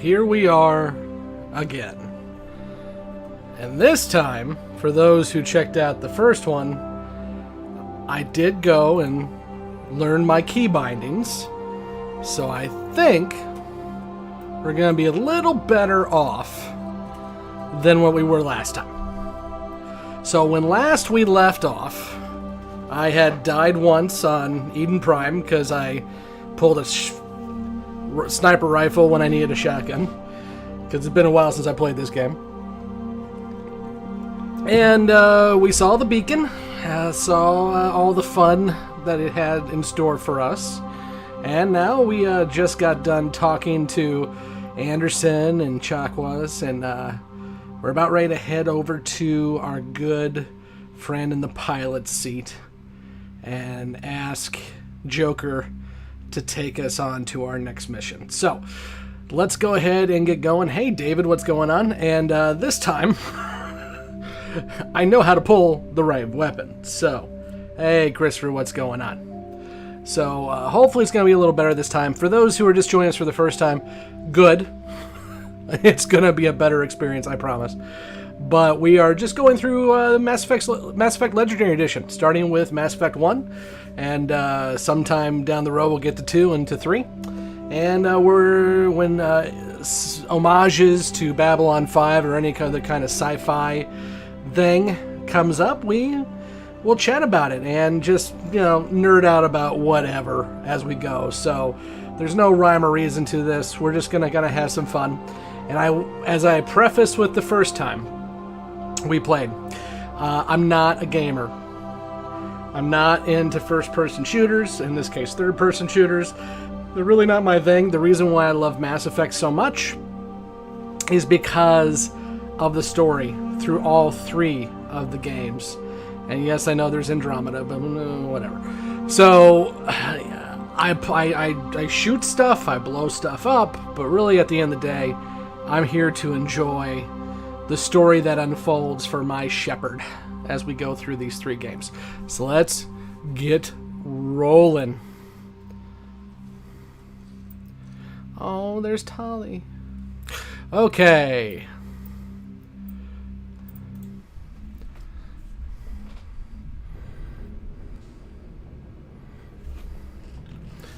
here we are again. And this time, for those who checked out the first one, I did go and learn my key bindings. So I think we're going to be a little better off than what we were last time. So when last we left off, I had died once on Eden Prime because I pulled a sniper rifle when I needed a shotgun, because it's been a while since I played this game. And we saw the beacon, saw all the fun that it had in store for us, and now we just got done talking to Anderson and Chakwas, and we're about ready to head over to our good friend in the pilot's seat and ask Joker to take us on to our next mission. So, let's go ahead and get going. Hey, David, what's going on? And this time, I know how to pull the right weapon. So, hey, Christopher, what's going on? So, hopefully it's going to be a little better this time. For those who are just joining us for the first time, good. It's going to be a better experience, I promise. But we are just going through Mass Effect Legendary Edition, starting with Mass Effect 1, and sometime down the road we'll get to 2 and to 3. And when homages to Babylon 5 or any other kind of sci-fi thing comes up, we'll chat about it and just, nerd out about whatever as we go. So there's no rhyme or reason to this. We're just gonna have some fun. And as I prefaced with the first time we played, I'm not a gamer. I'm not into first-person shooters, in this case third-person shooters. They're really not my thing. The reason why I love Mass Effect so much is because of the story through all 3 of the games. And yes, I know there's Andromeda, but whatever. So I shoot stuff, I blow stuff up, but really at the end of the day, I'm here to enjoy the story that unfolds for my Shepard as we go through these 3 games. So let's get rolling. Oh, there's Tali. Okay.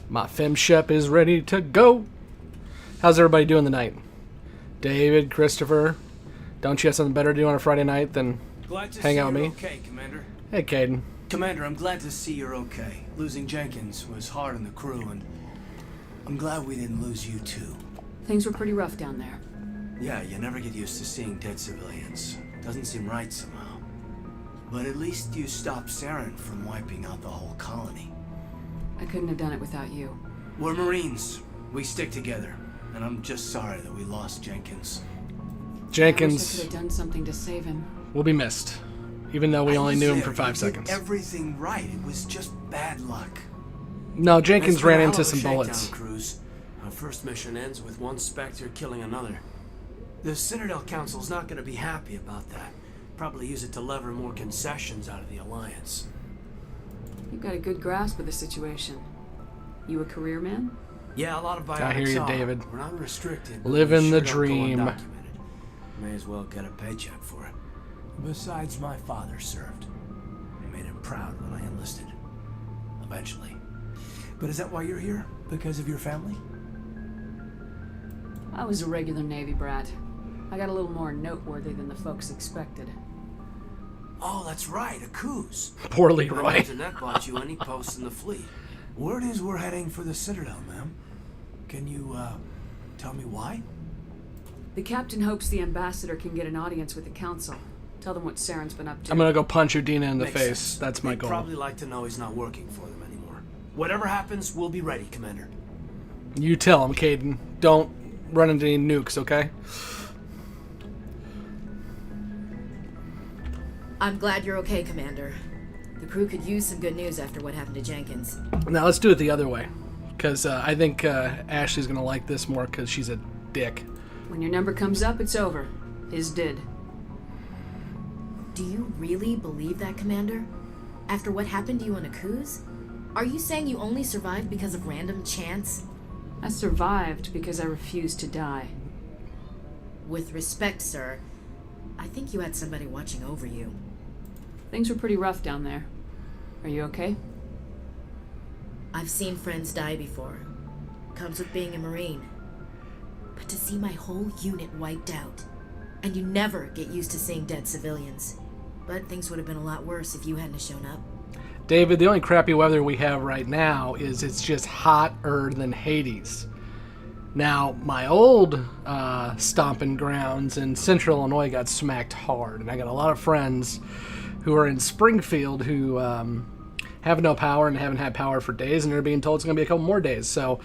My femshep is ready to go. How's everybody doing tonight? David, Christopher, don't you have something better to do on a Friday night than hang out with me? Okay, Commander. Hey, Caden. Commander, I'm glad to see you're okay. Losing Jenkins was hard on the crew, and I'm glad we didn't lose you too. Things were pretty rough down there. Yeah, you never get used to seeing dead civilians. Doesn't seem right somehow. But at least you stopped Saren from wiping out the whole colony. I couldn't have done it without you. We're Marines. We stick together. And I'm just sorry that we lost Jenkins. I Jenkins could have done something to save him. will be missed, even though we only knew him for 5 seconds. Everything right. It was just bad luck. No, Jenkins ran into It's some been a hell of a bullets. shakedown, Cruz. Our first mission ends with one Spectre killing another. The Citadel Council's not going to be happy about that. Probably use it to lever more concessions out of the Alliance. You've got a good grasp of the situation. You a career man? Yeah, a lot of bionics I hear you, are. David. We're not restricted. but Living we the sure don't go dream. undocumented. May as well get a paycheck for it. Besides, my father served. I made him proud when I enlisted. Eventually. But is that why you're here? Because of your family? I was a regular Navy brat. I got a little more noteworthy than the folks expected. Oh, that's right, a Coos. Poor Leroy. That bought you any post in the fleet. Word is we're heading for the Citadel, ma'am. Can you, tell me why? The captain hopes the ambassador can get an audience with the council. Tell them what Saren's been up to. I'm gonna go punch Udina in the Makes face. sense. That's my They'd goal. probably like to know he's not working for them anymore. Whatever happens, we'll be ready, Commander. You tell him, Caden. Don't run into any nukes, okay? I'm glad you're okay, Commander. The crew could use some good news after what happened to Jenkins. Now let's do it the other way, because I think Ashley's gonna like this more because she's a dick. When your number comes up, it's over. His did. Do you really believe that, Commander? After what happened to you on Akuz? Are you saying you only survived because of random chance? I survived because I refused to die. With respect, sir, I think you had somebody watching over you. Things were pretty rough down there. Are you okay? I've seen friends die before. Comes with being a Marine. But to see my whole unit wiped out, and you never get used to seeing dead civilians. But things would have been a lot worse if you hadn't shown up. David, the only crappy weather we have right now is it's just hotter than Hades. Now, my old stomping grounds in central Illinois got smacked hard, and I got a lot of friends who are in Springfield who have no power and haven't had power for days, and they're being told it's going to be a couple more days. So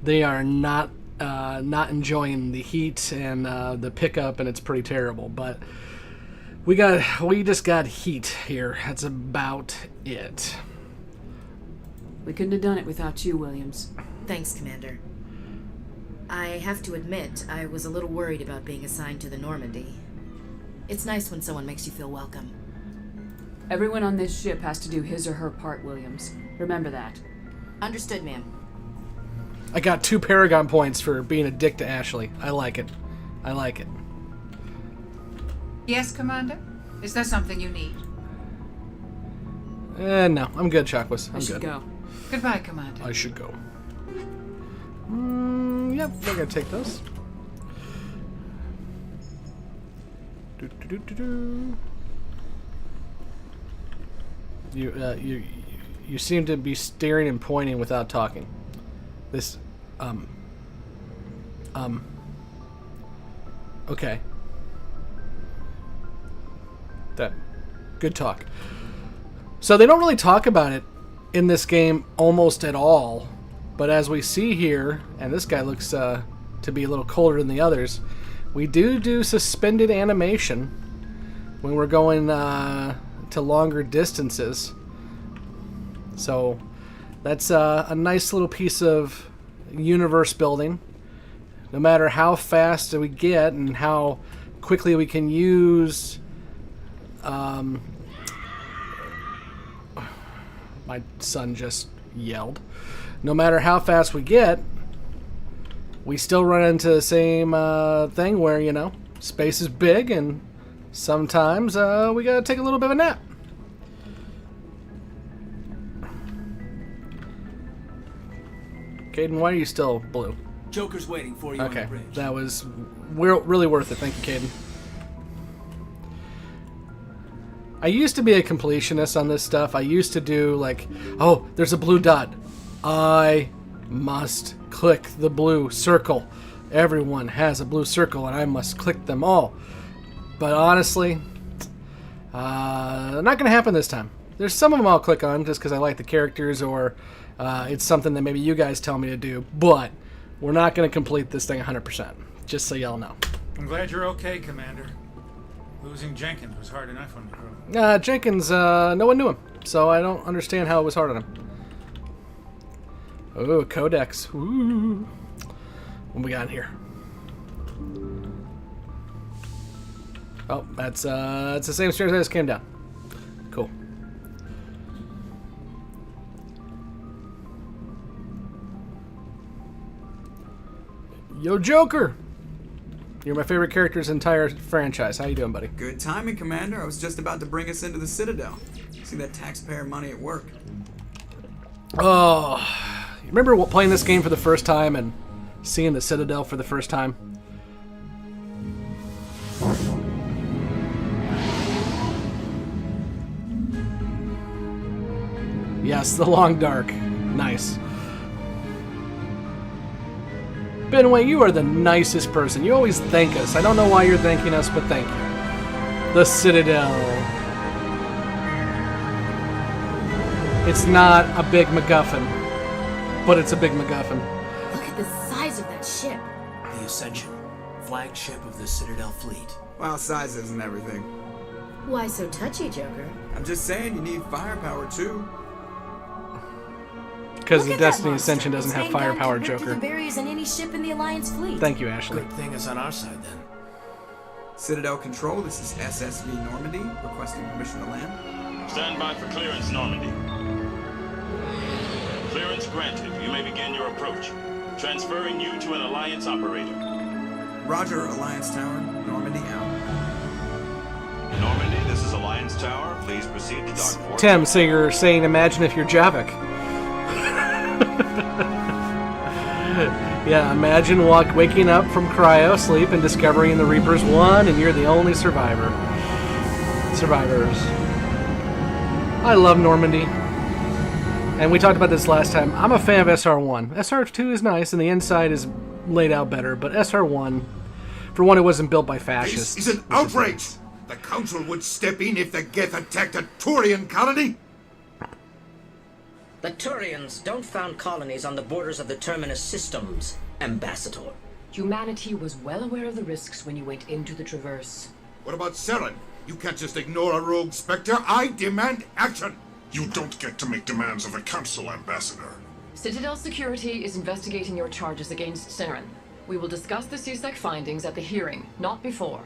they are not enjoying the heat and the pickup, and it's pretty terrible. But we just got heat here. That's about it. We couldn't have done it without you, Williams. Thanks, Commander. I have to admit, I was a little worried about being assigned to the Normandy. It's nice when someone makes you feel welcome. Everyone on this ship has to do his or her part, Williams. Remember that. Understood, ma'am. I got 2 Paragon points for being a dick to Ashley. I like it. I like it. Yes, Commander? Is there something you need? No, I'm good, Chakwas. I I'm should good. go. Goodbye, Commander. I should go. Yep, I gotta take those. You seem to be staring and pointing without talking. This, okay. That, good talk. So they don't really talk about it in this game almost at all, but as we see here, and this guy looks to be a little colder than the others, we do suspended animation when we're going to longer distances. So that's a nice little piece of universe building. No matter how fast we get and how quickly we can use my son just yelled. No matter how fast we get, we still run into the same thing where, you know, space is big and sometimes we gotta take a little bit of a nap. Caden, why are you still blue? Joker's waiting for you on the Okay, bridge. that was really worth it. Thank you, Caden. I used to be a completionist on this stuff. I used to do like, oh, there's a blue dot. I must click the blue circle. Everyone has a blue circle and I must click them all. But honestly, not going to happen this time. There's some of them I'll click on just because I like the characters or it's something that maybe you guys tell me to do. But we're not going to complete this thing 100%, just so y'all know. I'm glad you're okay, Commander. Losing Jenkins was hard enough on the crew. Jenkins, no one knew him, so I don't understand how it was hard on him. Oh, Codex. Ooh. What we got in here? Oh, that's the same stairs I just came down. Cool. Yo, Joker! You're my favorite character's entire franchise. How you doing, buddy? Good timing, Commander. I was just about to bring us into the Citadel. See that taxpayer money at work. Oh, you remember playing this game for the first time and seeing the Citadel for the first time? Yes, the Long Dark. Nice. Benway, you are the nicest person. You always thank us. I don't know why you're thanking us, but thank you. The Citadel. It's not a big MacGuffin, but it's a big MacGuffin. Look at the size of that ship. The Ascension, flagship of the Citadel fleet. Well, size isn't everything. Why so touchy, Joker? I'm just saying you need firepower, too. Because Look the at that Destiny monster. Ascension doesn't It's have aimed down to firepower, rip through Joker. the barriers in any ship in the Alliance fleet. Thank you, Ashley. Good thing it's on our side then. Citadel Control, this is SSV Normandy, requesting permission to land. Stand by for clearance, Normandy. Clearance granted. You may begin your approach. Transferring you to an Alliance operator. Roger, Alliance Tower, Normandy out. Normandy, this is Alliance Tower. Please proceed to dock 4. Tim, so you're saying imagine if you're Javik. Yeah, imagine waking up from cryo sleep and discovering the Reapers won and you're the only survivors. I love Normandy. And we talked about this last time. I'm a fan of SR1. SR2 is nice and the inside is laid out better, but SR1, for one, it wasn't built by fascists. This is an outrage! The Council would step in if the Geth attacked a Turian colony? The Turians don't found colonies on the borders of the Terminus systems, Ambassador. Humanity was well aware of the risks when you went into the Traverse. What about Saren? You can't just ignore a rogue Spectre. I demand action! You don't get to make demands of the Council, Ambassador. Citadel Security is investigating your charges against Saren. We will discuss the CSEC findings at the hearing, not before.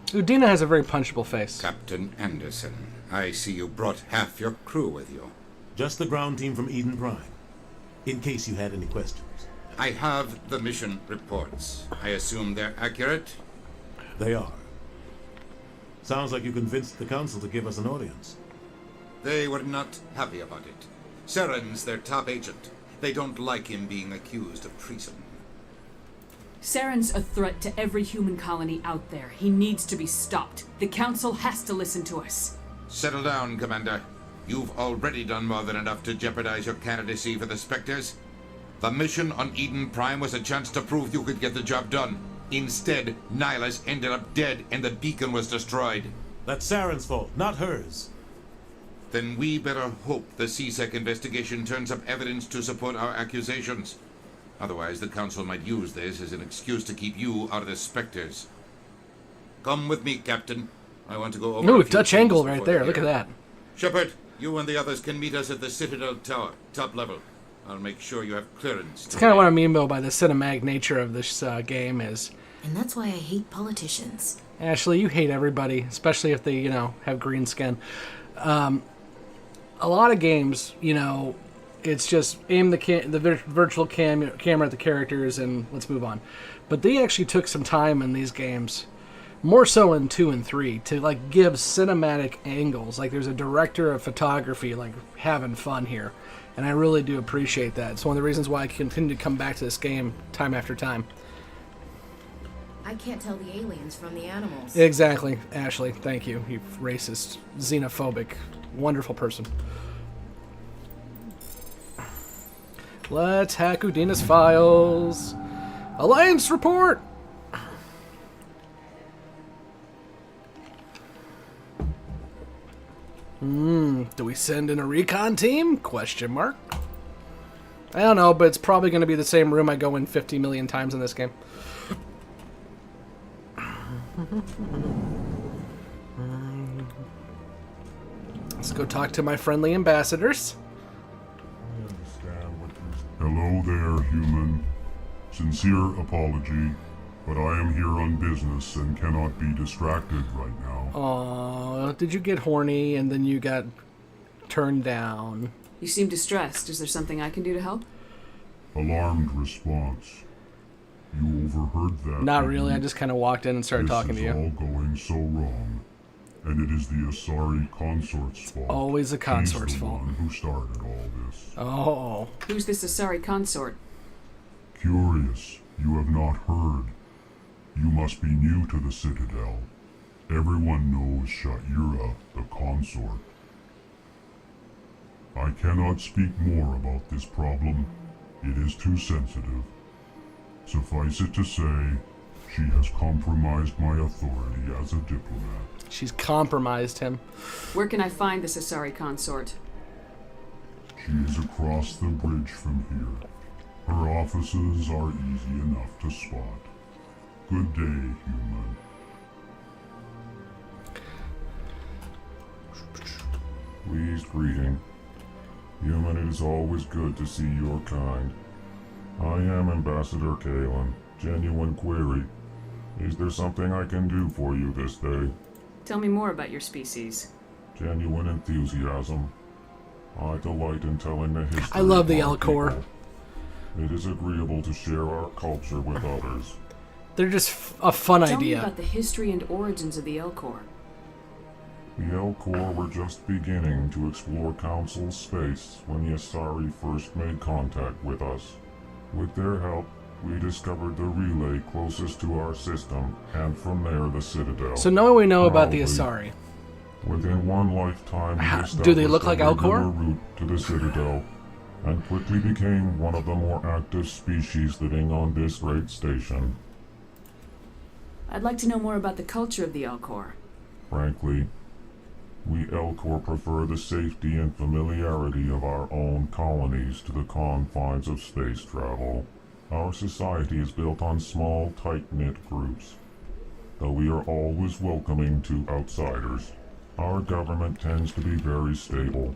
Udina has a very punchable face. Captain Anderson, I see you brought half your crew with you. Just the ground team from Eden Prime, in case you had any questions. I have the mission reports. I assume they're accurate? They are. Sounds like you convinced the Council to give us an audience. They were not happy about it. Saren's their top agent. They don't like him being accused of treason. Saren's a threat to every human colony out there. He needs to be stopped. The Council has to listen to us. Settle down, Commander. You've already done more than enough to jeopardize your candidacy for the Spectres. The mission on Eden Prime was a chance to prove you could get the job done. Instead, Nihilus ended up dead and the beacon was destroyed. That's Saren's fault, not hers. Then we better hope the CSEC investigation turns up evidence to support our accusations. Otherwise, the Council might use this as an excuse to keep you out of the Spectres. Come with me, Captain. I want to go over. Ooh, Dutch angle right there. Look at that. Shepard, you and the others can meet us at the Citadel Tower, top level. I'll make sure you have clearance. It's kind of what I mean, though, by the cinematic nature of this game is. And that's why I hate politicians. Ashley, you hate everybody, especially if they, have green skin. A lot of games, it's just aim the virtual camera at the characters and let's move on. But they actually took some time in these games, more so in 2 and 3, to give cinematic angles. Like there's a director of photography having fun here, and I really do appreciate that. It's one of the reasons why I continue to come back to this game time after time. I can't tell the aliens from the animals. Exactly, Ashley. Thank you. You racist, xenophobic, wonderful person. Let's hack Udina's files. Alliance report! Do we send in a recon team? Question mark. I don't know, but it's probably going to be the same room I go in 50 million times in this game. Let's go talk to my friendly ambassadors. Hello there, human. Sincere apology, but I am here on business and cannot be distracted right now. Aww, did you get horny and then you got turned down? You seem distressed. Is there something I can do to help? Alarmed response. You overheard that? Not really, I just kind of walked in and started talking to you. This is all going so wrong, and it is the Asari consort's fault. Always a consort's fault. She's the one who started all this. Oh. Who's this Asari consort? Curious, you have not heard. You must be new to the Citadel. Everyone knows Sha'ira, the consort. I cannot speak more about this problem. It is too sensitive. Suffice it to say, she has compromised my authority as a diplomat. She's compromised him. Where can I find this Asari consort? She is across the bridge from here. Her offices are easy enough to spot. Good day, human. Pleased greeting. Human, it is always good to see your kind. I am Ambassador Kalen. Genuine query. Is there something I can do for you this day? Tell me more about your species. Genuine enthusiasm. I delight in telling the history. I love the of our Alcor. people. It is agreeable to share our culture with others. They're just a fun Tell me idea. about the history and origins of the L Corps. The L Corps were just beginning to explore Council space when the Asari first made contact with us. With their help, we discovered the relay closest to our system, and from there the Citadel. So now we know about the Asari. Within one lifetime, we established Do they look like a L Corps? regular route to the Citadel, and quickly became one of the more active species living on this great station. I'd like to know more about the culture of the L Corps. Frankly, we L Corps prefer the safety and familiarity of our own colonies to the confines of space travel. Our society is built on small, tight-knit groups, though we are always welcoming to outsiders. Our government tends to be very stable.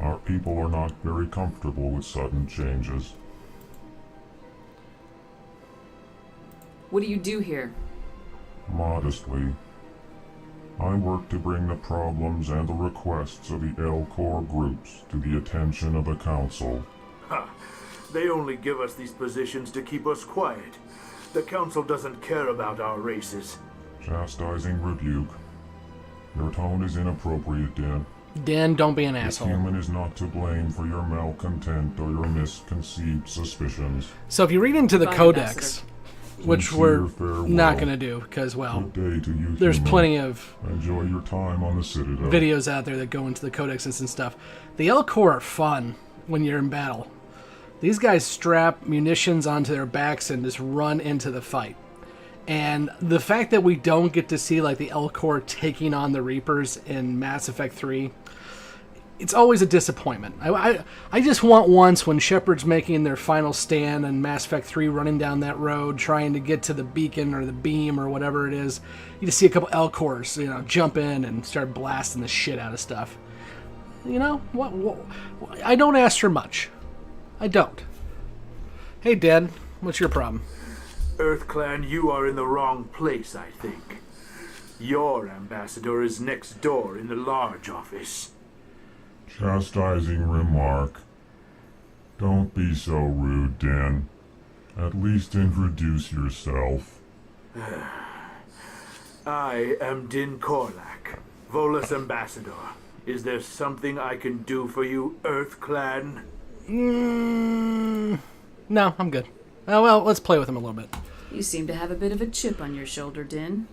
Our people are not very comfortable with sudden changes. What do you do here? Modestly, I work to bring the problems and the requests of the L Corps groups to the attention of the Council. Ha! They only give us these positions to keep us quiet. The Council doesn't care about our races. Chastising rebuke. Your tone is inappropriate, Dan. Dan, don't be an This asshole. human is not to blame for your malcontent or your misconceived suspicions. So if you read into the Goodbye, Codex, which Sincere we're farewell. not going to do because, well, Good day to you, there's human. plenty of Enjoy your time on the Citadel. videos out there that go into the codexes and stuff. The L Corps are fun when you're in battle. These guys strap munitions onto their backs and just run into the fight. And the fact that we don't get to see like the L Corps taking on the Reapers in Mass Effect 3, it's always a disappointment. I just want once when Shepard's making their final stand in Mass Effect 3 running down that road trying to get to the beacon or the beam or whatever it is, you just see a couple L Corps, jump in and start blasting the shit out of stuff. What I don't ask for much. I don't. Hey, Dad, what's your problem? EarthClan, you are in the wrong place, I think. Your ambassador is next door in the large office. Chastising remark. Don't be so rude, Dan. At least introduce yourself. I am Din Korlak, Volus ambassador. Is there something I can do for you, EarthClan? No, I'm good. Oh, well, let's play with him a little bit. You seem to have a bit of a chip on your shoulder, Din.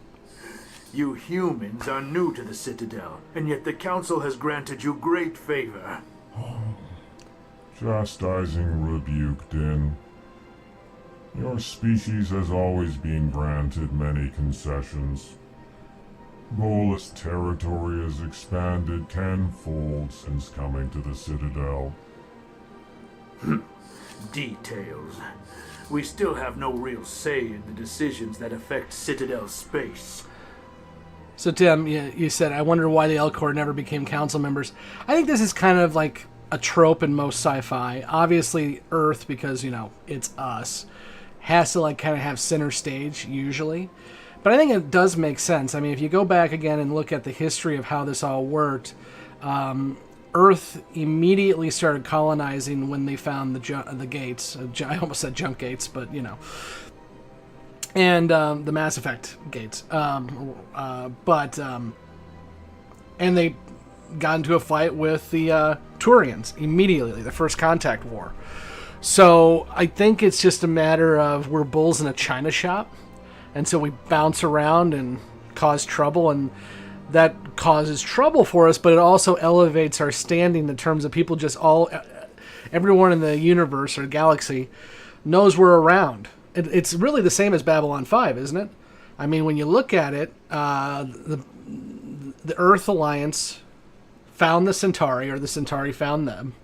You humans are new to the Citadel, and yet the Council has granted you great favor. Chastising rebuke, Din. Your species has always been granted many concessions. Volus territory has expanded tenfold since coming to the Citadel. Details. We still have no real say in the decisions that affect Citadel space. So, Tim, you said, I wonder why the L Corps never became council members. I think this is kind of like a trope in most sci-fi. Obviously, Earth, because, it's us, has to kind of have center stage, usually. But I think it does make sense. I mean, if you go back again and look at the history of how this all worked, Earth immediately started colonizing when they found the gates. I almost said junk gates, but, and the Mass Effect gates. And they got into a fight with the Turians immediately, the First Contact War. So I think it's just a matter of we're bulls in a china shop, and so we bounce around and cause trouble, and that causes trouble for us, but it also elevates our standing in terms of people everyone in the universe or galaxy knows we're around. It's really the same as Babylon 5, isn't it? I mean, when you look at it, the Earth Alliance found the Centauri, or the Centauri found them.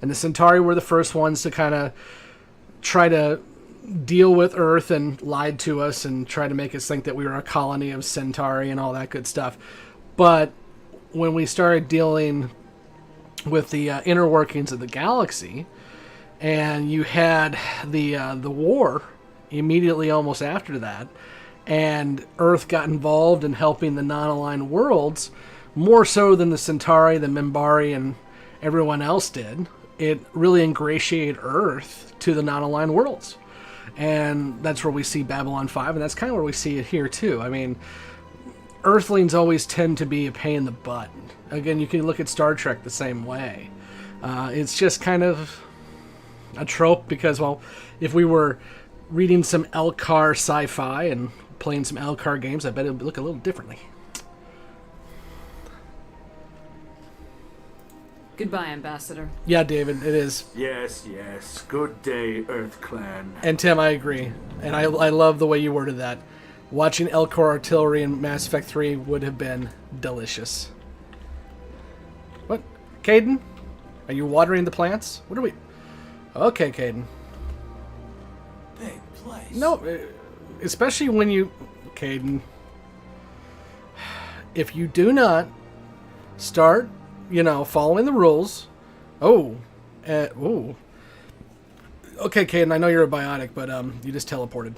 And the Centauri were the first ones to kind of try to deal with Earth and lied to us and try to make us think that we were a colony of Centauri and all that good stuff. But when we started dealing with the inner workings of the galaxy, and you had the war immediately almost after that, and Earth got involved in helping the non-aligned worlds more so than the Centauri, the Minbari, and everyone else did. it really ingratiated Earth to the non-aligned worlds. And that's where we see Babylon 5, and that's kind of where we see it here too. I mean, Earthlings always tend to be a pain in the butt. Again, you can look at Star Trek the same way. It's just kind of a trope because, well, if we were reading some Elcar sci-fi and playing some Elcar games, I bet it would look a little differently. Goodbye, Ambassador. Yeah, David, it is. Yes, yes. Good day, Earth Clan. And Tim, I agree. And I love the way you worded that. Watching Elcor Artillery in Mass Effect 3 would have been delicious. What? Caden? Are you watering the plants? What are we... Okay, Caden. Big place. No, especially when you... Caden. If you do not start, following the rules... Oh. Ooh. Okay, Caden, I know you're a biotic, but you just teleported.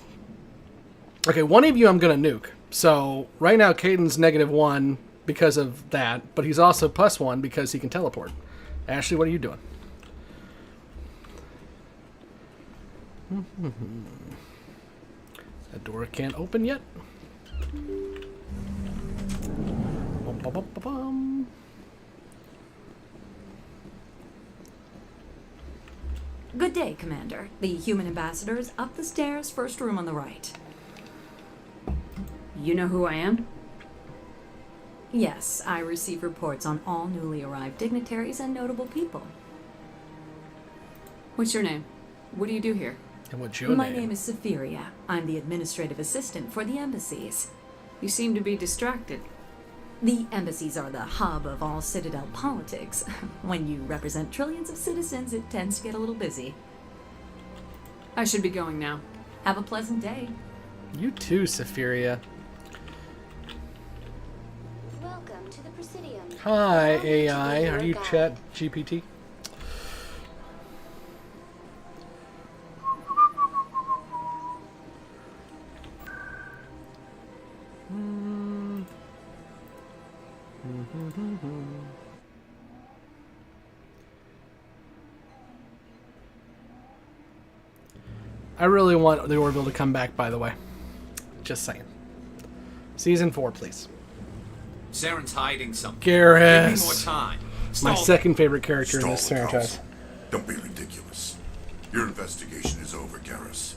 Okay, one of you I'm going to nuke. So, right now, Caden's -1 because of that, but he's also +1 because he can teleport. Ashley, what are you doing? That door can't open yet. Bum, bum, bum, bum, bum. Good day, Commander. The human ambassador is up the stairs, first room on the right. You know who I am? Yes, I receive reports on all newly arrived dignitaries and notable people. What's your name? What do you do here? And what's your My name is Safiria. I'm the administrative assistant for the embassies. You seem to be distracted. The embassies are the hub of all Citadel politics. When you represent trillions of citizens, it tends to get a little busy. I should be going now. Have a pleasant day. You too, Safiria. Welcome to the Presidium. Hi, AI. Are you Chat GPT? I really want the Orville to come back, by the way. Just saying. Season 4, please. Saren's hiding something. Garrus. Give me more time. My second favorite character in this franchise. Don't be ridiculous. Your investigation is over, Garrus.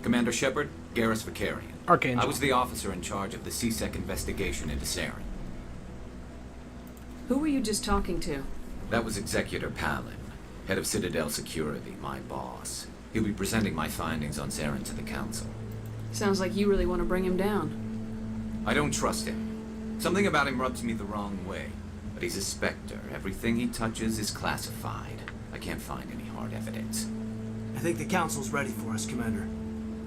Commander Shepard, Garrus Vicarian. Archangel. I was the officer in charge of the CSEC investigation into Saren. Who were you just talking to? That was Executor Palin, head of Citadel Security, my boss. He'll be presenting my findings on Saren to the Council. Sounds like you really want to bring him down. I don't trust him. Something about him rubs me the wrong way. But he's a Spectre. Everything he touches is classified. I can't find any hard evidence. I think the Council's ready for us, Commander.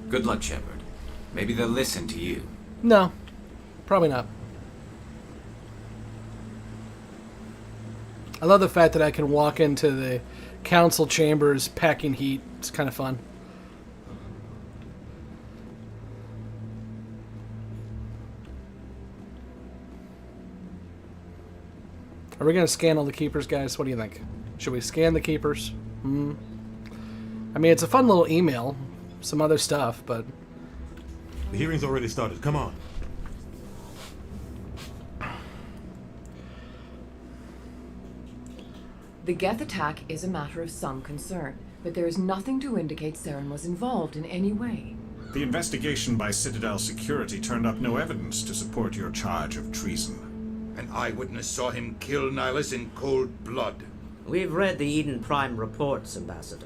Good luck, Shepard. Maybe they'll listen to you. No, probably not. I love the fact that I can walk into the council chambers packing heat. It's kind of fun. Are we going to scan all the keepers, guys? What do you think? Should we scan the keepers? I mean, it's a fun little email. Some other stuff, but... The hearing's already started. Come on. The Geth attack is a matter of some concern, but there is nothing to indicate Saren was involved in any way. The investigation by Citadel Security turned up no evidence to support your charge of treason. An eyewitness saw him kill Nihilus in cold blood. We've read the Eden Prime reports, Ambassador.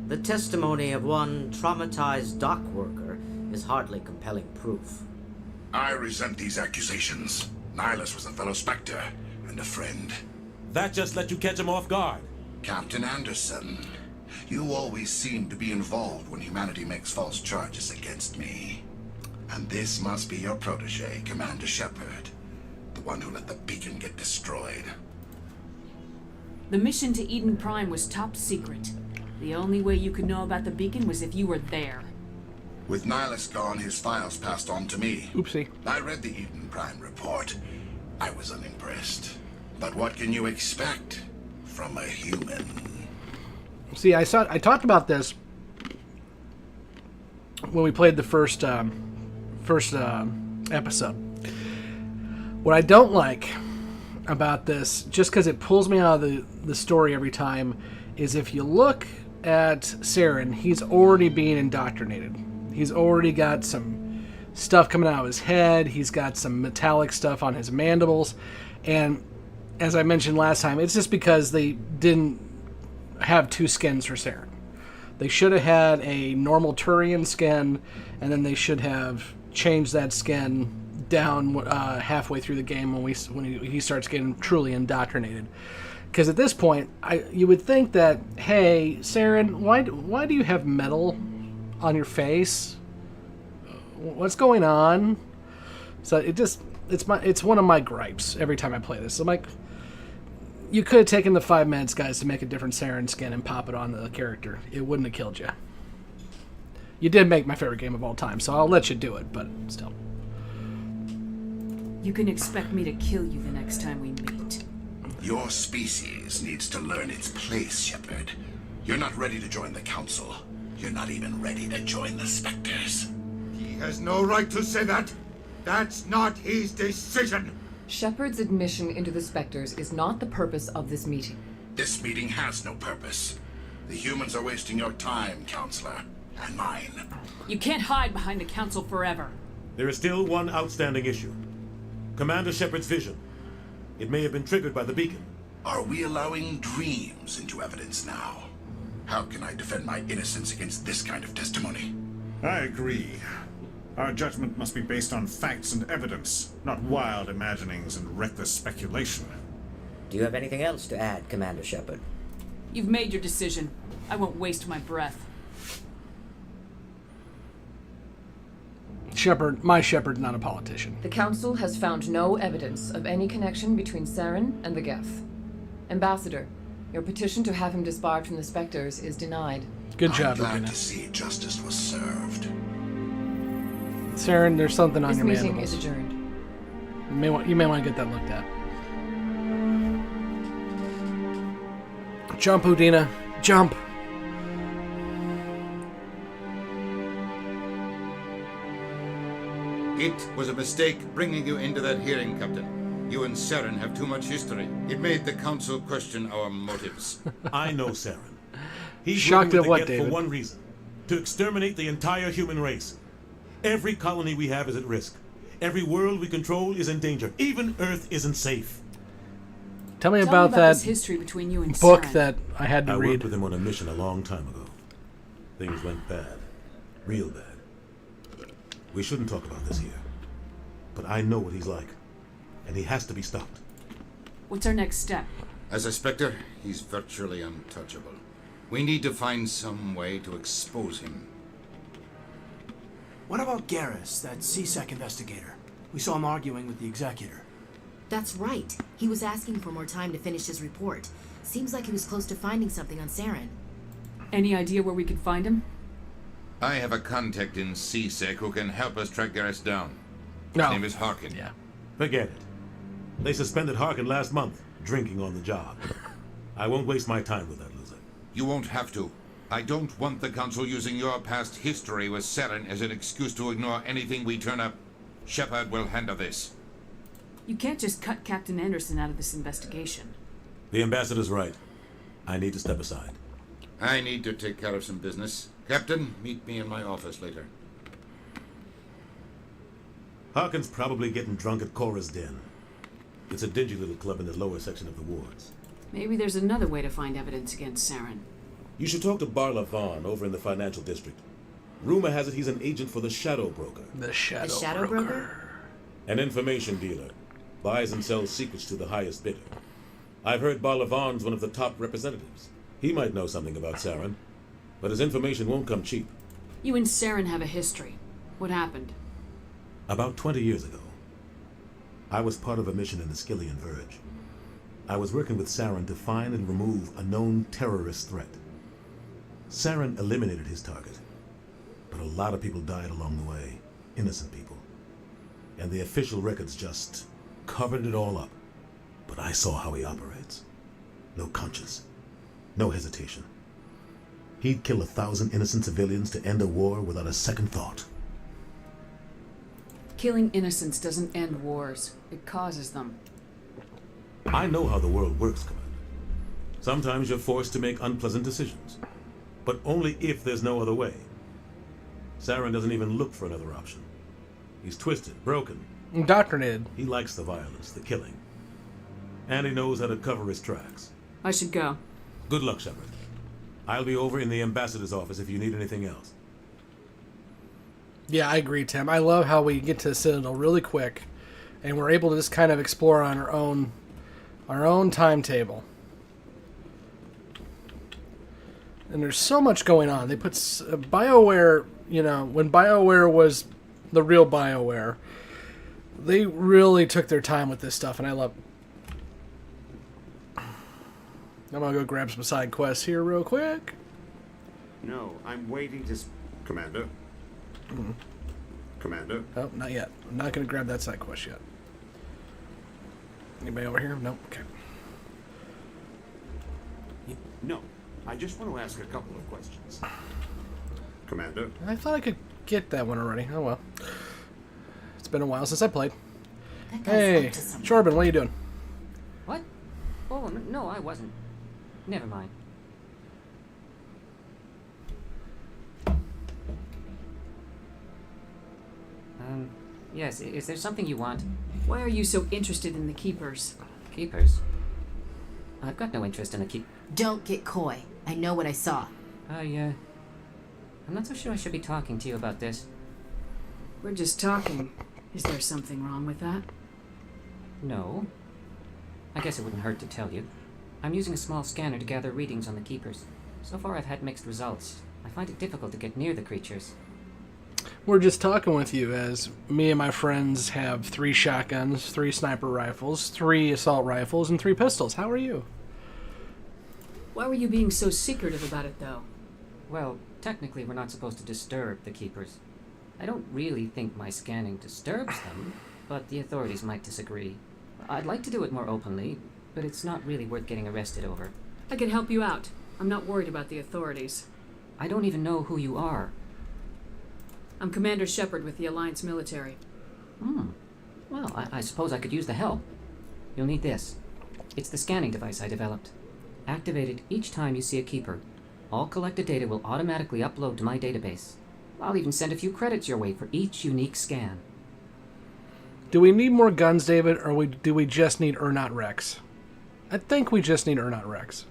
The testimony of one traumatized dock worker is hardly compelling proof. I resent these accusations. Nihilus was a fellow Spectre and a friend. That just let you catch him off guard. Captain Anderson, you always seem to be involved when humanity makes false charges against me. And this must be your protege, Commander Shepard. The one who let the beacon get destroyed. The mission to Eden Prime was top secret. The only way you could know about the beacon was if you were there. With Nihilus gone, his files passed on to me. Oopsie. I read the Eden Prime report. I was unimpressed. But what can you expect from a human? See, I talked about this when we played the first episode. What I don't like about this, just because it pulls me out of the story every time, is if you look at Saren, he's already being indoctrinated. He's already got some stuff coming out of his head. He's got some metallic stuff on his mandibles. And as I mentioned last time, it's just because they didn't have two skins for Saren. They should have had a normal Turian skin, and then they should have changed that skin down halfway through the game when he starts getting truly indoctrinated. Because at this point, you would think that, hey, Saren, why do you have metal on your face? What's going on? So it's one of my gripes every time I play this. I'm like, you could have taken the 5 minutes, guys, to make a different Saren skin and pop it on the character. It wouldn't have killed you. You did make my favorite game of all time, so I'll let you do it, but still. You can expect me to kill you the next time we meet. Your species needs to learn its place, Shepard. You're not ready to join the Council. You're not even ready to join the Spectres. He has no right to say that. That's not his decision. Shepard's admission into the Spectres is not the purpose of this meeting. This meeting has no purpose. The humans are wasting your time, Counselor, and mine. You can't hide behind the Council forever. There is still one outstanding issue. Commander Shepard's vision. It may have been triggered by the beacon. Are we allowing dreams into evidence now? How can I defend my innocence against this kind of testimony? I agree. Our judgment must be based on facts and evidence, not wild imaginings and reckless speculation. Do you have anything else to add, Commander Shepard? You've made your decision. I won't waste my breath. My Shepard's not a politician. The Council has found no evidence of any connection between Saren and the Geth. Ambassador, your petition to have him disbarred from the Spectres is denied. Good job, I'm glad Regina. to see justice was served. Saren, there's something on This your meeting mandibles. is adjourned. You may want to get that looked at. Jump, Udina. Jump. It was a mistake bringing you into that hearing, Captain. You and Saren have too much history. It made the Council question our motives. I know Saren. He's shocked working at with what, the Geth David? for one reason: to exterminate the entire human race. Every colony we have is at risk. Every world we control is in danger. Even Earth isn't safe. Tell me about that this history between you and book Saren. that I had to I read. worked with him on a mission a long time ago. Things went bad. Real bad. We shouldn't talk about this here. But I know what he's like. And he has to be stopped. What's our next step? As a Spectre, he's virtually untouchable. We need to find some way to expose him. What about Garrus, that CSEC investigator? We saw him arguing with the Executor. That's right. He was asking for more time to finish his report. Seems like he was close to finding something on Saren. Any idea where we could find him? I have a contact in CSEC who can help us track Garrus down. No. His name is Harkin. Yeah. Forget it. They suspended Harkin last month, drinking on the job. I won't waste my time with that loser. You won't have to. I don't want the Council using your past history with Saren as an excuse to ignore anything we turn up. Shepard will handle this. You can't just cut Captain Anderson out of this investigation. The ambassador's right. I need to step aside. I need to take care of some business. Captain, meet me in my office later. Harkin's probably getting drunk at Cora's Den. It's a dingy little club in the lower section of the wards. Maybe there's another way to find evidence against Saren. You should talk to Barla Vaughn over in the financial district. Rumor has it he's an agent for the Shadow Broker. The Shadow, The Shadow Broker? An information dealer. Buys and sells secrets to the highest bidder. I've heard Barla Vaughn's one of the top representatives. He might know something about Saren, but his information won't come cheap. You and Saren have a history. What happened? About 20 years ago, I was part of a mission in the Skillian Verge. I was working with Saren to find and remove a known terrorist threat. Saren eliminated his target, But a lot of people died along the way. Innocent people. And the official records just covered it all up. But I saw how he operates. No conscience. No hesitation. He'd kill 1,000 innocent civilians to end a war without a second thought. Killing innocents doesn't end wars. It causes them. I know how the world works, Commander. Sometimes you're forced to make unpleasant decisions. But only if there's no other way. Saren doesn't even look for another option. He's twisted, broken. Indoctrinated. He likes the violence, the killing. And he knows how to cover his tracks. I should go. Good luck, Shepard. I'll be over in the ambassador's office if you need anything else. Yeah, I agree, Tim. I love how we get to the Citadel really quick, and we're able to just kind of explore on our own timetable. And there's so much going on. They put BioWare, you know, when BioWare was the real BioWare, they really took their time with this stuff, and I love it. I'm gonna go grab some side quests here real quick. No, I'm waiting to... Commander? Commander? Oh, not yet. I'm not gonna grab that side quest yet. Anybody over here? Nope. Okay. No, I just want to ask a couple of questions. Commander? I thought I could get that one already. Oh well. It's been a while since I played. Hey, Chorben, what are you doing? What? Oh, no, I wasn't. Never mind. Yes, is there something you want? Why are you so interested in the Keepers? Keepers? I've got no interest in the keep... Don't get coy. I know what I saw. I'm not so sure I should be talking to you about this. We're just talking. Is there something wrong with that? No. I guess it wouldn't hurt to tell you. I'm using a small scanner to gather readings on the Keepers. So far I've had mixed results. I find it difficult to get near the creatures. We're just talking with you as me and my friends have 3 shotguns, 3 sniper rifles, 3 assault rifles, and 3 pistols. How are you? Why were you being so secretive about it, though? Well, technically we're not supposed to disturb the Keepers. I don't really think my scanning disturbs them, but the authorities might disagree. I'd like to do it more openly, but it's not really worth getting arrested over. I can help you out. I'm not worried about the authorities. I don't even know who you are. I'm Commander Shepard with the Alliance military. Well, I suppose I could use the help. You'll need this. It's the scanning device I developed. Activate it each time you see a Keeper. All collected data will automatically upload to my database. I'll even send a few credits your way for each unique scan. Do we need more guns, David, or do we just need Ernot Rex? I think we just need Ernot Rex.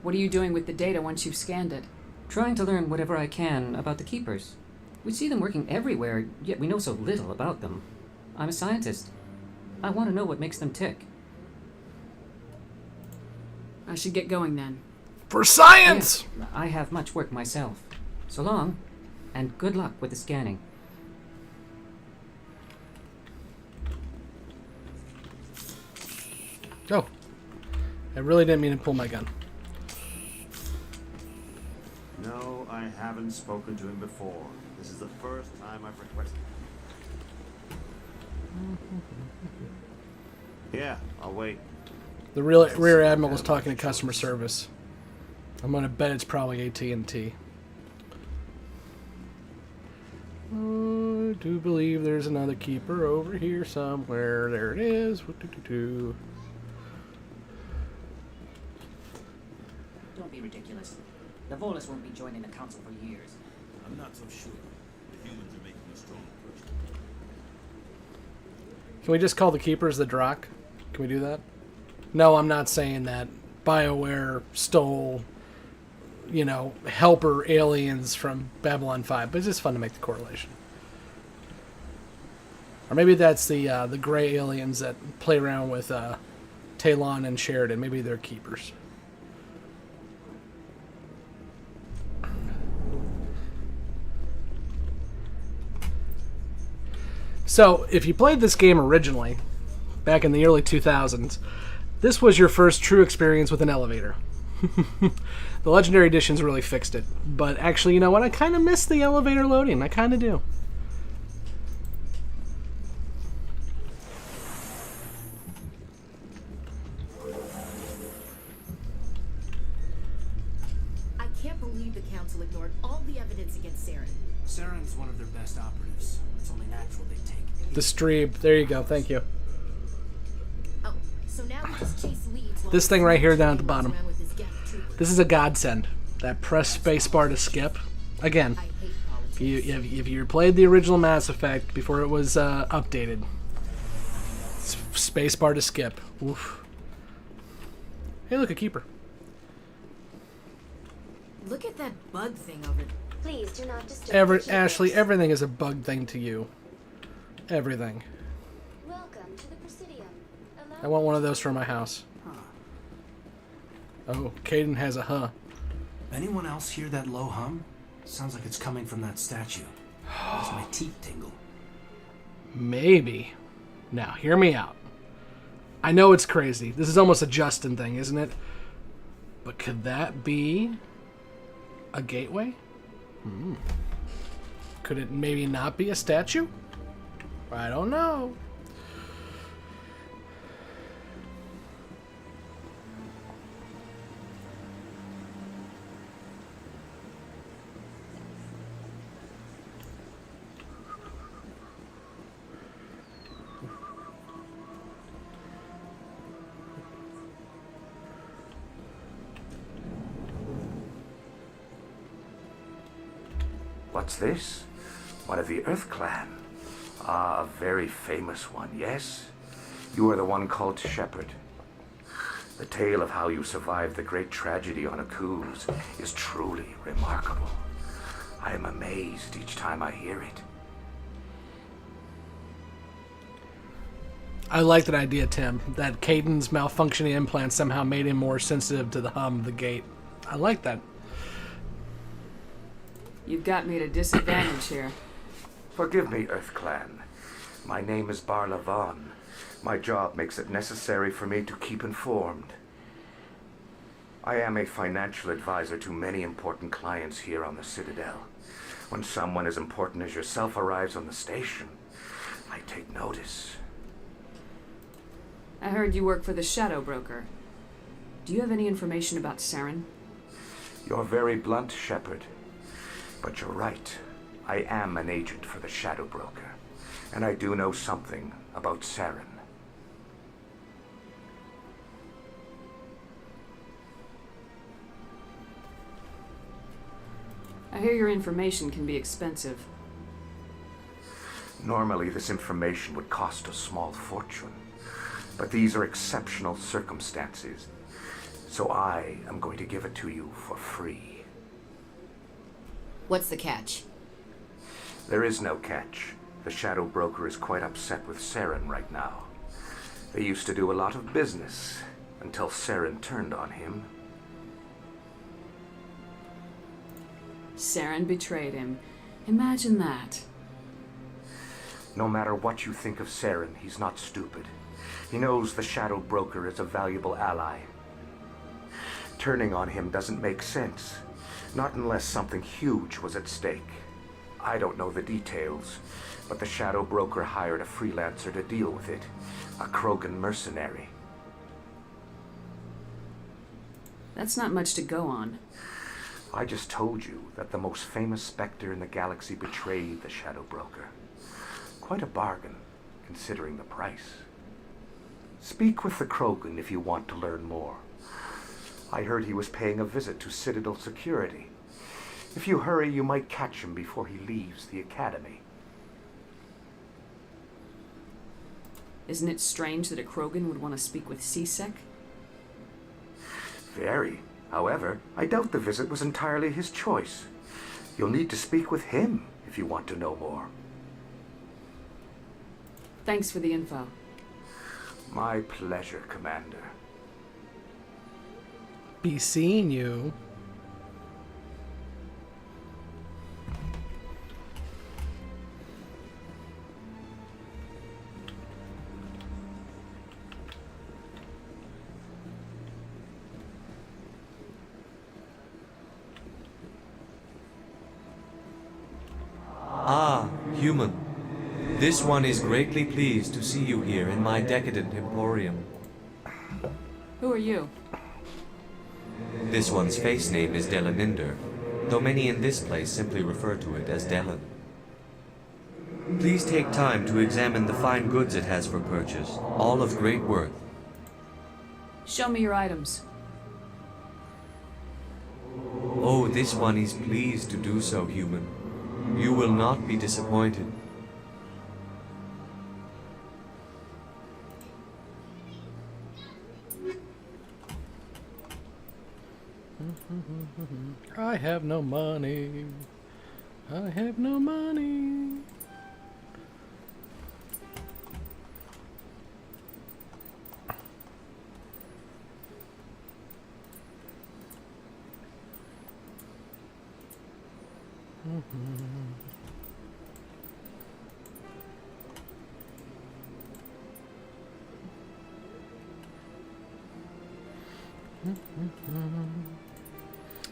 What are you doing with the data once you've scanned it? Trying to learn whatever I can about the Keepers. We see them working everywhere, yet we know so little about them. I'm a scientist. I want to know what makes them tick. I should get going then. For science! Yes, I have much work myself. So long, and good luck with the scanning. Oh. I really didn't mean to pull my gun. No, I haven't spoken to him before. This is the first time I've requested. Yeah, I'll wait. The rear admiral is talking to customer service. I'm gonna bet it's probably AT&T. I do believe there's another Keeper over here somewhere. There it is. Don't be ridiculous. The Volus won't be joining the council for years. I'm not so sure. The humans are making a strong push. Can we just call the Keepers the Drakh? Can we do that? No, I'm not saying that BioWare stole, helper aliens from Babylon 5, but it's just fun to make the correlation. Or maybe that's the gray aliens that play around with Talon and Sheridan. Maybe they're Keepers. So, if you played this game originally, back in the early 2000s, this was your first true experience with an elevator. The Legendary Edition's really fixed it. But actually, you know what? I kind of miss the elevator loading. I kind of do. I can't believe the Council ignored all the evidence against Saren. Saren's one of their best operatives. It's only natural they take. The stream. There you go. Thank you. Oh, so now we just chase leads. This thing right here down at the bottom. This is a godsend. That press spacebar to skip. Again, if you played the original Mass Effect before it was updated, spacebar to skip. Oof. Hey, look, a keeper. Look at that bug thing over there. Please do not disturb. Ashley, everything is a bug thing to you. Everything. Welcome to the Presidium. I want one of those for my house. Oh, Caden has a huh. Anyone else hear that low hum? Sounds like it's coming from that statue. Makes my teeth tingle. Maybe. Now, hear me out. I know it's crazy. This is almost a Justin thing, isn't it? But could that be a gateway? Could it maybe not be a statue? I don't know. What's this? One of the Earth Clan. Ah, a very famous one, yes? You are the one called Shepard. The tale of how you survived the great tragedy on Akuz is truly remarkable. I am amazed each time I hear it. I like that idea, Tim. That Caden's malfunctioning implant somehow made him more sensitive to the hum of the gate. I like that. You've got me at a disadvantage here. Forgive me, Earth Clan. My name is Barla Vaughn. My job makes it necessary for me to keep informed. I am a financial advisor to many important clients here on the Citadel. When someone as important as yourself arrives on the station, I take notice. I heard you work for the Shadow Broker. Do you have any information about Saren? You're very blunt, Shepard. But you're right. I am an agent for the Shadow Broker, and I do know something about Saren. I hear your information can be expensive. Normally, this information would cost a small fortune, but these are exceptional circumstances, so I am going to give it to you for free. What's the catch? There is no catch. The Shadow Broker is quite upset with Saren right now. They used to do a lot of business until Saren turned on him. Saren betrayed him. Imagine that. No matter what you think of Saren, he's not stupid. He knows the Shadow Broker is a valuable ally. Turning on him doesn't make sense. Not unless something huge was at stake. I don't know the details, but the Shadow Broker hired a freelancer to deal with it. A Krogan mercenary. That's not much to go on. I just told you that the most famous Spectre in the galaxy betrayed the Shadow Broker. Quite a bargain, considering the price. Speak with the Krogan if you want to learn more. I heard he was paying a visit to Citadel security. If you hurry, you might catch him before he leaves the academy. Isn't it strange that a Krogan would want to speak with C-Sec? Very. However, I doubt the visit was entirely his choice. You'll need to speak with him if you want to know more. Thanks for the info. My pleasure, Commander. Be seeing you. Human, this one is greatly pleased to see you here in my decadent emporium. Who are you? This one's face name is Delaninder, though many in this place simply refer to it as Delan. Please take time to examine the fine goods it has for purchase, all of great worth. Show me your items. Oh, this one is pleased to do so, human. You will not be disappointed. I have no money. I have no money.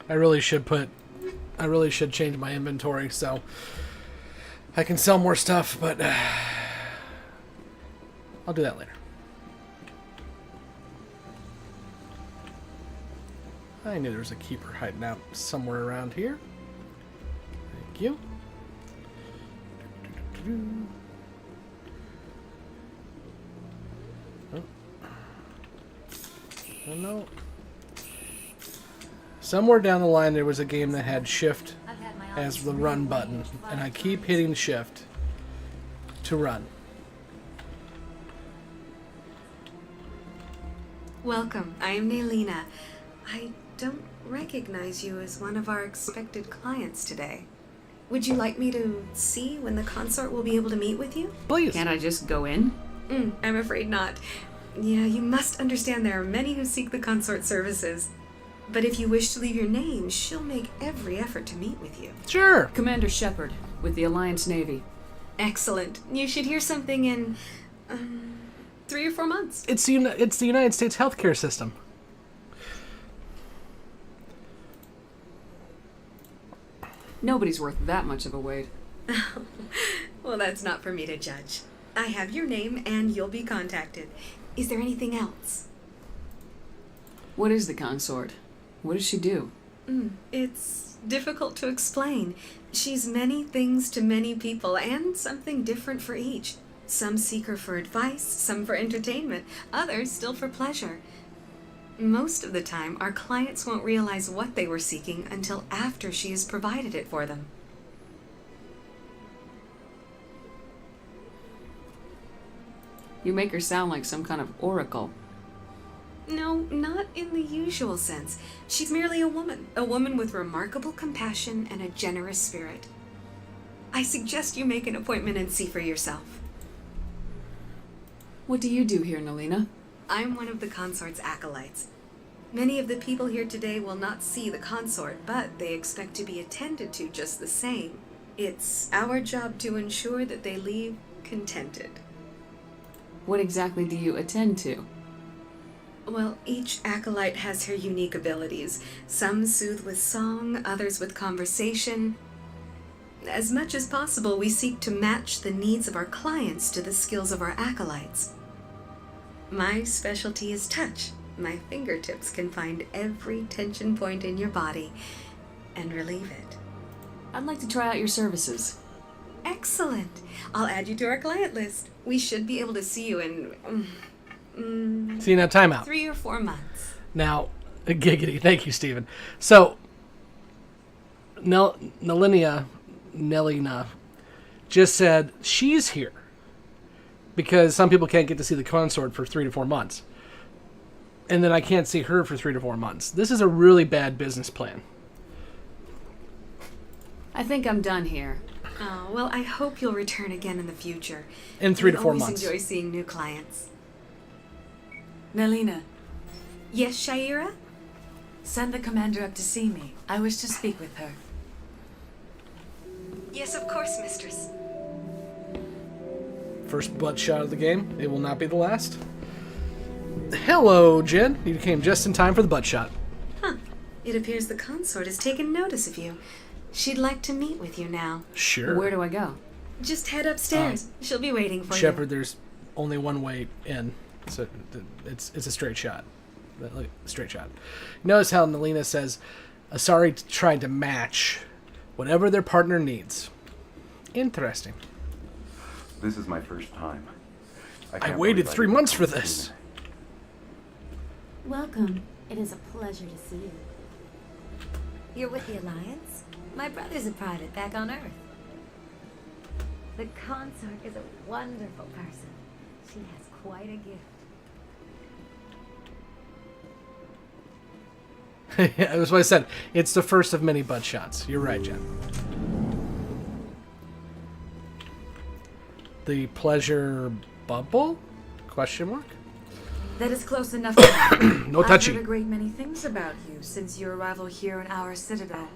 I really should change my inventory so I can sell more stuff, but I'll do that later. I knew there was a keeper hiding out somewhere around here. Thank you. Oh no. Somewhere down the line there was a game that had shift as the run button, and I keep hitting shift to run. Welcome, I am Nailina. I don't recognize you as one of our expected clients today. Would you like me to see when the consort will be able to meet with you? Please. Can't I just go in? I'm afraid not. Yeah, you must understand there are many who seek the consort services. But if you wish to leave your name, she'll make every effort to meet with you. Sure. Commander Shepard, with the Alliance Navy. Excellent. You should hear something in 3 or 4 months. It's the United States healthcare system. Nobody's worth that much of a wait. Well, that's not for me to judge. I have your name and you'll be contacted. Is there anything else? What is the consort? What does she do? It's difficult to explain. She's many things to many people and something different for each. Some seek her for advice, some for entertainment, others still for pleasure. Most of the time, our clients won't realize what they were seeking until after she has provided it for them. You make her sound like some kind of oracle. No, not in the usual sense. She's merely a woman with remarkable compassion and a generous spirit. I suggest you make an appointment and see for yourself. What do you do here, Nailina? I'm one of the consort's acolytes. Many of the people here today will not see the consort, but they expect to be attended to just the same. It's our job to ensure that they leave contented. What exactly do you attend to? Well, each acolyte has her unique abilities. Some soothe with song, others with conversation. As much as possible, we seek to match the needs of our clients to the skills of our acolytes. My specialty is touch. My fingertips can find every tension point in your body and relieve it. I'd like to try out your services. Excellent. I'll add you to our client list. We should be able to see you in... See, now time out. 3 or 4 months. Now, giggity. Thank you, Stephen. So, Nailina just said she's here because some people can't get to see the consort for 3 to 4 months. And then I can't see her for 3 to 4 months. This is a really bad business plan. I think I'm done here. Oh, well, I hope you'll return again in the future. In 3 to 4 months. I always enjoy seeing new clients. Nailina. Yes, Shaira? Send the commander up to see me. I wish to speak with her. Yes, of course, mistress. First butt shot of the game. It will not be the last. Hello, Jen. You came just in time for the butt shot. Huh. It appears the consort has taken notice of you. She'd like to meet with you now. Sure. Where do I go? Just head upstairs. She'll be waiting for Shepard, there's only one way in. So it's a straight shot. Look, straight shot. Notice how Nelina says, sorry trying to match whatever their partner needs. Interesting. This is my first time. I waited 3 months for this. Welcome. It is a pleasure to see you. You're with the Alliance? My brother's a private back on Earth. The consort is a wonderful person. She has quite a gift. That's what I said. It's the first of many butt shots. You're right, Jen. The pleasure bubble? Question mark? That is close enough. No I've touchy. heard a great many things about you since your arrival here in our citadel.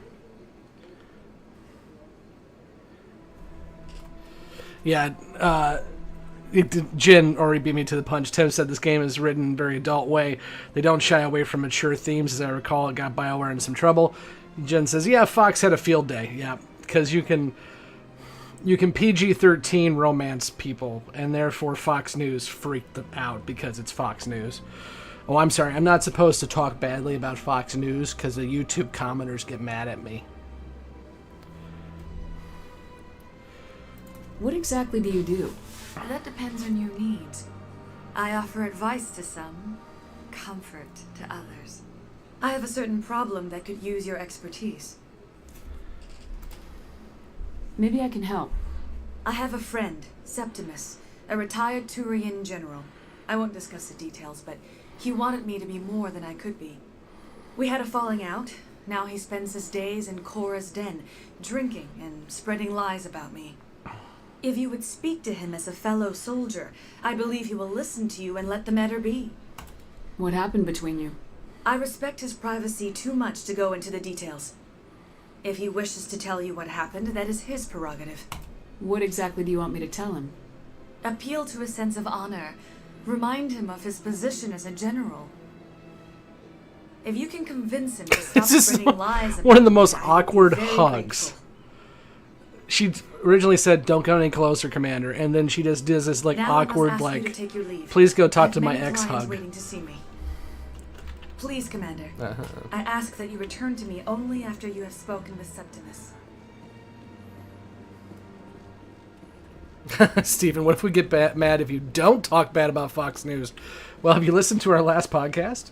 Yeah, Jin already beat me to the punch. Tim said this game is written in a very adult way. They don't shy away from mature themes, as I recall. It got BioWare in some trouble. Jin says, yeah, Fox had a field day. Yeah, because you can PG-13 romance people, and therefore Fox News freaked them out because it's Fox News. Oh, I'm sorry. I'm not supposed to talk badly about Fox News because the YouTube commenters get mad at me. What exactly do you do? That depends on your needs. I offer advice to some, comfort to others. I have a certain problem that could use your expertise. Maybe I can help. I have a friend, Septimus, a retired Turian general. I won't discuss the details, but he wanted me to be more than I could be. We had a falling out. Now he spends his days in Korra's den, drinking and spreading lies about me. If you would speak to him as a fellow soldier, I believe he will listen to you and let the matter be. What happened between you? I respect his privacy too much to go into the details. If he wishes to tell you what happened, that is his prerogative. What exactly do you want me to tell him? Appeal to his sense of honor. Remind him of his position as a general. If you can convince him to stop This is spreading lies about one of the most me, I'd be awkward very hugs. She originally said, don't come any closer, Commander, and then she just does this, like, Now I must awkward, ask you like, to take your leave. please go talk I have to my many ex clients hug. waiting to see me. Please, Commander. Uh-huh. I ask that you return to me only after you have spoken with Septimus. Stephen, what if we get mad if you don't talk bad about Fox News? Well, have you listened to our last podcast?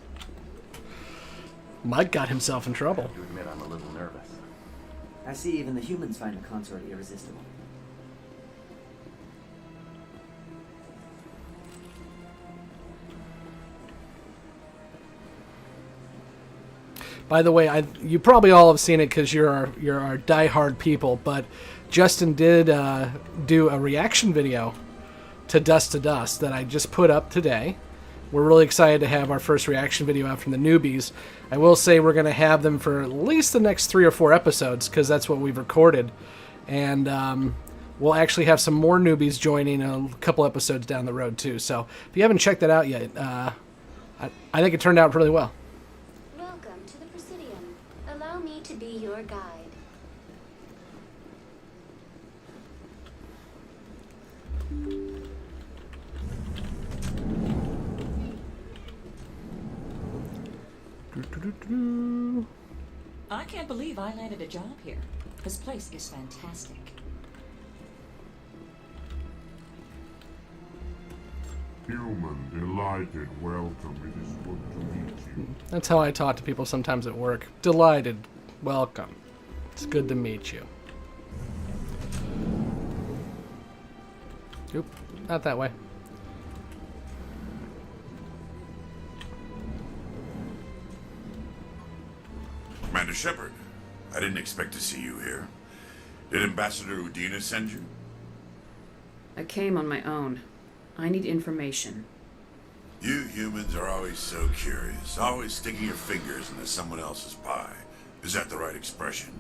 Mike got himself in trouble. I have to admit I'm a little nervous. I see even the humans find the consort irresistible. By the way, you probably all have seen it because you're our diehard people, but Justin did do a reaction video to Dust that I just put up today. We're really excited to have our first reaction video out from the newbies. I will say we're going to have them for at least the next 3 or 4 episodes because that's what we've recorded. And we'll actually have some more newbies joining a couple episodes down the road too. So if you haven't checked that out yet, I think it turned out really well. Welcome to the Presidium. Allow me to be your guide. I can't believe I landed a job here. This place is fantastic. Human, delighted, welcome. It is good to meet you. That's how I talk to people sometimes at work. Delighted. Welcome. It's good to meet you. Oop, not that way. Commander Shepard, I didn't expect to see you here. Did Ambassador Udina send you? I came on my own. I need information. You humans are always so curious, always sticking your fingers into someone else's pie. Is that the right expression?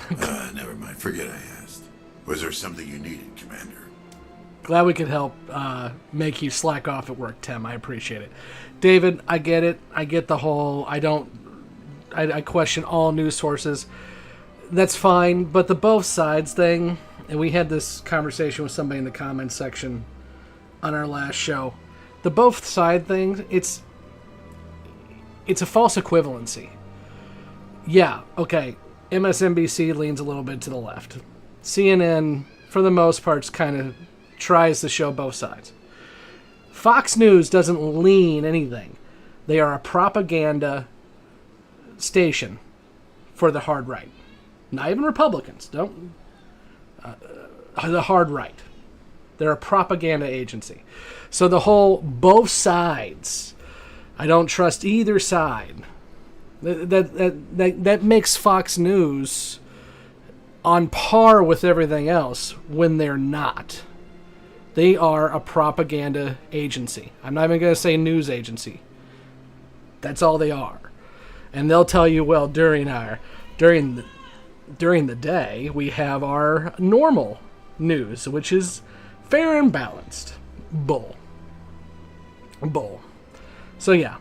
Never mind, forget I asked. Was there something you needed, Commander? Glad we could help make you slack off at work, Tim. I appreciate it. David, I get it. I get the whole, I question all news sources. That's fine, but the both sides thing, and we had this conversation with somebody in the comments section on our last show. The both side thing, it's a false equivalency. Yeah, okay, MSNBC leans a little bit to the left. CNN, for the most part, kind of tries to show both sides. Fox News doesn't lean anything. They are a propaganda station for the hard right. Not even Republicans. Don't. The hard right. They're a propaganda agency. So the whole both sides, I don't trust either side. That makes Fox News on par with everything else when they're not. They are a propaganda agency. I'm not even going to say news agency. That's all they are. And they'll tell you, well, during the day, we have our normal news, which is fair and balanced. Bull. So yeah.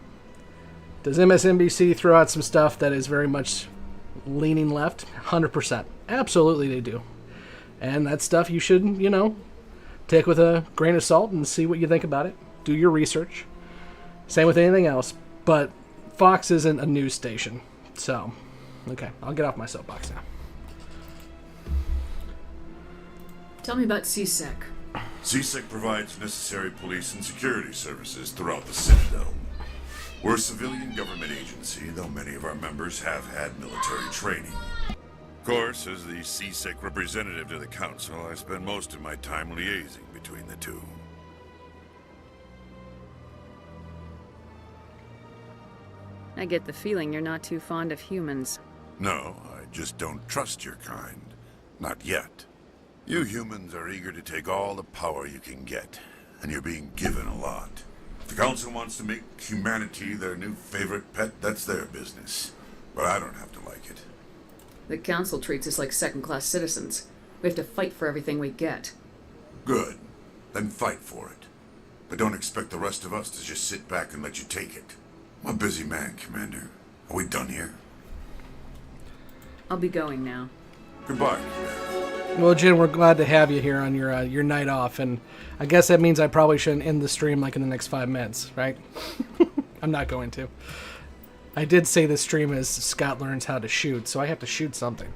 Does MSNBC throw out some stuff that is very much leaning left? 100%. Absolutely they do. And that stuff you should, take with a grain of salt and see what you think about it. Do your research. Same with anything else. But Fox isn't a news station. So, okay, I'll get off my soapbox now. Tell me about CSEC. CSEC provides necessary police and security services throughout the Citadel. We're a civilian government agency, though many of our members have had military training. Of course, as the CSEC representative to the Council, I spend most of my time liaising between the two. I get the feeling you're not too fond of humans. No, I just don't trust your kind. Not yet. You humans are eager to take all the power you can get, and you're being given a lot. If the Council wants to make humanity their new favorite pet, that's their business. But I don't have to like it. The Council treats us like second-class citizens. We have to fight for everything we get. Good. Then fight for it. But don't expect the rest of us to just sit back and let you take it. I'm a busy man, Commander. Are we done here? I'll be going now. Goodbye. Well, Jen, we're glad to have you here on your night off, and I guess that means I probably shouldn't end the stream like in the next 5 minutes, right? I'm not going to. I did say the stream is Scott learns how to shoot, so I have to shoot something.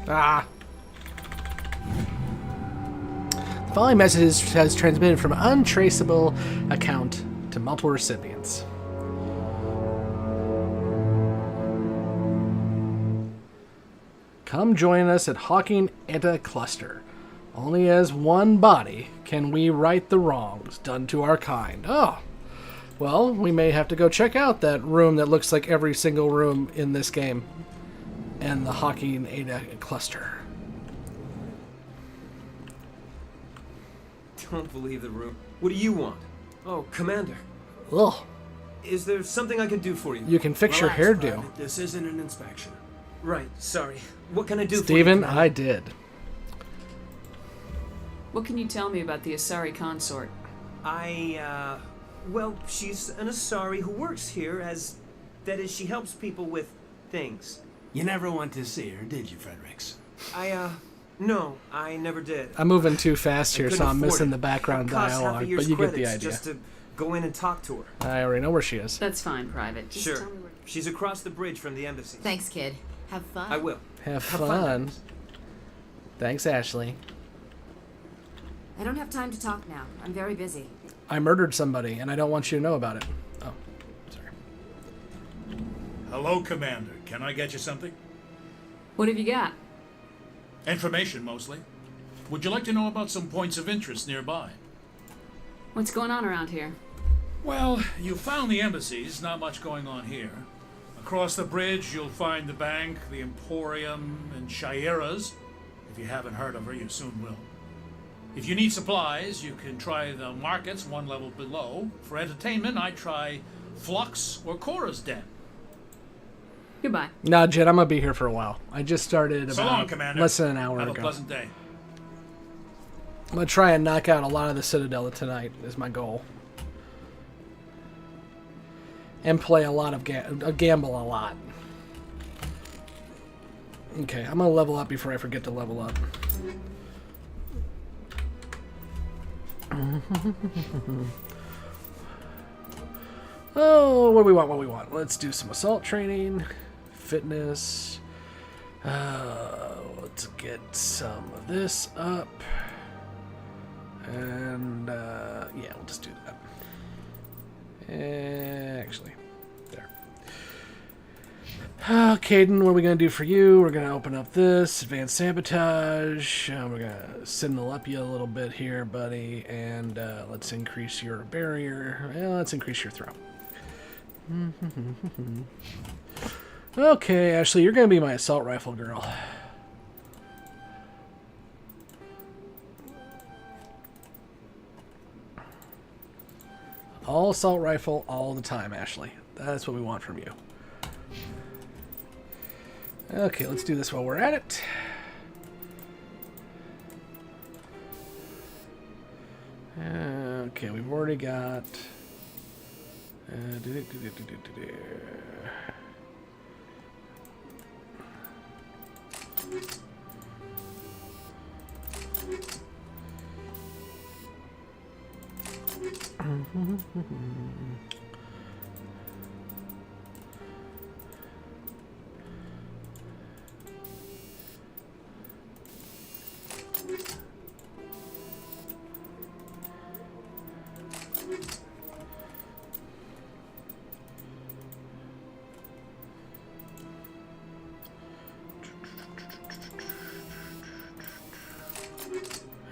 Ah. The following message has transmitted from an untraceable account to multiple recipients. Come join us at Hawking Anti-Cluster. Only as one body can we right the wrongs done to our kind. Oh, well, we may have to go check out that room that looks like every single room in this game. And the Hawking Anti-Cluster. Don't believe the room. What do you want? Oh, Commander. Ugh. Is there something I can do for you? You can fix your hairdo. Private. This isn't an inspection. Right, sorry. What can I do Steven, for you, I did. What can you tell me about the Asari consort? Well, she's an Asari who works here as... That is, she helps people with things. You never went to see her, did you, Fredericks? No, I never did. I'm moving too fast here, so I'm missing it. the background It costs half a dialogue, year's but you get the credits idea. Just to go in and talk to her. I already know where she is. That's fine, Private. Just Sure. tell me where... She's across the bridge from the embassy. Thanks, kid. Have fun. I will. Have fun. Thanks, Ashley. I don't have time to talk now. I'm very busy. I murdered somebody, and I don't want you to know about it. Oh, sorry. Hello, Commander. Can I get you something? What have you got? Information, mostly. Would you like to know about some points of interest nearby? What's going on around here? Well, you found the embassies. Not much going on here. Across the bridge, you'll find the bank, the Emporium, and Shaira's. If you haven't heard of her, you soon will. If you need supplies, you can try the markets one level below. For entertainment, I try Flux or Cora's Den. Goodbye. Nah, Jed, I'm gonna be here for a while. I just started So about long, Commander. less than an hour Have ago. a pleasant day. I'm gonna try and knock out a lot of the Citadel tonight, is my goal. And play a lot of gamble a lot. Okay, I'm gonna level up before I forget to level up. Oh, what do we want? What do we want? Let's do some assault training, fitness. Let's get some of this up. And, yeah, we'll just do that. Actually, there. Caden, what are we going to do for you? We're going to open up this. Advanced sabotage. We're going to signal up you a little bit here, buddy. And let's increase your barrier. Well, let's increase your throw. Okay, Ashley, you're going to be my assault rifle girl. All assault rifle all the time, Ashley. That's what we want from you. Okay, let's do this while we're at it. Okay, we've already got...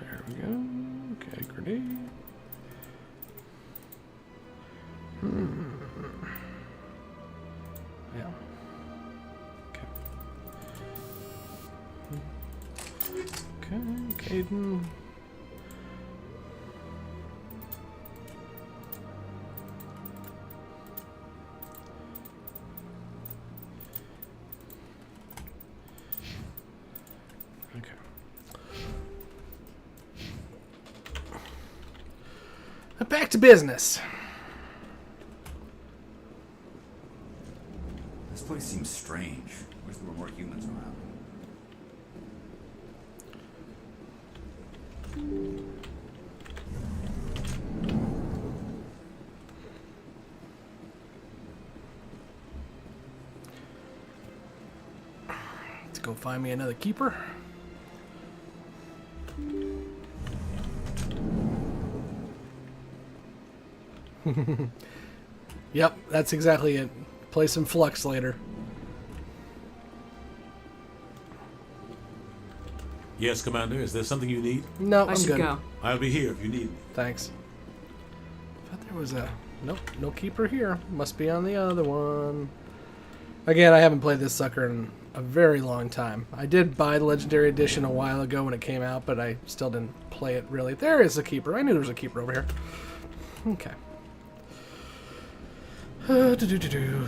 There we go. Okay, grenade. Yeah. Okay. Okay, Caden. Okay. Back to business. This place seems strange. Wish there were more humans around. Let's go find me another keeper. Yep, that's exactly it. Play some Flux later. Yes, Commander. Is there something you need? No, I'm good. Go. I'll be here if you need me. Thanks. I thought there was a... Nope, no keeper here. Must be on the other one. Again, I haven't played this sucker in a very long time. I did buy the Legendary Edition a while ago when it came out, but I still didn't play it really. There is a keeper. I knew there was a keeper over here. Okay.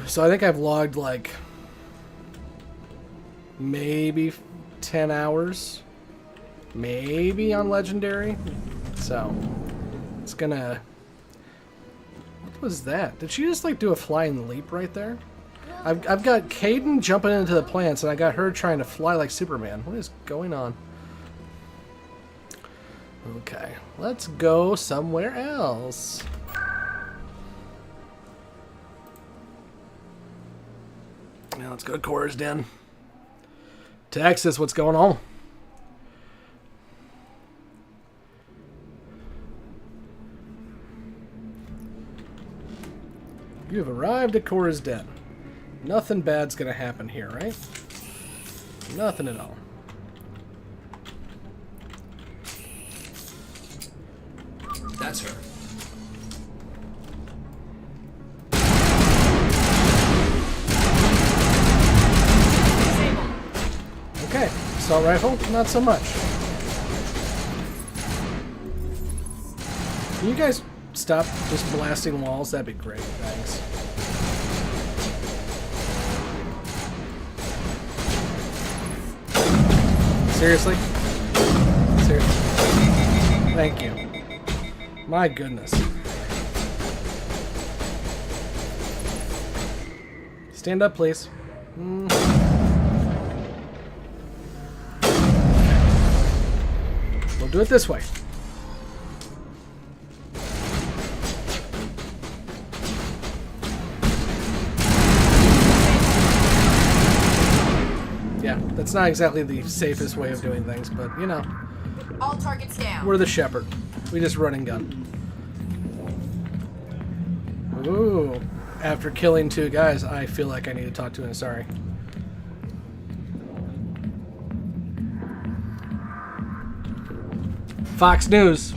So I think I've logged like maybe 10 hours, maybe on Legendary. So it's gonna... What was that? Did she just like do a flying leap right there? I've got Caden jumping into the plants and I got her trying to fly like Superman. What is going on? Okay, let's go somewhere else. Now let's go to Cora's Den. Texas, what's going on? You have arrived at Cora's Den. Nothing bad's gonna happen here, right? Nothing at all. That's her. Okay, assault rifle, not so much. Can you guys stop just blasting walls? That'd be great, thanks. Seriously? Seriously. Thank you. My goodness. Stand up, please. We'll do it this way. Yeah, that's not exactly the safest way of doing things, but you know. All targets down. We're the shepherd. We just run and gun. Ooh. After killing 2 guys, I feel like I need to talk to an Asari. Fox News.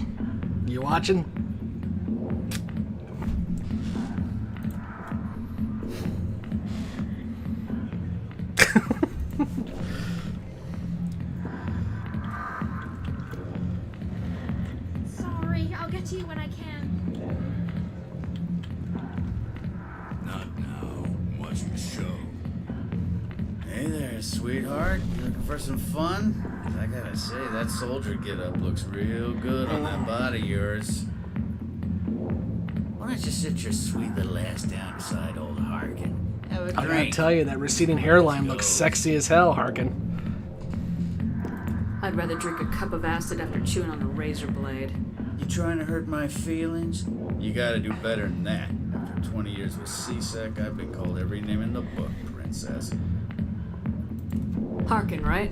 You watching? Sorry, I'll get to you when I can. Not now. I'm watching the show. Hey there, sweetheart. You looking for some fun? I gotta say, that soldier get-up looks real good on that body of yours. Why don't you sit your sweet little ass down beside old Harkin? Have a I gotta drink. tell you, that receding hairline looks sexy as hell, Harkin. I'd rather drink a cup of acid after chewing on a razor blade. You trying to hurt my feelings? You gotta do better than that. After 20 years with C-Sec, I've been called every name in the book, princess. Harkin, right?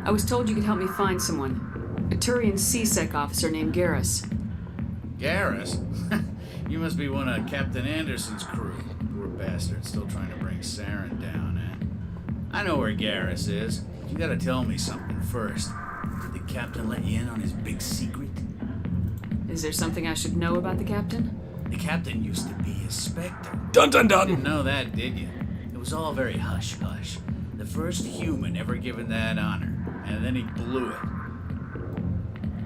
I was told you could help me find someone. A Turian C-Sec officer named Garrus. Garrus? You must be one of Captain Anderson's crew. Poor bastard, still trying to bring Saren down, eh? I know where Garrus is. You gotta tell me something first. Did the captain let you in on his big secret? Is there something I should know about the captain? The captain used to be a Spectre. Dun dun dun! Didn't know that, did you? It was all very hush-hush. The first human ever given that honor. And then he blew it.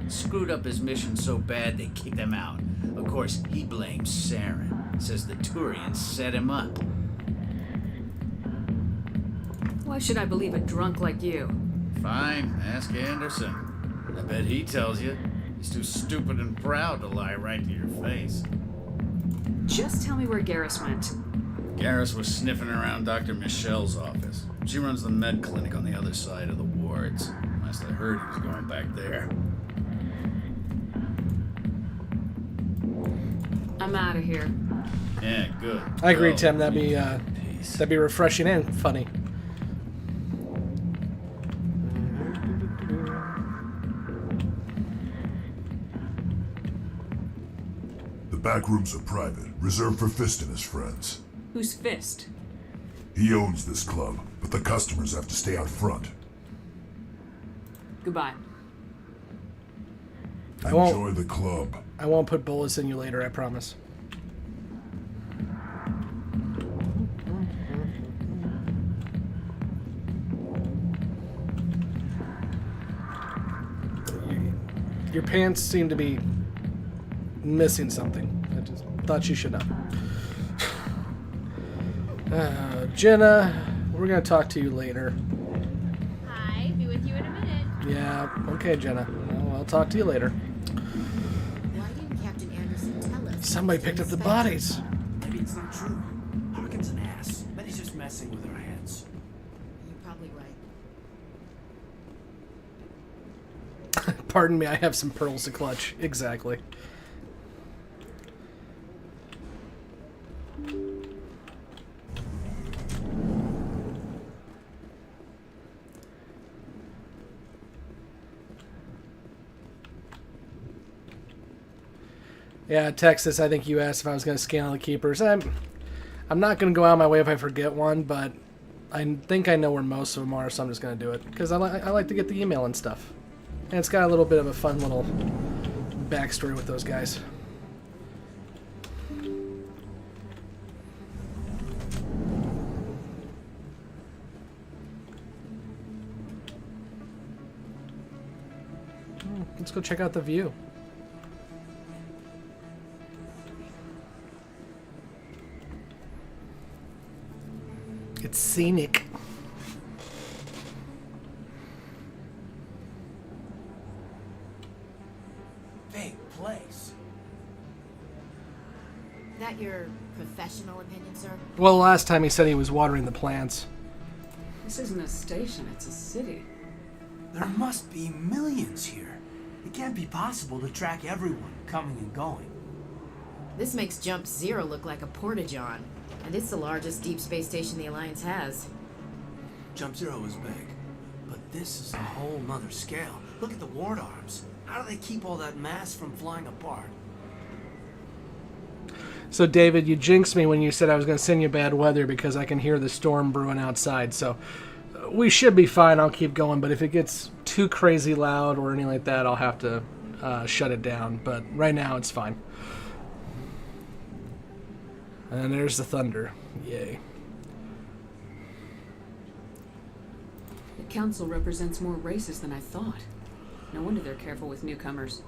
Screwed up his mission so bad they kicked him out. Of course, he blames Saren. Says the Turians set him up. Why should I believe a drunk like you? Fine, ask Anderson. I bet he tells you. He's too stupid and proud to lie right to your face. Just tell me where Garrus went. Garrus was sniffing around Dr. Michelle's office. She runs the med clinic on the other side of the wards. Last I heard, he was going back there. I'm out of here. Yeah, good. I agree, Go. Tim. That'd be refreshing and funny. The back rooms are private, reserved for Fist and his friends. Who's Fist? He owns this club, but the customers have to stay out front. Goodbye. Enjoy the club. I won't put bullets in you later, I promise. Your pants seem to be missing something. I just thought you should know. Jenna, we're gonna talk to you later. Hi, be with you in a minute. Yeah, okay, Jenna. Well, I'll talk to you later. Why didn't Captain Anderson tell us? Somebody picked up the bodies. Maybe it's not true. Harkin's an ass. But he's just messing with our heads. You're probably right. Pardon me, I have some pearls to clutch. Exactly. Yeah, Texas, I think you asked if I was going to scan all the keepers. I'm not going to go out of my way if I forget one, but I think I know where most of them are, so I'm just going to do it. Because I like to get the email and stuff. And it's got a little bit of a fun little backstory with those guys. Let's go check out the view. It's scenic. Big place. That your professional opinion, sir? Well, last time he said he was watering the plants. This isn't a station, it's a city. There must be millions here. It can't be possible to track everyone coming and going. This makes Jump Zero look like a porta-john, and it's the largest deep space station the Alliance has. Jump Zero is big, but this is a whole nother scale. Look at the ward arms. How do they keep all that mass from flying apart? So, David, you jinxed me when you said I was going to send you bad weather because I can hear the storm brewing outside. So, we should be fine. I'll keep going. But if it gets too crazy loud or anything like that, I'll have to shut it down. But right now, it's fine. And there's the thunder. Yay. The council represents more races than I thought. No wonder they're careful with newcomers.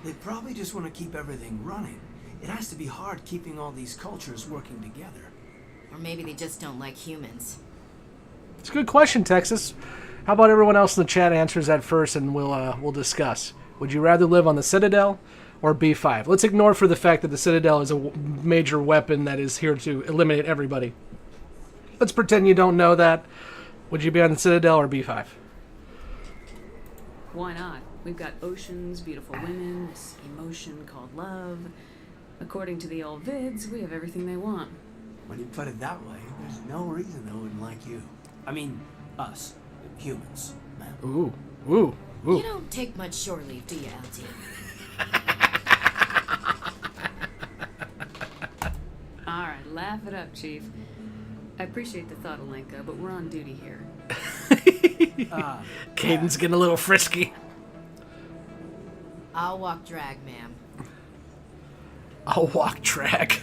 They probably just want to keep everything running. It has to be hard keeping all these cultures working together. Or maybe they just don't like humans. It's a good question, Texas. How about everyone else in the chat answers that first, and we'll discuss. Would you rather live on the Citadel or B5? Let's ignore for the fact that the Citadel is a major weapon that is here to eliminate everybody. Let's pretend you don't know that. Would you be on the Citadel or B5? Why not? We've got oceans, beautiful women, this emotion called love. According to the old vids, we have everything they want. When you put it that way, there's no reason they wouldn't like you. I mean, us, humans, man. Ooh, ooh, ooh. You don't take much shore leave, do you, LT? Alright, laugh it up, Chief. I appreciate the thought, Alenka, but we're on duty here. Caden's getting a little frisky. I'll walk drag, ma'am. I'll walk drag.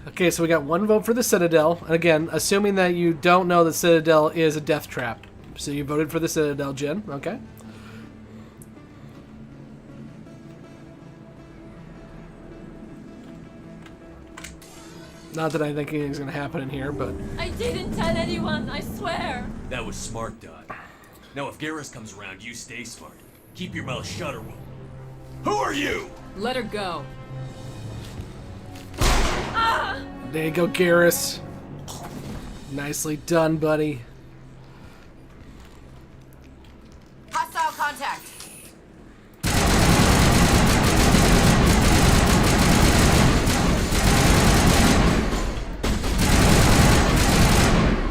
Okay, so we got one vote for the Citadel. And again, assuming that you don't know the Citadel is a death trap. So you voted for the Citadel, Jen. Okay. Not that I think anything's going to happen in here, but... I didn't tell anyone, I swear. That was smart, Dot. Now if Garrus comes around, you stay smart. Keep your mouth shut or we'll... Who are you? Let her go. There you go, Garrus. Nicely done, buddy. Hostile contact.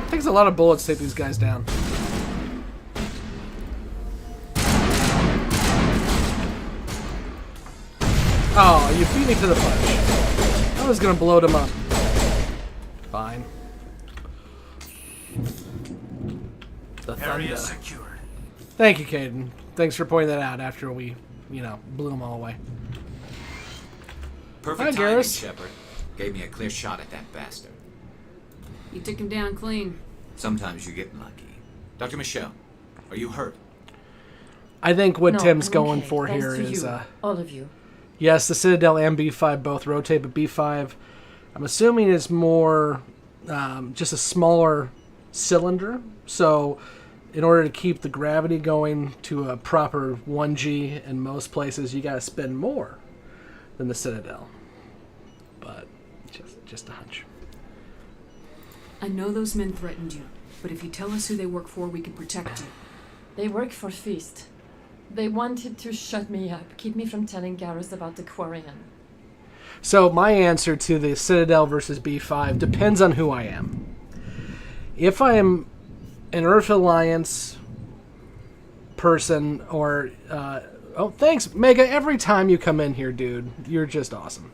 It takes a lot of bullets to take these guys down. Oh, you beat me to the punch. I was gonna blow them up. Fine. The Area thunder. secured. Thank you, Caden. Thanks for pointing that out after we, blew them all away. Perfect Hi, timing, Garrus. Shepard. Gave me a clear shot at that bastard. You took him down clean. Sometimes you get lucky. Dr. Michelle, are you hurt? I think what No, Tim's I'm going okay. for Thanks here to is, you, all of you. yes, the Citadel and B5 both rotate, but B5, I'm assuming is more just a smaller cylinder. So in order to keep the gravity going to a proper 1G in most places, you got to spend more than the Citadel. But just a hunch. I know those men threatened you, but if you tell us who they work for, we can protect you. They work for Feast. They wanted to shut me up, keep me from telling Garrus about the Quarian. So my answer to the Citadel versus B5 depends on who I am. If I am an Earth Alliance person or... oh, thanks, Mega. Every time you come in here, dude, you're just awesome.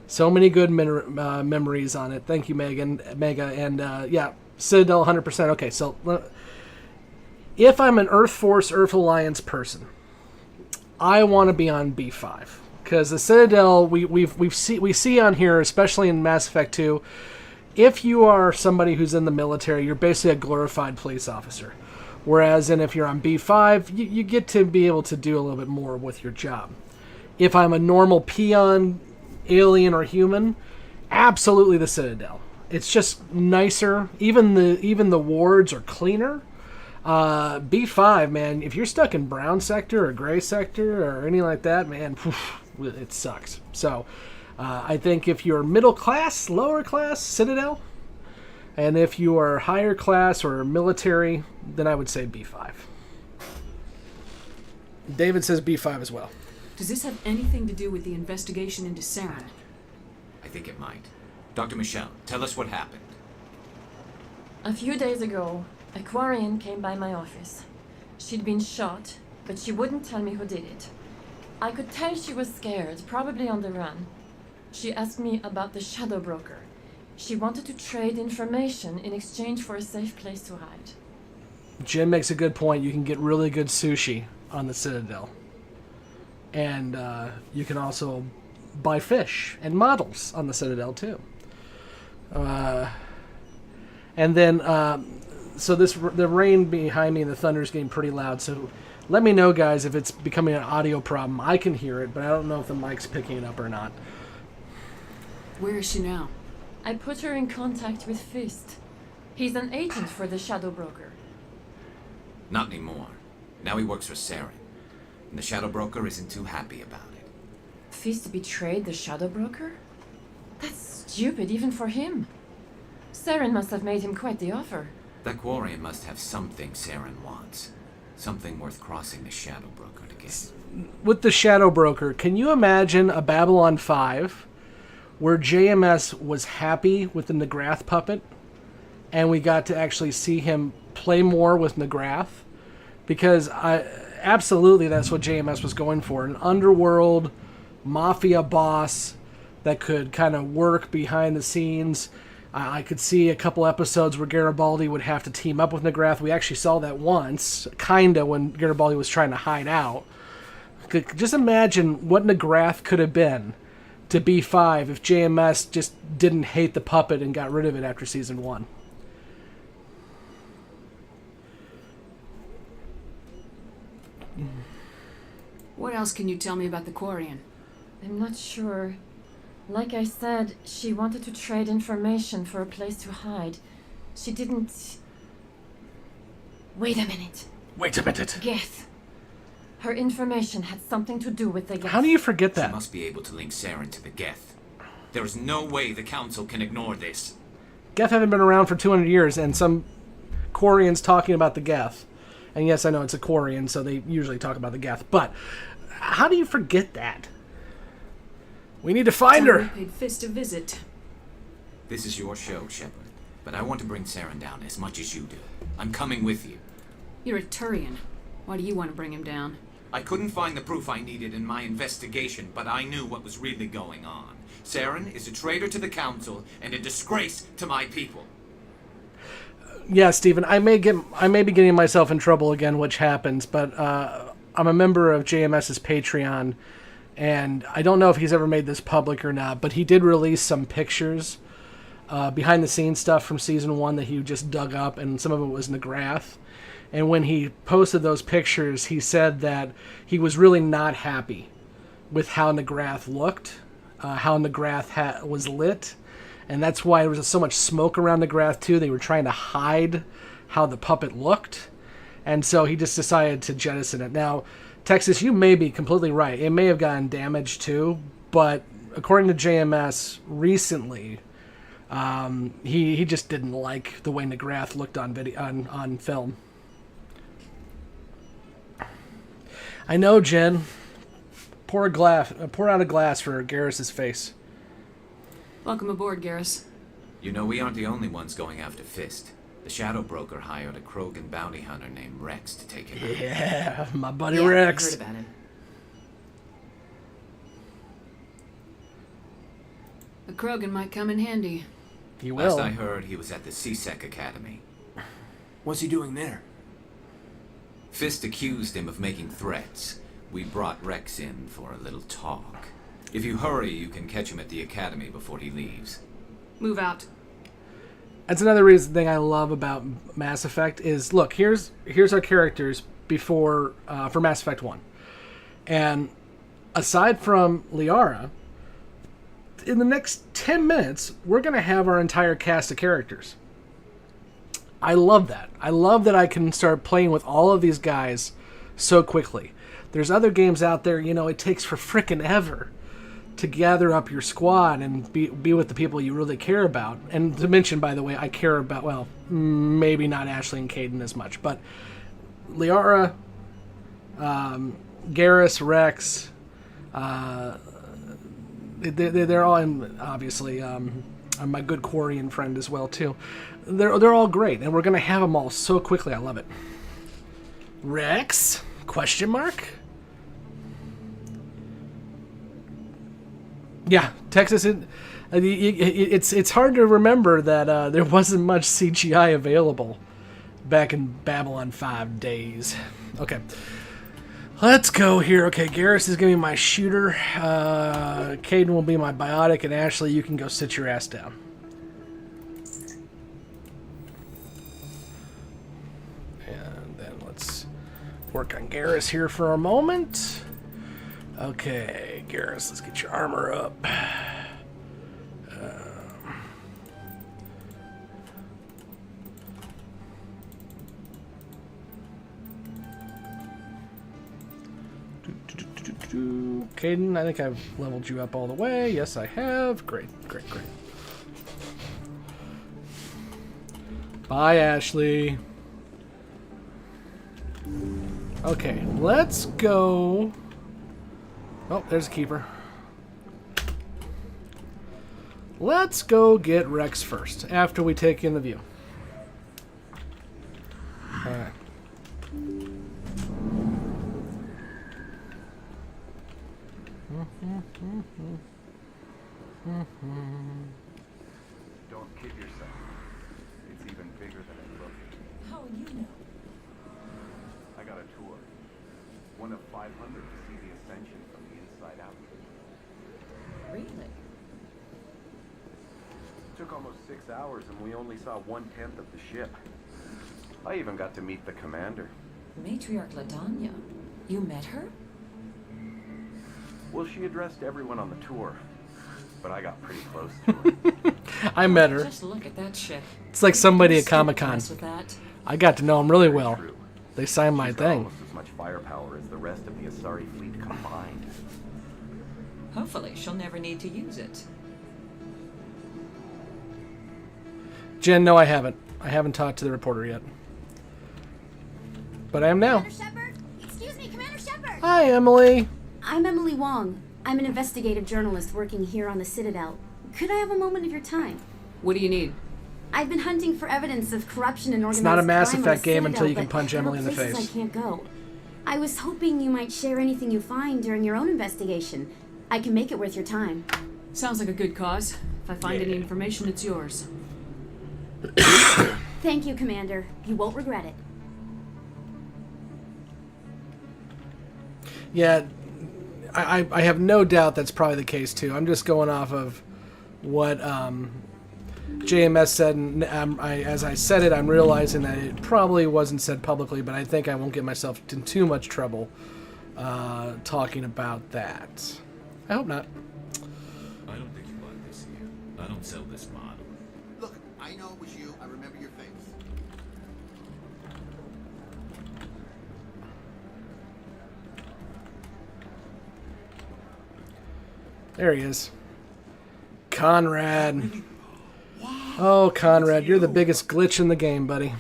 So many good memories on it. Thank you, Mega. And yeah, Citadel 100%. Okay, so if I'm an Earth Force, Earth Alliance person, I want to be on B5 because the Citadel we see on here, especially in Mass Effect 2. If you are somebody who's in the military, you're basically a glorified police officer. Whereas, if you're on B5, you get to be able to do a little bit more with your job. If I'm a normal peon, alien or human, absolutely the Citadel. It's just nicer. Even the wards are cleaner. B5, man, if you're stuck in brown sector or gray sector or anything like that, man, it sucks. So I think if you're middle class, lower class, Citadel, And if you are higher class or military, then I would say B5. David says B5 as well. Does this have anything to do with the investigation into Saren? I think it might. Dr. Michelle, tell us what happened. A few days ago, a Quarian came by my office. She'd been shot, but she wouldn't tell me who did it. I could tell she was scared, probably on the run. She asked me about the Shadow Broker. She wanted to trade information in exchange for a safe place to hide. Jim makes a good point. You can get really good sushi on the Citadel. And you can also buy fish and models on the Citadel, too. And then, so the rain behind me and the thunder is getting pretty loud. So let me know, guys, if it's becoming an audio problem. I can hear it, but I don't know if the mic's picking it up or not. Where is she now? I put her in contact with Fist. He's an agent for the Shadow Broker. Not anymore. Now he works for Saren. And the Shadow Broker isn't too happy about it. Fist betrayed the Shadow Broker? That's stupid even for him. Saren must have made him quite the offer. That Quarian must have something Saren wants. Something worth crossing the Shadow Broker to get. With the Shadow Broker, can you imagine a Babylon 5 where JMS was happy with the Nagrath puppet and we got to actually see him play more with Nagrath? Because absolutely that's what JMS was going for. An underworld mafia boss that could kind of work behind the scenes. I could see a couple episodes where Garibaldi would have to team up with Nagrath. We actually saw that once, kinda, when Garibaldi was trying to hide out. Just imagine what Nagrath could have been to B5 if JMS just didn't hate the puppet and got rid of it after season 1. What else can you tell me about the Quarian? I'm not sure. Like I said, she wanted to trade information for a place to hide. She didn't... Wait a minute. Wait a minute. Geth. Her information had something to do with the Geth. How do you forget that? She must be able to link Saren to the Geth. There is no way the Council can ignore this. Geth haven't been around for 200 years, and some Quarian's talking about the Geth. And yes, I know it's a Quarian, so they usually talk about the Geth. But how do you forget that? We need to find her. Paid Fist a visit. This is your show, Shepard. But I want to bring Saren down as much as you do. I'm coming with you. You're a Turian. Why do you want to bring him down? I couldn't find the proof I needed in my investigation, but I knew what was really going on. Saren is a traitor to the Council and a disgrace to my people. Yeah, Stephen, I may be getting myself in trouble again, which happens, but I'm a member of JMS's Patreon, and I don't know if he's ever made this public or not, but he did release some pictures, behind-the-scenes stuff from Season 1 that he just dug up, and some of it was Nagrath. And when he posted those pictures, he said that he was really not happy with how Nagrath looked, how Nagrath was lit, and that's why there was so much smoke around Nagrath, too. They were trying to hide how the puppet looked, and so he just decided to jettison it. Now, Texas, you may be completely right. It may have gotten damaged, too, but according to JMS, recently, he just didn't like the way Nagrath looked on film. I know, Jen. Pour out a glass for Garrus's face. Welcome aboard, Garrus. You know, we aren't the only ones going after Fist. The Shadow Broker hired a Krogan bounty hunter named Rex to take him out. Yeah, my buddy Rex. I heard about him. The Krogan might come in handy. He will. Last I heard, he was at the CSEC Academy. What's he doing there? Fist accused him of making threats. We brought Rex in for a little talk. If you hurry, you can catch him at the Academy before he leaves. Move out. That's another thing I love about Mass Effect is, look, here's our characters before for Mass Effect 1. And aside from Liara, in the next 10 minutes, we're going to have our entire cast of characters. I love that. I love that I can start playing with all of these guys so quickly. There's other games out there, it takes for frickin' ever to gather up your squad and be with the people you really care about. And to mention, by the way, I care about, well, maybe not Ashley and Caden as much, but Liara, Garrus, Rex, they're all, and obviously my good Quarian friend as well too. They're all great, and we're gonna have them all so quickly. I love it. Rex? Question mark? Yeah, Texas. It's hard to remember that there wasn't much CGI available back in Babylon 5 days. Okay, let's go here. Okay, Garrus is gonna be my shooter. Caden will be my biotic, and Ashley, you can go sit your ass down. And then let's work on Garrus here for a moment. Okay, Garrus, let's get your armor up. Caden, I think I've leveled you up all the way. Yes, I have. Great, great, great. Bye, Ashley. Okay, let's go. Oh, there's a keeper. Let's go get Rex first, after we take in the view. Alright. Don't kid yourself. It's even bigger than it looks. How will you know? I got a tour. One of 500 to see the ascension from the inside out. Really? Took almost 6 hours and we only saw 1/10 of the ship. I even got to meet the commander. Matriarch Ladanya. You met her? Well, she addressed everyone on the tour, but I got pretty close to her. I met her. Just look at that ship. It's like somebody at Stupid Comic-Con. mess with that. I got to know him really well. True. They signed my She's got thing. almost as much firepower as the rest of the Asari fleet combined. Hopefully, she'll never need to use it. Jen, no, I haven't. I haven't talked to the reporter yet. But I am now. Commander Shepard? Excuse me, Commander Shepard! Hi, Emily. I'm Emily Wong. I'm an investigative journalist working here on the Citadel. Could I have a moment of your time? What do you need? I've been hunting for evidence of corruption and organized It's not a Mass crime on the Effect game until you Citadel, can punch but there are Emily in the places face. I can't go. I was hoping you might share anything you find during your own investigation. I can make it worth your time. Sounds like a good cause. If I find any information, it's yours. Thank you, Commander. You won't regret it. Yeah, I have no doubt that's probably the case too. I'm just going off of what JMS said, and as I said it, I'm realizing that it probably wasn't said publicly, but I think I won't get myself in too much trouble talking about that. I hope not. I don't think you bought this here. I don't sell this model. Look, I know it was you. I remember your face. There he is. Conrad. Oh, Conrad, you're the biggest glitch in the game, buddy.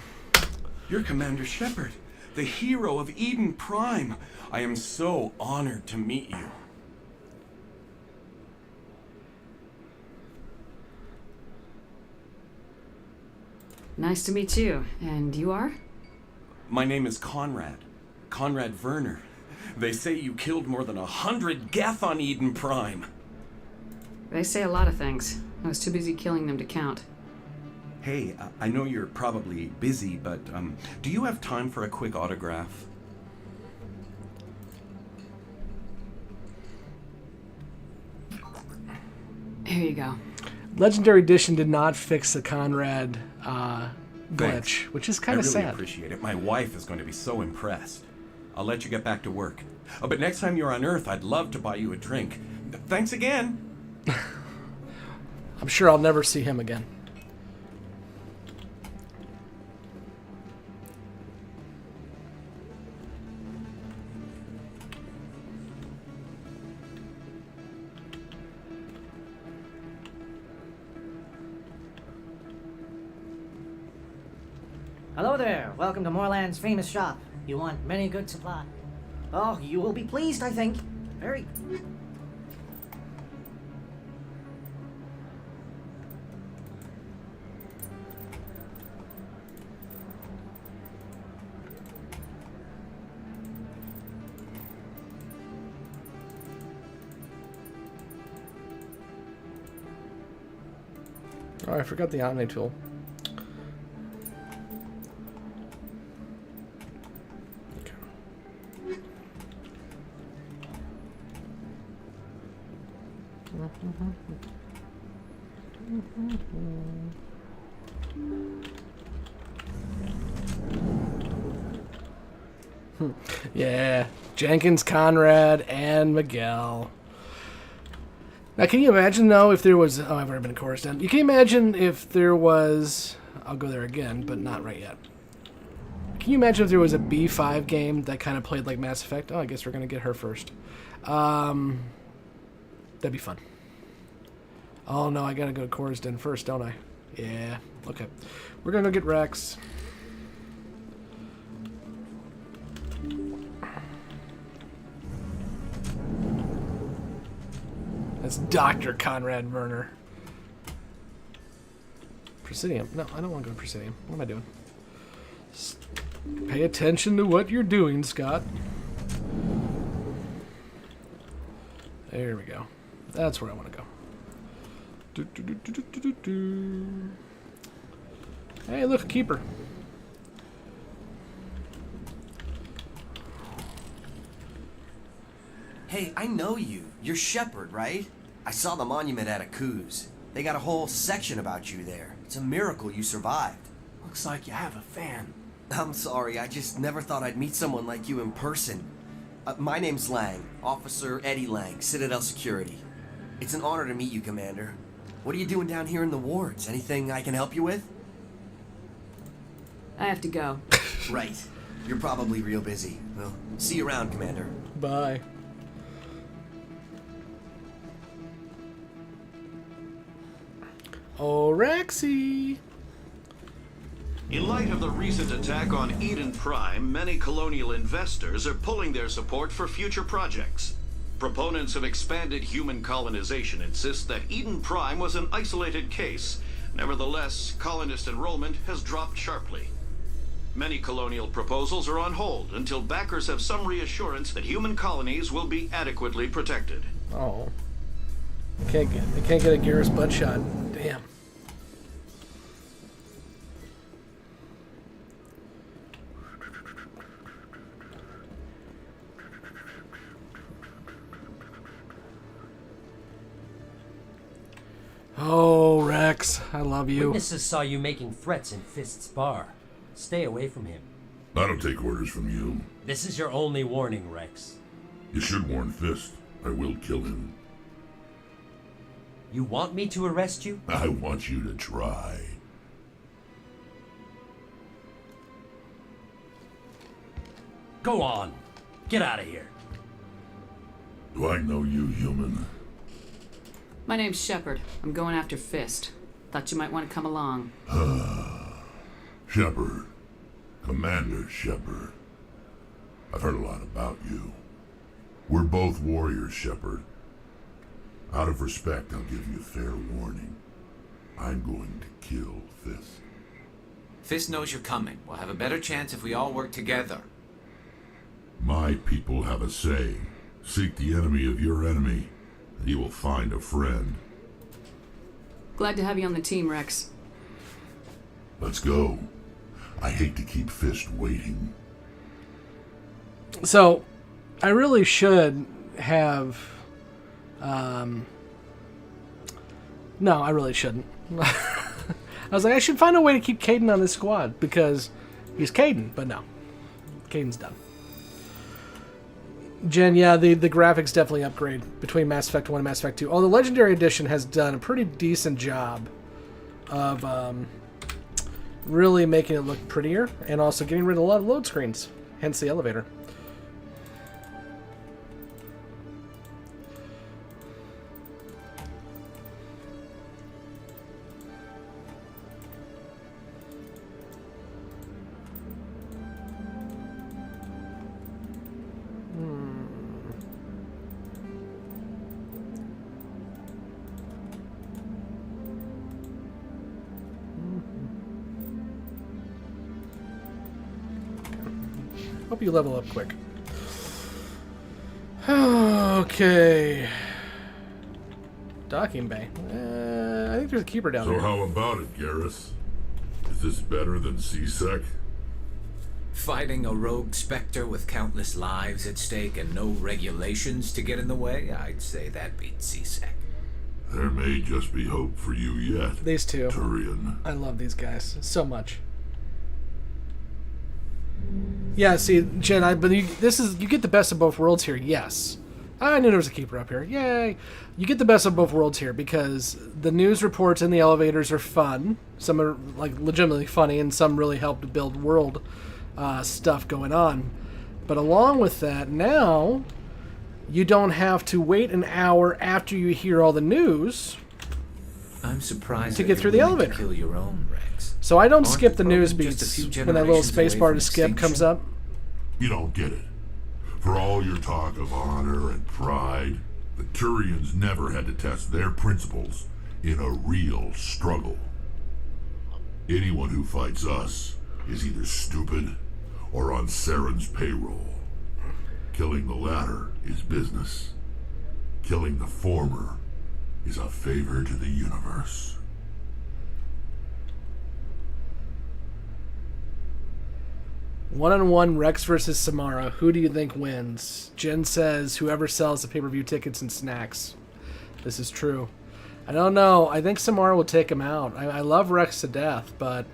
You're Commander Shepard, the hero of Eden Prime. I am so honored to meet you. Nice to meet you. And you are? My name is Conrad. Conrad Werner. They say you killed more than 100 Geth on Eden Prime. They say a lot of things. I was too busy killing them to count. Hey, I know you're probably busy, but do you have time for a quick autograph? Here you go. Legendary Edition did not fix the Conrad glitch, which is kind of I really sad. appreciate it. My wife is going to be so impressed. I'll let you get back to work. But next time you're on Earth, I'd love to buy you a drink. Thanks again. I'm sure I'll never see him again. Hello there. Welcome to Moorland's famous shop. You want many good supply. Oh, you will be pleased, I think. Very... Oh, I forgot the Omni tool. Yeah, Jenkins, Conrad, and Miguel. Now, can you imagine, though, if there was... Oh, I've already been chorused down. You can imagine if there was... I'll go there again, but not right yet. Can you imagine if there was a B5 game that kind of played like Mass Effect? Oh, I guess we're going to get her first. That'd be fun. Oh, no, I got to go to Corsden first, don't I? Yeah, okay. We're going to go get Rex. That's Dr. Conrad Werner. Presidium. No, I don't want to go to Presidium. What am I doing? Pay attention to what you're doing, Scott. There we go. That's where I want to go. Hey, look, a keeper. Hey, I know you. You're Shepard, right? I saw the monument at Akuz. They got a whole section about you there. It's a miracle you survived. Looks like you have a fan. I'm sorry, I just never thought I'd meet someone like you in person. My name's Lang, Officer Eddie Lang, Citadel Security. It's an honor to meet you, Commander. What are you doing down here in the wards? Anything I can help you with? I have to go. Right. You're probably real busy. Well, see you around, Commander. Bye. Oh, Rexy. In light of the recent attack on Eden Prime, many colonial investors are pulling their support for future projects. Proponents of expanded human colonization insist that Eden Prime was an isolated case. Nevertheless, colonist enrollment has dropped sharply. Many colonial proposals are on hold until backers have some reassurance that human colonies will be adequately protected. Oh. I can't get a Garrus butt shot. Damn. Oh, Rex, I love you. Witnesses saw you making threats in Fist's bar. Stay away from him. I don't take orders from you. This is your only warning, Rex. You should warn Fist. I will kill him. You want me to arrest you? I want you to try. Go on. Get out of here. Do I know you, human? My name's Shepard. I'm going after Fist. Thought you might want to come along. Shepard. Commander Shepard. I've heard a lot about you. We're both warriors, Shepard. Out of respect, I'll give you a fair warning. I'm going to kill Fist. Fist knows you're coming. We'll have a better chance if we all work together. My people have a saying. Seek the enemy of your enemy, and you will find a friend. Glad to have you on the team, Rex. Let's go. I hate to keep Fist waiting. So, I really should have... No, I really shouldn't. I was like, I should find a way to keep Caden on this squad, because he's Caden, but no. Caden's done. Jen, yeah, the graphics definitely upgrade between Mass Effect 1 and Mass Effect 2. Oh, the Legendary Edition has done a pretty decent job of really making it look prettier, and also getting rid of a lot of load screens, hence the elevator. Hope you level up quick. Okay. Docking bay. I think there's a keeper down there. So how about it, Garrus? Is this better than CSEC? Fighting a rogue specter with countless lives at stake and no regulations to get in the way? I'd say that beats CSEC. There may just be hope for you yet. These two. Turian. I love these guys so much. Yeah, see, Jen, but you get the best of both worlds here. Yes, I knew there was a keeper up here. Yay! You get the best of both worlds here because the news reports in the elevators are fun. Some are like legitimately funny, and some really help to build world stuff going on. But along with that, now you don't have to wait an hour after you hear all the news. I'm surprised to get through the elevator. Kill your own, Rex. So I don't Aren't skip the the news Krogan just beats a few when that little generations space away bar from to skip extinction? comes up. You don't get it. For all your talk of honor and pride, the Turians never had to test their principles in a real struggle. Anyone who fights us is either stupid or on Saren's payroll. Killing the latter is business. Killing the former is a favor to the universe. One-on-one Rex versus Samara. Who do you think wins? Jen says whoever sells the pay-per-view tickets and snacks. This is true. I don't know. I think Samara will take him out. I love Rex to death, but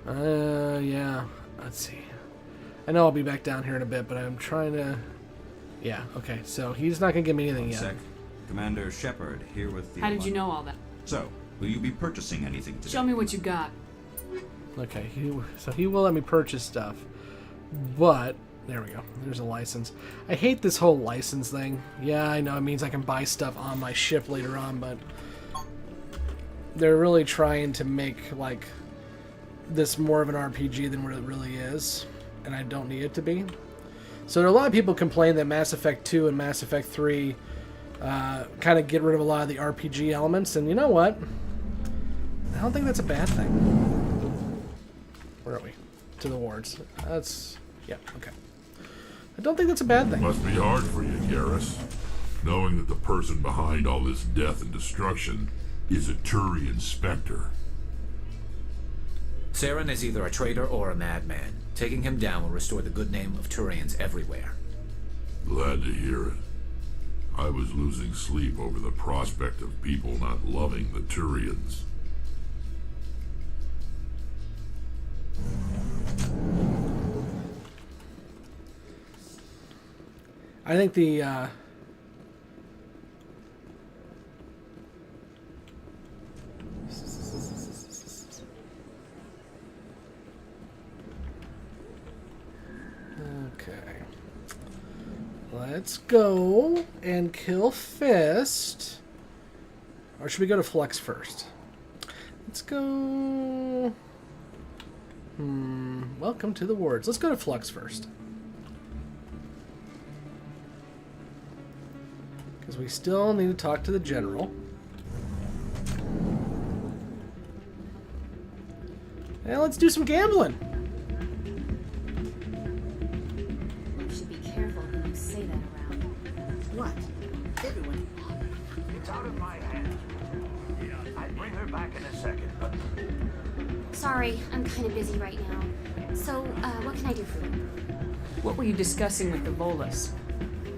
yeah. Let's see. I know I'll be back down here in a bit, but I'm trying to. Yeah. Okay. So he's not gonna give me anything yet. Sec. Commander Shepard here with the. How did you know all that? So, will you be purchasing anything today? Show me what you got. Okay. So he will let me purchase stuff. But, there we go. There's a license. I hate this whole license thing. Yeah, I know it means I can buy stuff on my ship later on, but they're really trying to make, like, this more of an RPG than what it really is. And I don't need it to be. So there are a lot of people complain that Mass Effect 2 and Mass Effect 3 kind of get rid of a lot of the RPG elements. And you know what? I don't think that's a bad thing. Where are we? To the wards. That's... yeah, okay. I don't think that's a bad thing. Must be hard for you, Garrus, knowing that the person behind all this death and destruction is a Turian specter. Saren is either a traitor or a madman. Taking him down will restore the good name of Turians everywhere. Glad to hear it. I was losing sleep over the prospect of people not loving the Turians. I think the okay. Let's go and kill Fist. Or should we go to Flex first? Let's go. Welcome to the wards. Let's go to Flux first. Because we still need to talk to the general. And let's do some gambling. You should be careful when you say that around. What? Everyone. It's out of my hands. I'd bring her back in a second, but... Sorry, I'm kind of busy right now. So, what can I do for you? What were you discussing with the Volus?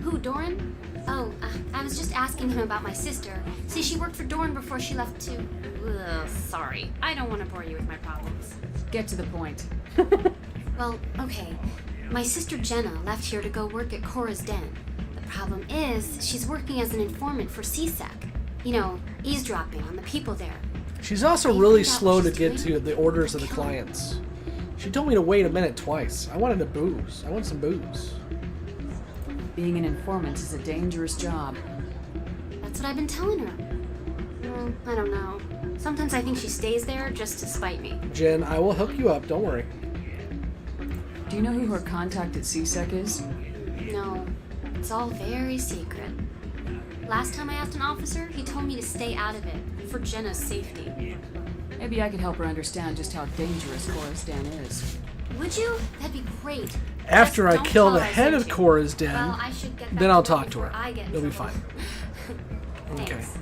Who, Doran? Oh, I was just asking him about my sister. See, she worked for Doran before she left to... Ugh, sorry. I don't want to bore you with my problems. Get to the point. Well, okay. My sister Jenna left here to go work at Cora's Den. The problem is, she's working as an informant for CSEC. You know, eavesdropping on the people there. She's also really slow to get to the orders of the clients. She told me to wait a minute twice. I wanted a booze. I want some booze. Being an informant is a dangerous job. That's what I've been telling her. Well, I don't know. Sometimes I think she stays there just to spite me. Jen, I will hook you up. Don't worry. Do you know who her contact at CSEC is? No. It's all very secret. Last time I asked an officer, he told me to stay out of it, for Jenna's safety. Maybe I could help her understand just how dangerous Cora's Den is. Would you? That'd be great. After Just I don't kill tell the her I head sent of you. Cora's den, Well, I should get back then I'll to work talk to her. before I get in It'll be trouble. fine. Okay. Thanks.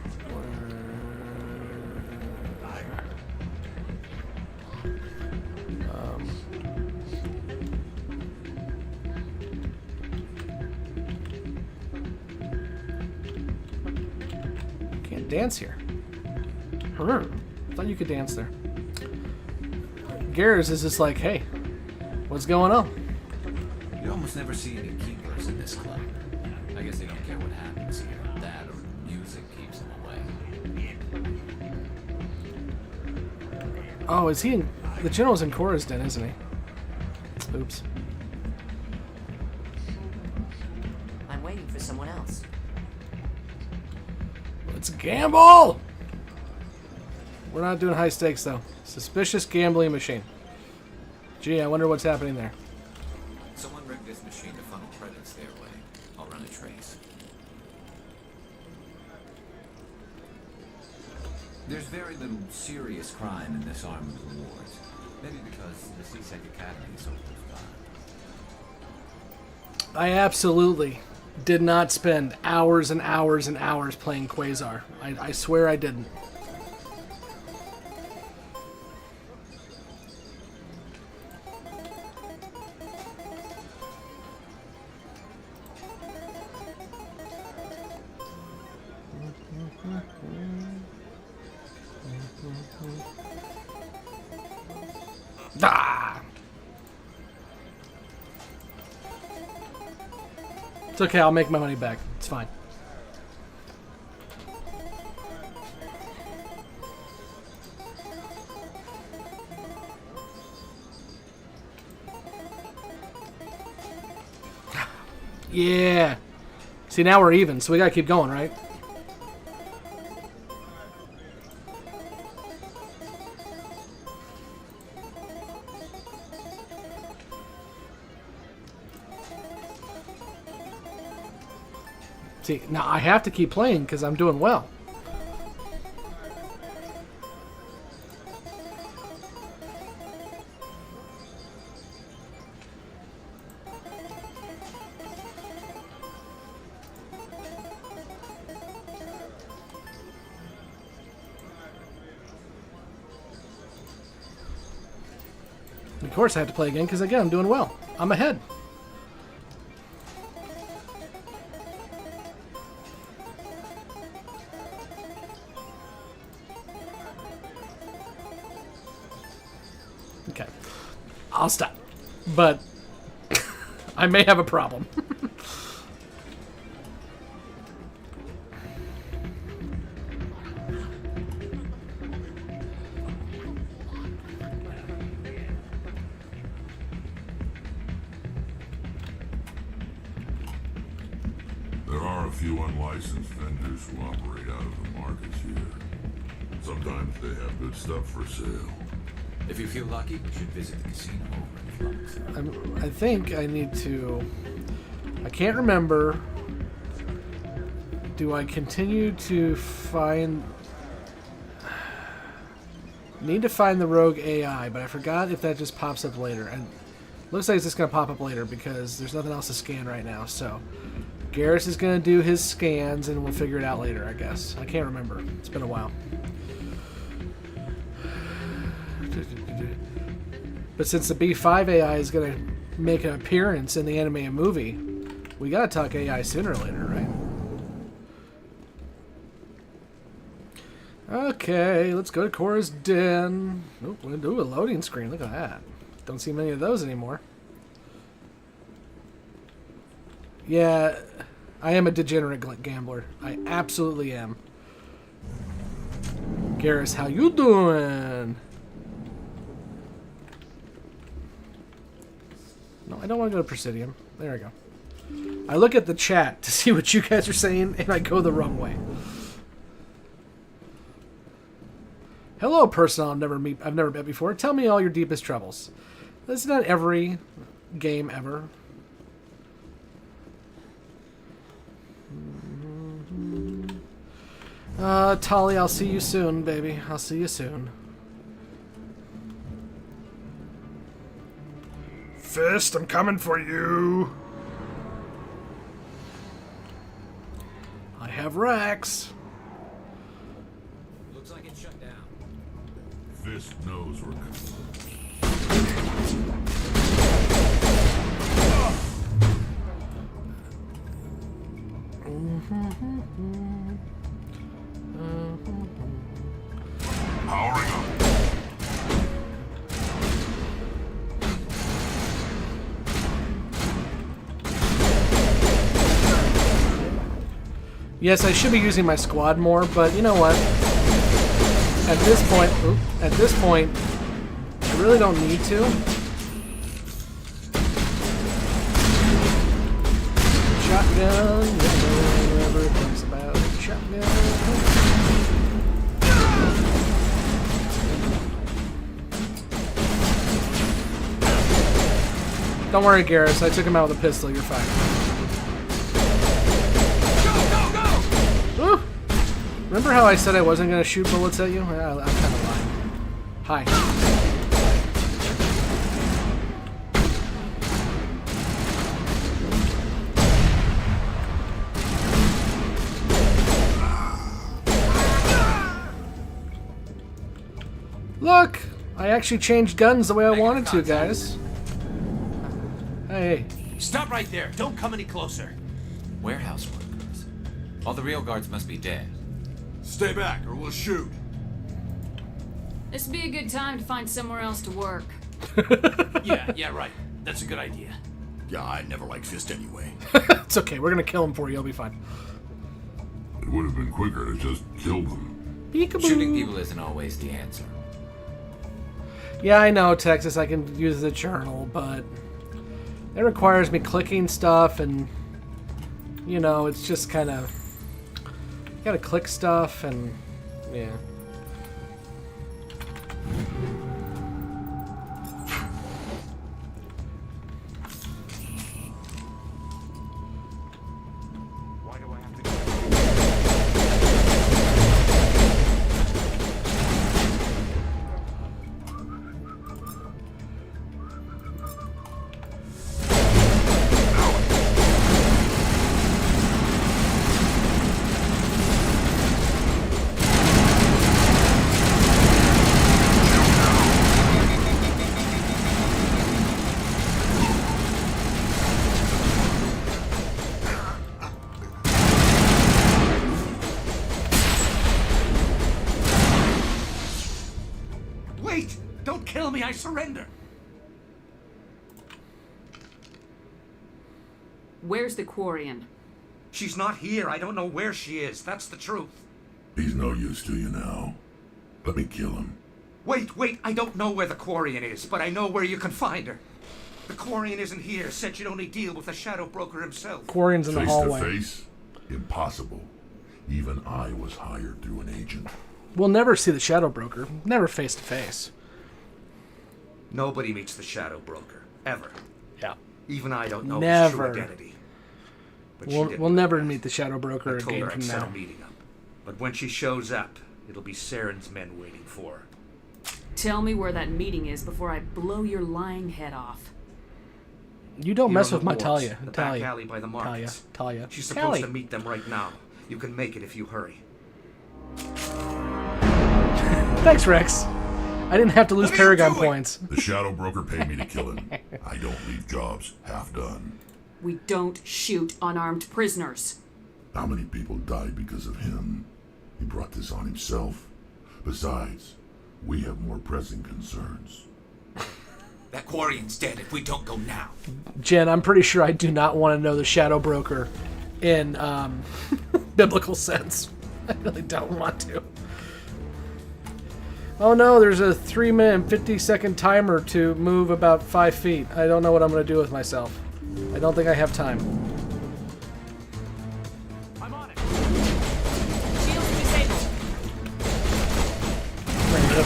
Can't dance here. I thought you could dance there. Garrus is just like, hey, what's going on? You almost never see any keepers in this club. I guess they don't care what happens here. That or music keeps them away. Oh, is he in... The general's in Cora's den, isn't he? Oops. I'm waiting for someone else. Let's gamble! We're not doing high stakes, though. Suspicious gambling machine. Gee, I wonder what's happening there. Someone rigged this machine to funnel credits their way. I'll run a trace. There's very little serious crime in this arm of the wars. Maybe because the CSEC Academy is so close by. I absolutely did not spend hours and hours and hours playing Quasar. I swear I didn't. Ah! It's okay, I'll make my money back. It's fine. Yeah. See, now we're even, so we gotta keep going, right? See, now I have to keep playing because I'm doing well. Of course I have to play again because, again, I'm doing well. I'm ahead. Okay. I'll stop. But I may have a problem. There are a few unlicensed vendors who operate out of the markets here. Sometimes they have good stuff for sale. If you feel lucky, we should visit the casino over in Flux. I think I need to... I can't remember. Do I continue to find... Need to find the rogue AI, but I forgot if that just pops up later. And looks like it's just going to pop up later because there's nothing else to scan right now. So Garrus is going to do his scans and we'll figure it out later, I guess. I can't remember. It's been a while. But since the B5 AI is going to make an appearance in the animated movie, we got to talk AI sooner or later, right? Okay, let's go to Cora's den. Oh, we'll do a loading screen. Look at that. Don't see many of those anymore. Yeah, I am a degenerate gambler. I absolutely am. Garrus, how you doing? No, I don't want to go to Presidium. There I go. I look at the chat to see what you guys are saying, and I go the wrong way. Hello, person I've never met before. Tell me all your deepest troubles. This is not every game ever. Tali, I'll see you soon, baby. I'll see you soon. Fist, I'm coming for you. I have Rex. Looks like it's shut down. Fist knows we're coming. Powering up. Yes, I should be using my squad more, but you know what? At this point, I really don't need to. Shotgun, you know everything's about shotgun. Don't worry, Garrus. I took him out with a pistol. You're fine. Woo! Remember how I said I wasn't going to shoot bullets at you? I'm kind of lying. Hi. Look! I actually changed guns the way I wanted to, guys. Hey. Stop right there. Don't come any closer. Warehouse workers. All the real guards must be dead. Stay back or we'll shoot. This would be a good time to find somewhere else to work. Yeah, right. That's a good idea. Yeah, I never liked Fist anyway. It's okay. We're going to kill him for you. You'll be fine. It would have been quicker to just kill them. Peekaboo. Shooting people isn't always the answer. Yeah, I know, Texas. I can use the journal, but it requires me clicking stuff, and you know, it's just kind of you gotta click stuff, and yeah. Wait! Don't kill me, I surrender! Where's the Quarian? She's not here. I don't know where she is. That's the truth. He's no use to you now. Let me kill him. Wait! I don't know where the Quarian is, but I know where you can find her. The Quarian isn't here. Said you'd only deal with the Shadow Broker himself. Quarian's in the hallway. Face to face? Impossible. Even I was hired through an agent. We'll never see the Shadow Broker. Never face to face. Nobody meets the Shadow Broker. Ever. Yeah. Even I don't know Never. his true identity. But We'll never meet the Shadow Broker I told again her from I'd set now. a meeting up. But when she shows up, it'll be Saren's men waiting for her. Tell me where that meeting is before I blow your lying head off. You don't Here mess on with the my wharves, Talia. the Talia. back alley by the markets. Talia. She's supposed to meet them right now. You can make it if you hurry. Thanks, Rex. I didn't have to lose Paragon points. The Shadow Broker paid me to kill him. I don't leave jobs half done. We don't shoot unarmed prisoners. How many people died because of him? He brought this on himself. Besides, we have more pressing concerns. That Quarian's dead if we don't go now. Jen, I'm pretty sure I do not want to know the Shadow Broker in biblical sense. I really don't want to. Oh no, there's a 3-minute and 50-second timer to move about 5 feet. I don't know what I'm going to do with myself. I don't think I have time. I'm on it. Shields disabled. Bring it up.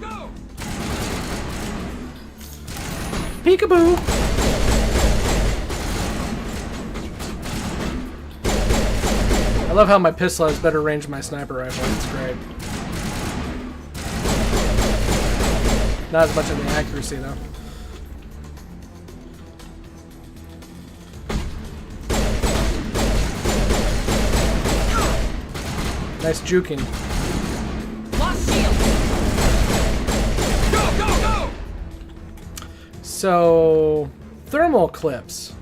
Go! Peekaboo! I love how my pistol has better range than my sniper rifle. It's great. Not as much on the accuracy, though. Nice juking. Lost shield. Go, go, go! So, thermal clips.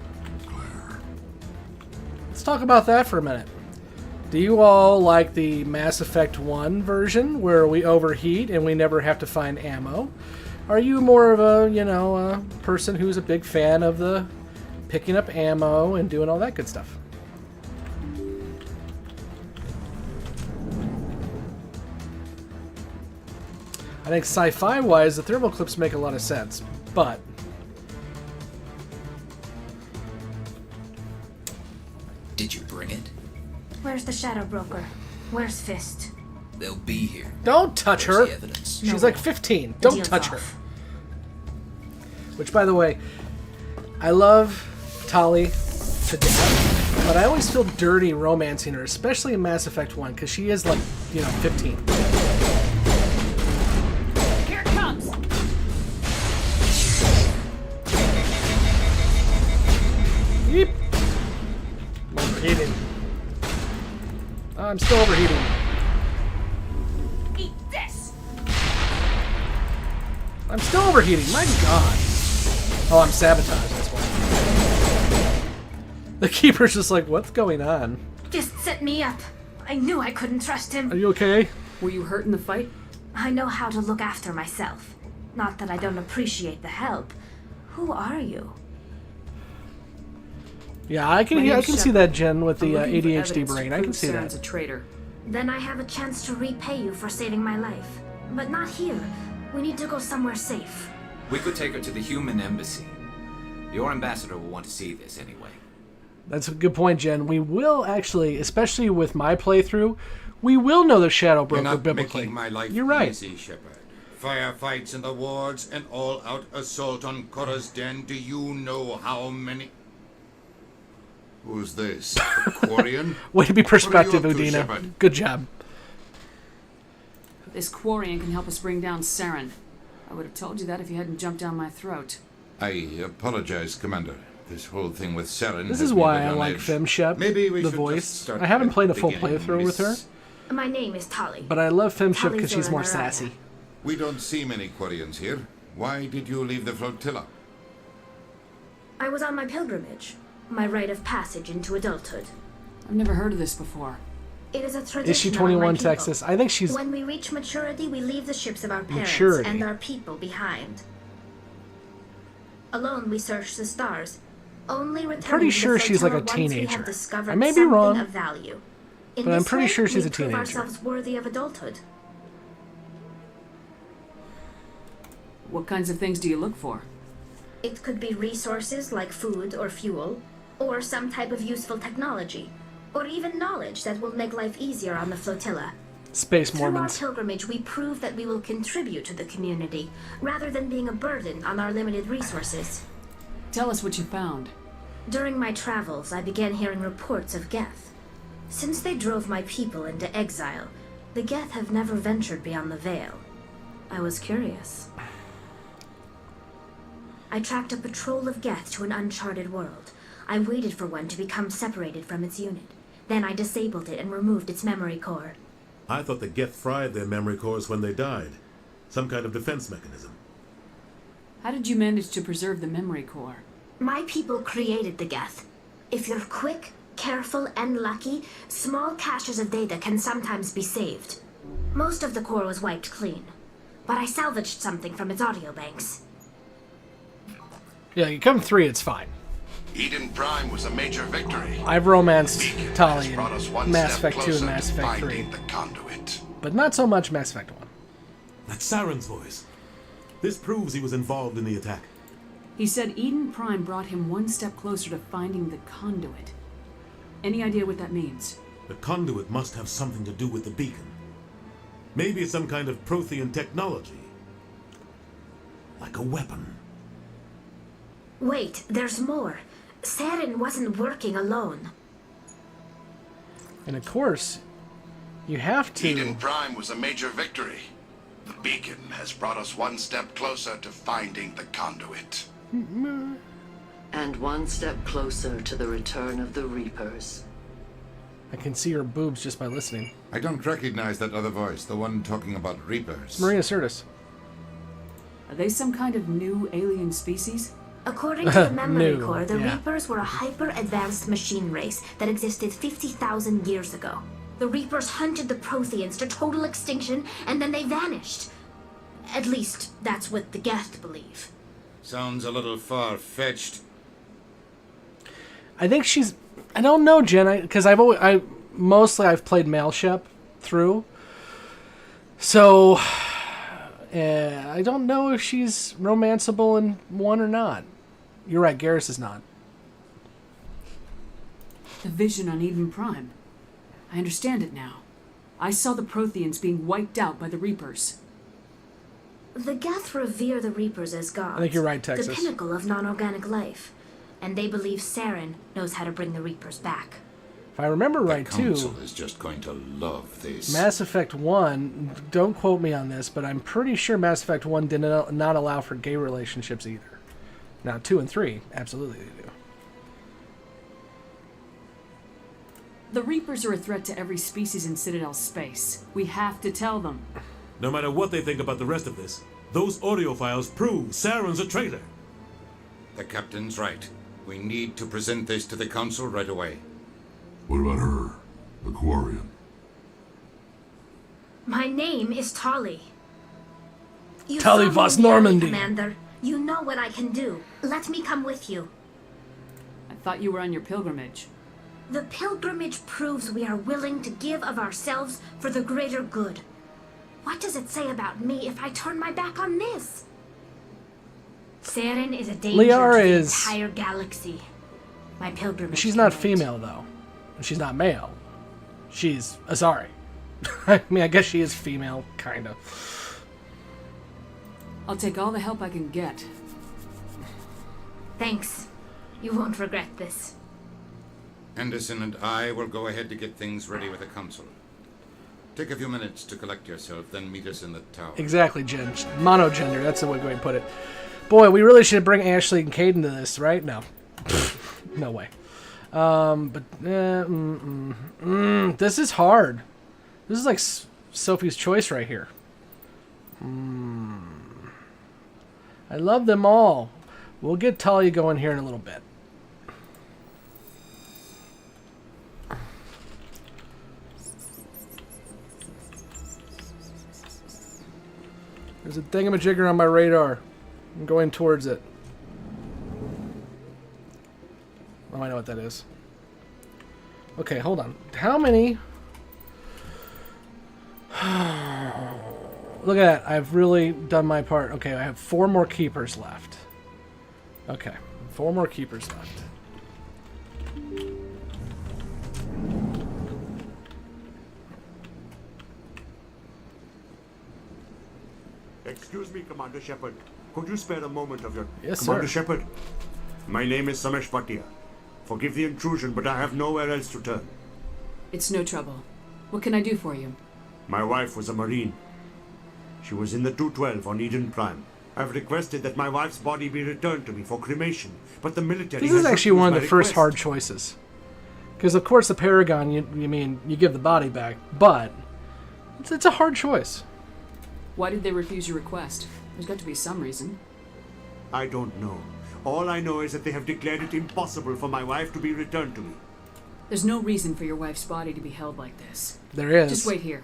Let's talk about that for a minute. Do you all like the Mass Effect 1 version where we overheat and we never have to find ammo? Are you more of a, you know, a person who's a big fan of the picking up ammo and doing all that good stuff? I think sci-fi wise, the thermal clips make a lot of sense, but Did you bring it? Where's the Shadow Broker? Where's Fist? They'll be here. don't touch Where's her. the evidence? She's No. like 15. The Don't deal's touch her. off. Which, by the way, I love Tali to death, but I always feel dirty romancing her, especially in Mass Effect 1, because she is like, you know, 15. Here it comes. Yeep. I'm overheating. I'm still overheating. Eat this. I'm still overheating. My God. Oh, I'm sabotaged. That's why. The Keeper's just like, what's going on? Fist set me up. I knew I couldn't trust him. Are you okay? Were you hurt in the fight? I know how to look after myself. Not that I don't appreciate the help. Who are you? Yeah, I can My name's see Shepard. that, Jen, with the I'm looking for ADHD evidence to brain. I can prove see Saren's that. a traitor. Then I have a chance to repay you for saving my life. But not here. We need to go somewhere safe. We could take her to the human embassy. Your ambassador will want to see this anyway. That's a good point, Jen. We will actually, especially with my playthrough, we will know the Shadow You're Broker not biblically. making my life You're right. easy, Shepard. Firefights in the wards, an all-out assault on Korra's den. Do you know how many... Who's this? The Quarian? Way to be perspective, What are you up to, Udina. Shepard? Good job. This Quarian can help us bring down Saren. I would have told you that if you hadn't jumped down my throat. I apologize, Commander. This whole thing with Saren This has is me a why bit I on like edge. Femshep, Maybe we the should voice. just start I haven't at played a the full beginning, playthrough with her, Miss. My name is Tali. but I love Femshep Tali because she's more Zoranaraya. sassy. We don't see many Quarians here. Why did you leave the flotilla? I was on my pilgrimage. My rite of passage into adulthood. I've never heard of this before. It is a tradition. Is she among my 21, people. Texas? I think she's... When we reach maturity, we leave the ships of our parents Maturity. and our people behind. Alone, we search the stars. Only returning pretty to the sure she's like a flotilla once we teenager. have discovered I may be something wrong, of value. In but I'm this pretty way, sure she's we a prove teenager. ourselves worthy of adulthood. What kinds of things do you look for? It could be resources like food or fuel, or some type of useful technology, or even knowledge that will make life easier on the flotilla. Space Through our Mormons. pilgrimage, we prove that we will contribute to the community, rather than being a burden on our limited resources. Tell us what you found. During my travels, I began hearing reports of Geth. Since they drove my people into exile, the Geth have never ventured beyond the Veil. I was curious. I tracked a patrol of Geth to an uncharted world. I waited for one to become separated from its unit. Then I disabled it and removed its memory core. I thought the Geth fried their memory cores when they died. Some kind of defense mechanism. How did you manage to preserve the memory core? My people created the Geth. If you're quick, careful, and lucky, small caches of data can sometimes be saved. Most of the core was wiped clean, but I salvaged something from its audio banks. Yeah, you come 3, it's fine. Eden Prime was a major victory. I've romanced Tali brought us in one Mass step Effect 2 and closer Mass to Effect 3. finding the conduit. But not so much Mass Effect 1. That's Saren's voice. This proves he was involved in the attack. He said Eden Prime brought him one step closer to finding the conduit. Any idea what that means? The conduit must have something to do with the beacon. Maybe it's some kind of Prothean technology. Like a weapon. Wait, there's more. Saren wasn't working alone. And of course, you have to... Eden Prime was a major victory. The beacon has brought us one step closer to finding the conduit. And one step closer to the return of the Reapers. I can see her boobs just by listening. I don't recognize that other voice, the one talking about Reapers. It's Marina Sirtis. Are they some kind of new alien species? According to the Memory No, Core, the yeah. Reapers were a hyper-advanced machine race that existed 50,000 years ago. The Reapers hunted the Protheans to total extinction, and then they vanished. At least, that's what the Geth believe. Sounds a little far-fetched. I think she's... I don't know, Jen, because I've played Male Shep through. So... I don't know if she's romanceable in one or not. You're right, Garrus is not. The vision on Eden Prime. I understand it now. I saw the Protheans being wiped out by the Reapers. The Geth revere the Reapers as gods. I think you're right, Texas. The pinnacle of non-organic life. And they believe Saren knows how to bring the Reapers back. If I remember right, The Council too... is just going to love this. Mass Effect 1, don't quote me on this, but I'm pretty sure Mass Effect 1 did not allow for gay relationships either. Now, 2 and 3, absolutely they do. The Reapers are a threat to every species in Citadel space. We have to tell them. No matter what they think about the rest of this, those audio files prove Saren's a traitor. The captain's right. We need to present this to the Council right away. What about her, the Quarian? My name is Tali. You Tali saw me Vos in the army, Normandy. Commander. You know what I can do. Let me come with you. I thought you were on your pilgrimage. The pilgrimage proves we are willing to give of ourselves for the greater good. What does it say about me if I turn my back on this? Saren is a danger Liara to the is- entire galaxy. My pilgrimage. She's can not wait. female, though. She's not male. She's Azari. I mean, I guess she is female, kind of. I'll take all the help I can get. Thanks. You won't regret this. Anderson and I will go ahead to get things ready with the Council. Take a few minutes to collect yourself, then meet us in the tower. Exactly, Jen. Monogender, that's the way to put it. Boy, we really should bring Ashley and Caden to this, right? No. No way. This is hard. This is like Sophie's Choice right here. I love them all. We'll get Talia going here in a little bit. There's a thingamajigger on my radar. I'm going towards it. Oh, I know what that is. Okay, hold on. How many... Look at that. I've really done my part. Okay, I have 4 more keepers left. Okay, 4 more keepers left. Excuse me, Commander Shepard. Could you spare a moment of your... Yes, Commander sir. Shepard, my name is Samesh Bhatia. Forgive the intrusion, but I have nowhere else to turn. It's no trouble. What can I do for you? My wife was a Marine. She was in the 212 on Eden Prime. I've requested that my wife's body be returned to me for cremation, but the military This has is actually refused one of my the first request. hard choices. Because, of course, the Paragon, you mean, you give the body back, but it's a hard choice. Why did they refuse your request? There's got to be some reason. I don't know. All I know is that they have declared it impossible for my wife to be returned to me. There's no reason for your wife's body to be held like this. There is. Just wait here.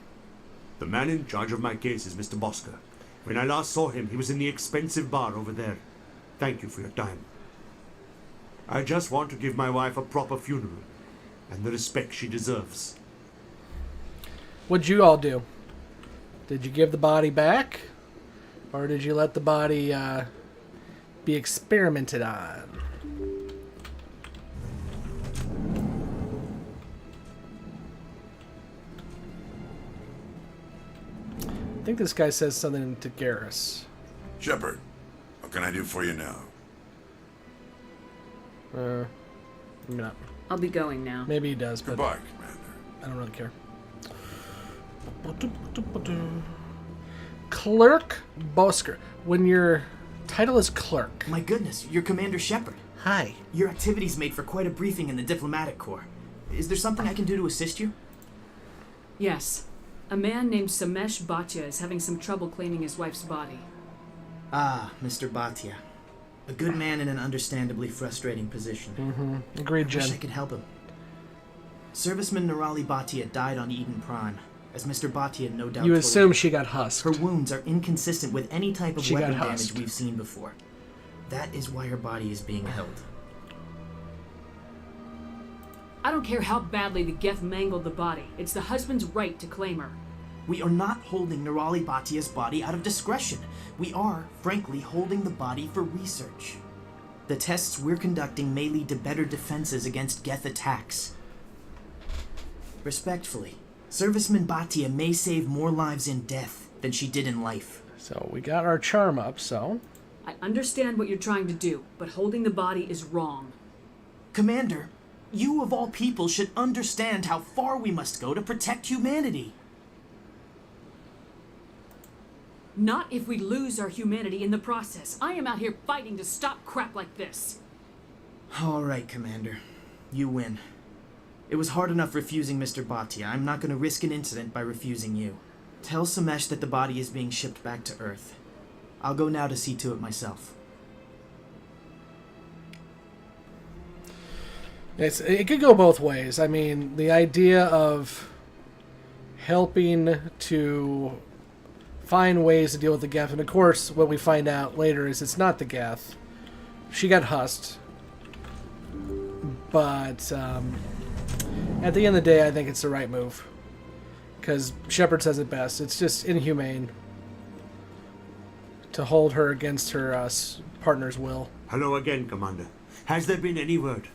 The man in charge of my case is Mr. Bosker. When I last saw him, he was in the expensive bar over there. Thank you for your time. I just want to give my wife a proper funeral and the respect she deserves. What'd you all do? Did you give the body back? Or did you let the body be experimented on? I think this guy says something to Garrus. Shepard, what can I do for you now? Maybe not. I'll be going now. Maybe he does, but... Goodbye, Commander. I don't really care. Clerk Bosker. When your title is clerk. My goodness, you're Commander Shepard. Hi. Your activities made for quite a briefing in the diplomatic corps. Is there something I can do to assist you? Yes. A man named Samesh Bhatia is having some trouble cleaning his wife's body. Ah, Mr. Bhatia. A good man in an understandably frustrating position. Mm-hmm. Agreed, Jen. I wish I could help him. Serviceman Nirali Bhatia died on Eden Prime. As Mr. Bhatia no doubt You told assume you. she got husked. Her wounds are inconsistent with any type of She weapon got damage husked. we've seen before. That is why her body is being held. I don't care how badly the Geth mangled the body. It's the husband's right to claim her. We are not holding Nirali Bhatia's body out of discretion. We are, frankly, holding the body for research. The tests we're conducting may lead to better defenses against Geth attacks. Respectfully, Serviceman Bhatia may save more lives in death than she did in life. So we got our charm up, so... I understand what you're trying to do, but holding the body is wrong. Commander, you of all people should understand how far we must go to protect humanity. Not if we lose our humanity in the process. I am out here fighting to stop crap like this. All right, Commander. You win. It was hard enough refusing Mr. Bhatia. I'm not going to risk an incident by refusing you. Tell Samesh that the body is being shipped back to Earth. I'll go now to see to it myself. It could go both ways. I mean, the idea of helping to find ways to deal with the Geth, and of course, what we find out later is it's not the Geth. She got husked. But at the end of the day, I think it's the right move. Because Shepard says it best. It's just inhumane to hold her against her partner's will. Hello again, Commander. Has there been any word?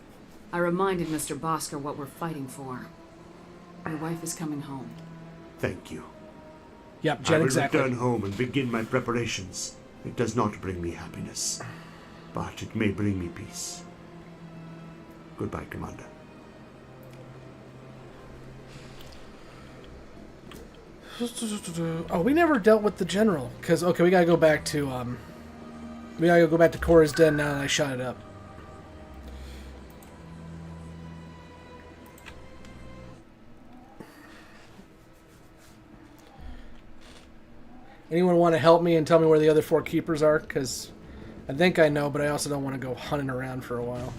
I reminded Mr. Bosker what we're fighting for. Your wife is coming home. Thank you. Yep, Jen, exactly. I will return home and begin my preparations. It does not bring me happiness, but it may bring me peace. Goodbye, Commander. Oh, we never dealt with the general. Because, okay, we gotta go back to, we gotta go back to Cora's Den now that I shot it up. Anyone want to help me and tell me where the other 4 keepers are? Because I think I know, but I also don't want to go hunting around for a while.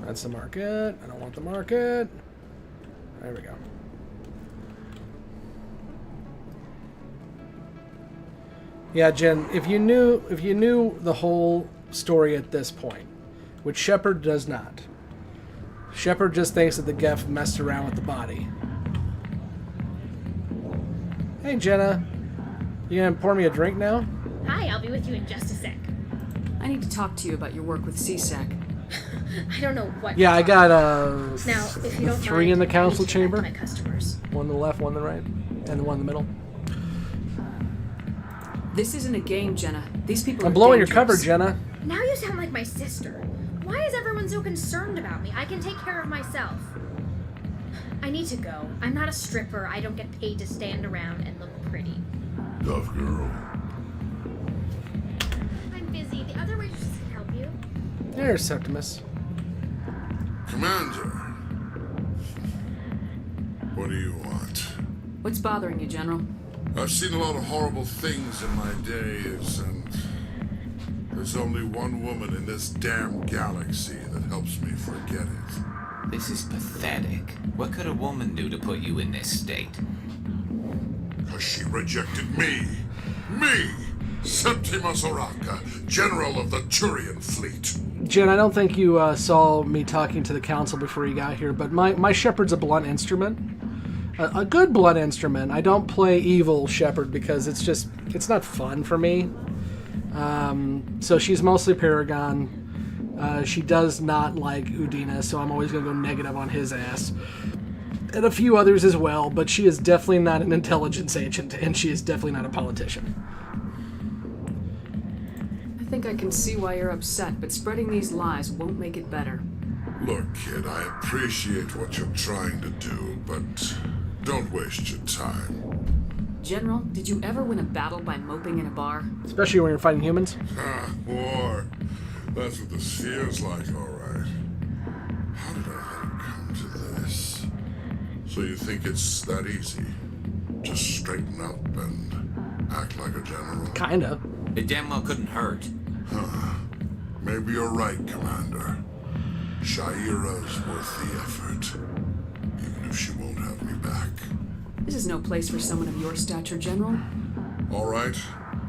That's the market. I don't want the market. There we go. Yeah, Jen, if you knew the whole story at this point, which Shepard does not. Shepard just thinks that the Geth messed around with the body. Hey, Jenna. You gonna pour me a drink now? Hi, I'll be with you in just a sec. I need to talk to you about your work with CSAC. I don't know what. Yeah, I got Now, if you don't 3 mind, in the I council need to get back chamber. to my customers. 1 to the left, 1 to the right, and 1 in the middle. This isn't a game, Jenna. These people I'm are blowing dangerous. your cover, Jenna. Now you sound like my sister. Why is everyone so concerned about me? I can take care of myself. I need to go. I'm not a stripper. I don't get paid to stand around and look pretty. Tough girl. I'm busy. The other waitresses can help you. There's Septimus. Commander. What do you want? What's bothering you, General? I've seen a lot of horrible things in my days, and there's only one woman in this damn galaxy that helps me forget it. This is pathetic. What could a woman do to put you in this state? Because she rejected me. Me! Septimus Oraka, General of the Turian Fleet. Jen, I don't think you saw me talking to the council before you got here, but my Shepard's a blunt instrument. A good blunt instrument. I don't play evil Shepard because it's not fun for me. So she's mostly Paragon. She does not like Udina, so I'm always going to go negative on his ass. And a few others as well, but she is definitely not an intelligence agent, and she is definitely not a politician. think I can see why you're upset, but spreading these lies won't make it better. Look, kid, I appreciate what you're trying to do, but don't waste your time. General, did you ever win a battle by moping in a bar? Especially when you're fighting humans. War. That's what this feels like, all right. How did I let it come to this? So you think it's that easy? Just straighten up and act like a general? Kinda. It damn well couldn't hurt. Huh. Maybe you're right, Commander. Shaira's worth the effort, even if she won't have me back. This is no place for someone of your stature, General. All right,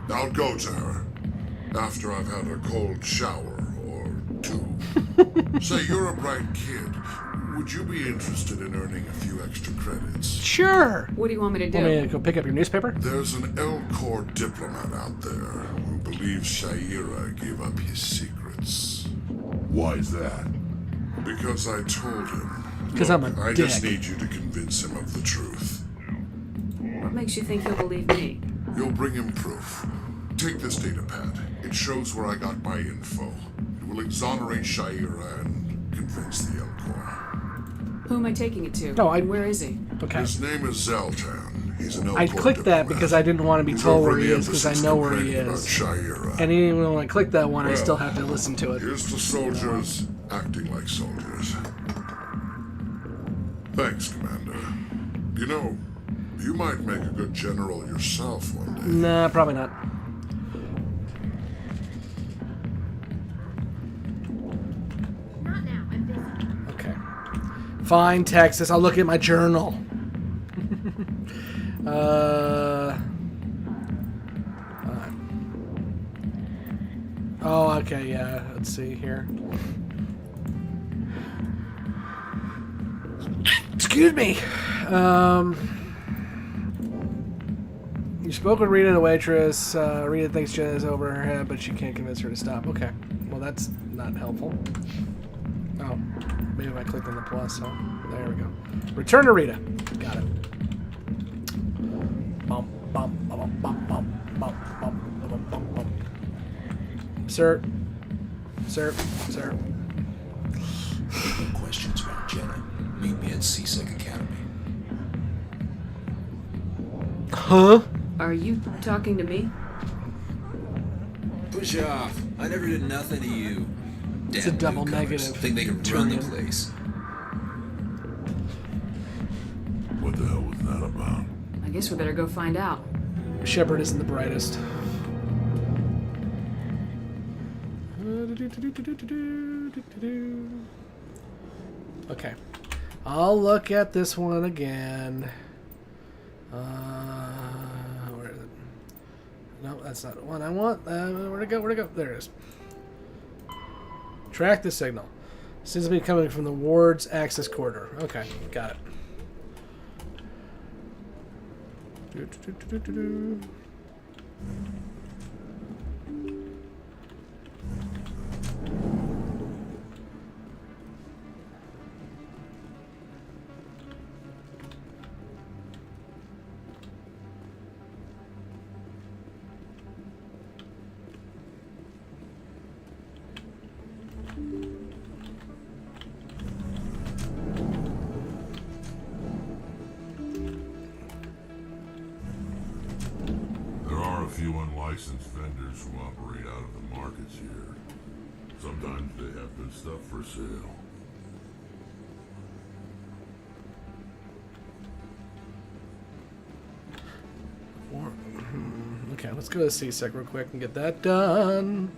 I'll go to her. After I've had a cold shower or two. Say, you're a bright kid. Would you be interested in earning a few extra credits? Sure. What do you want me to do? Want me to go pick up your newspaper? There's an L-Corps diplomat out there who believes Shaira gave up his secrets. Why's that? Because I told him. Because I'm a I dick. just need you to convince him of the truth. What makes you think he'll believe me? You'll bring him proof. Take this data pad. It shows where I got my info. It will exonerate Shaira and convince the L-Corps. Who am I taking it to? No, And where is he? Okay. His name is Zeltan. He's an L-Corps I clicked that diplomat. because I didn't want to be He's told over where he the is because I embassies know where he complaining is. about Shaira. And even when I click that one, I Well, still have to listen to it. Here's to soldiers acting like soldiers. Thanks, Commander. You know, you might make a good general yourself one day. Nah, probably not. Not now. I'm busy. Okay. Fine, Texas. I'll look at my journal. Oh, okay, yeah. Let's see here. Excuse me. You spoke with Rita, the waitress. Rita thinks Jenna's over her head, but she can't convince her to stop. Okay. Well, that's not helpful. Oh, maybe if I clicked on the plus, huh? There we go. Return to Rita. Got it. Bum, bum, bum, bum, bum, bum, bum, bum, bum, bum. Sir. Sir. Sir. Questions about Jenna? Meet me at CSEC Academy. Huh? Are you talking to me? Push off. I never did nothing to you. It's a double negative. Think they can run the place. What the hell was that about? I guess we better go find out. Shepard isn't the brightest. Okay. I'll look at this one again. Where is it? No, that's not the one I want. Where'd it go? Where'd it go? There it is. Track the signal. Seems to be coming from the ward's access corridor. Okay, got it. There are a few unlicensed vendors who operate out of the markets here. Sometimes they have good stuff for sale. Okay, let's go to CSEC real quick and get that done.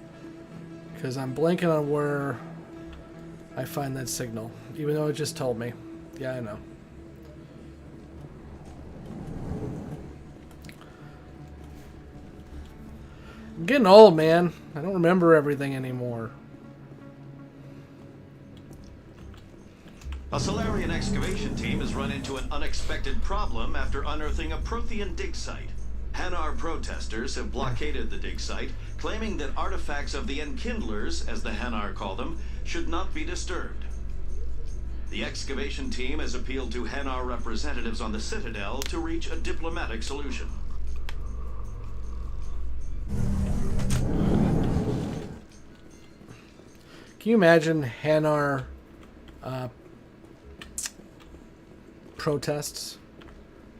Because I'm blanking on where I find that signal. Even though it just told me. Yeah, I know. I'm getting old, man. I don't remember everything anymore. A Solarian excavation team has run into an unexpected problem after unearthing a Prothean dig site. Hanar protesters have blockaded the dig site, claiming that artifacts of the Enkindlers, as the Hanar call them, should not be disturbed. The excavation team has appealed to Hanar representatives on the Citadel to reach a diplomatic solution. Can you imagine Hanar protests?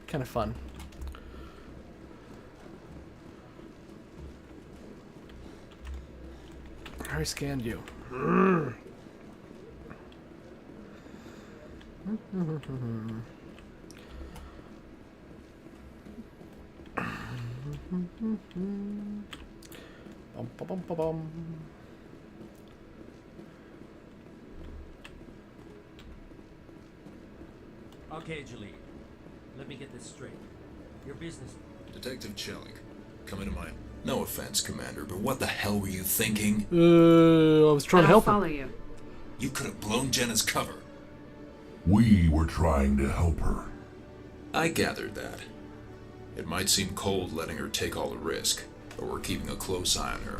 Kind of fun. I already scanned you. Okay, Jaleel. Let me get this straight. Your business. Detective Chelling, come into my... No offense, Commander, but what the hell were you thinking? I was trying to help follow her. you. You could have blown Jenna's cover. We were trying to help her. I gathered that. It might seem cold letting her take all the risk, but we're keeping a close eye on her.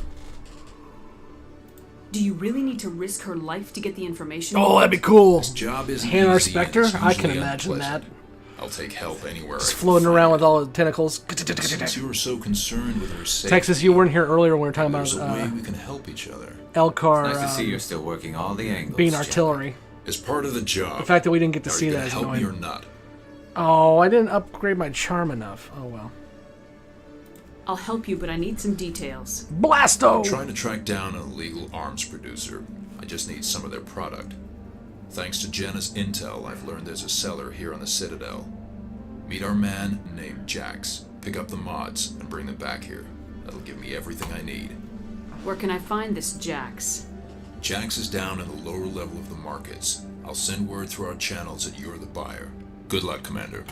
Do you really need to risk her life to get the information? Oh, that'd be cool. This job isn't Hanar easy, and Spectre? it's I can usually imagine that. unpleasant. I'll take help anywhere Just I can floating find around with all the tentacles. Since you were so concerned with her safety, Texas, you weren't here earlier when we were talking there's about a way we can help each other. Elcar. It's nice to see you're still working all the angles. Being Jack. artillery. As part of the job. The fact that we didn't get to are see you that gonna is help annoying. me or not? Oh, I didn't upgrade my charm enough. Oh well. I'll help you, but I need some details. Blasto! I'm trying to track down an illegal arms producer. I just need some of their product. Thanks to Jenna's intel, I've learned there's a cellar here on the Citadel. Meet our man named Jax. Pick up the mods and bring them back here. That'll give me everything I need. Where can I find this Jax? Jax is down in the lower level of the markets. I'll send word through our channels that you're the buyer. Good luck, Commander.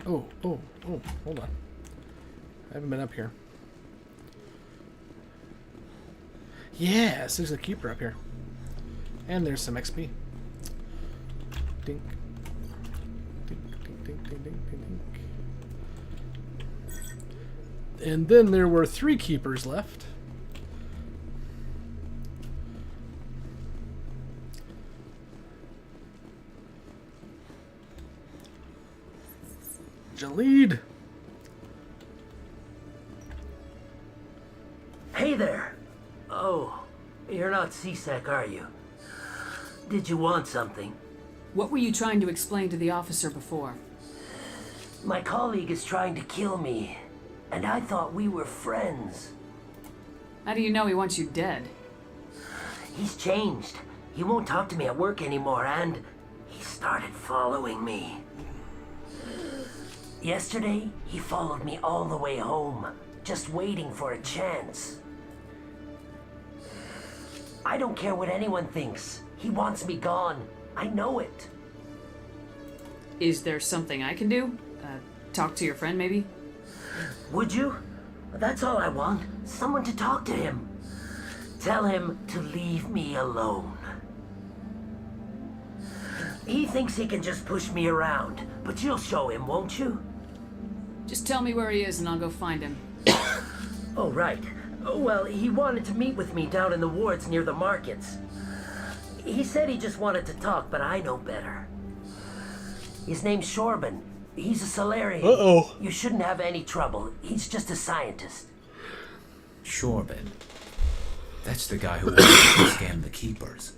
Oh, hold on. I haven't been up here. Yes, there's a keeper up here. And there's some XP. Dink. Dink, dink, dink, dink, dink, dink, dink. And then there were 3 keepers left. Jalid. Hey there. Oh, you're not CSEC, are you? Did you want something? What were you trying to explain to the officer before? My colleague is trying to kill me, and I thought we were friends. How do you know he wants you dead? He's changed. He won't talk to me at work anymore, and he started following me. Yesterday, he followed me all the way home, just waiting for a chance. I don't care what anyone thinks. He wants me gone. I know it. Is there something I can do? Talk to your friend, maybe? Would you? That's all I want. Someone to talk to him. Tell him to leave me alone. He thinks he can just push me around, but you'll show him, won't you? Just tell me where he is and I'll go find him. Oh, right. Well, he wanted to meet with me down in the wards near the markets. He said he just wanted to talk, but I know better. His name's Shorban. He's a Solarian. Uh-oh. You shouldn't have any trouble. He's just a scientist. Shorban. That's the guy who wanted to scam the keepers.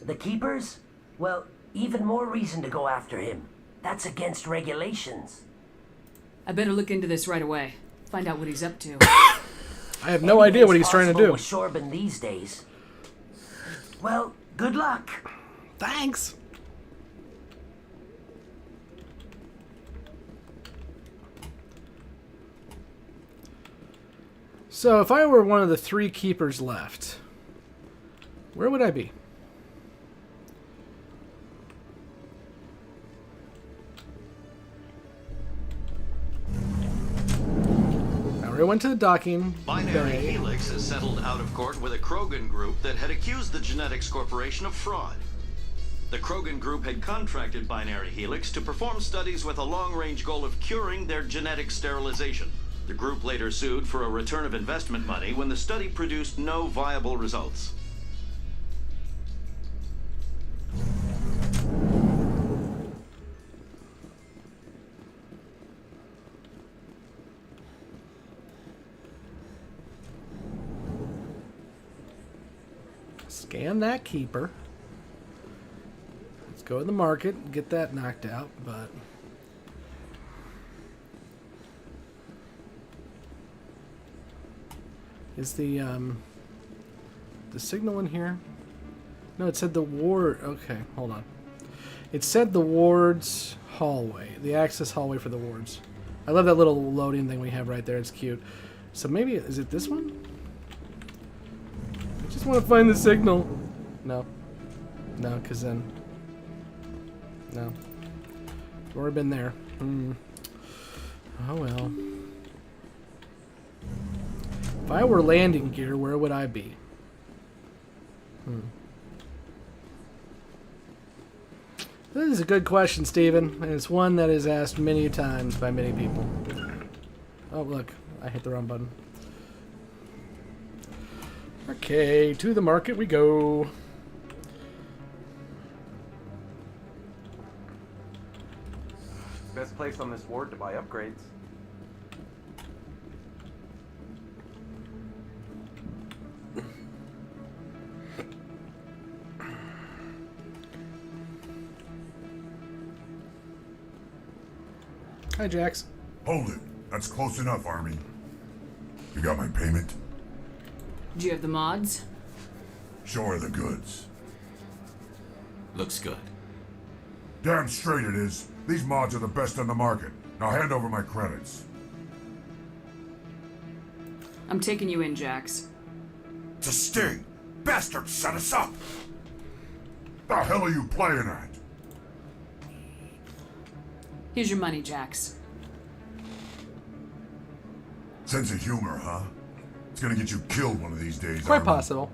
The Keepers? Well, even more reason to go after him. That's against regulations. I better look into this right away. Find out what he's up to. I have no idea what he's trying to do. With Shorban these days. Well, good luck. Thanks. So if I were one of the 3 keepers left, where would I be? I went to the docking Binary bay. Helix has settled out of court with a Krogan group that had accused the Genetics Corporation of fraud. The Krogan group had contracted Binary Helix to perform studies with a long-range goal of curing their genetic sterilization. The group later sued for a return of investment money when the study produced no viable results. Scan that keeper. Let's go to the market and get that knocked out, but... Is the signal in here? No, it said the ward... Okay, hold on. It said the ward's hallway. The access hallway for the wards. I love that little loading thing we have right there. It's cute. So maybe... Is it this one? I just want to find the signal. No. No, because then... No. We've already been there. Oh well. If I were landing gear, where would I be? This is a good question, Steven, and it's one that is asked many times by many people. Oh, look. I hit the wrong button. Okay, to the market we go. Best place on this ward to buy upgrades. Hi, Jax. Hold it. That's close enough, Army. You got my payment? Do you have the mods? Show her the goods. Looks good. Damn straight it is. These mods are the best on the market. Now hand over my credits. I'm taking you in, Jax. It's a sting. Bastard set us up. The hell are you playing at? Here's your money, Jax. Sense of humor, huh? It's gonna get you killed one of these days. Quite Army. possible.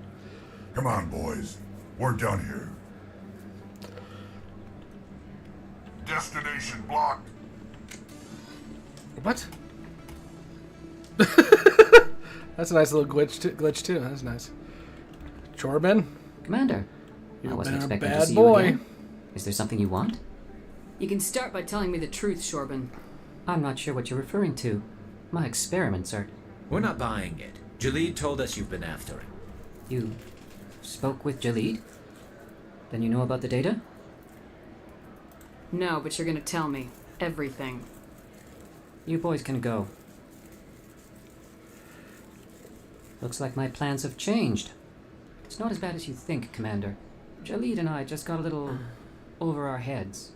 Come on, boys. We're done here. Destination blocked. What? That's a nice little glitch too. That's nice. Chorbin? Commander, I You've wasn't been a expecting to bad see boy. you again. Is there something you want? You can start by telling me the truth, Shorbin. I'm not sure what you're referring to. My experiments are... We're not buying it. Jalid told us you've been after him. You spoke with Jalid? Then you know about the data? No, but you're gonna tell me everything. You boys can go. Looks like my plans have changed. It's not as bad as you think, Commander. Jalid and I just got a little over our heads.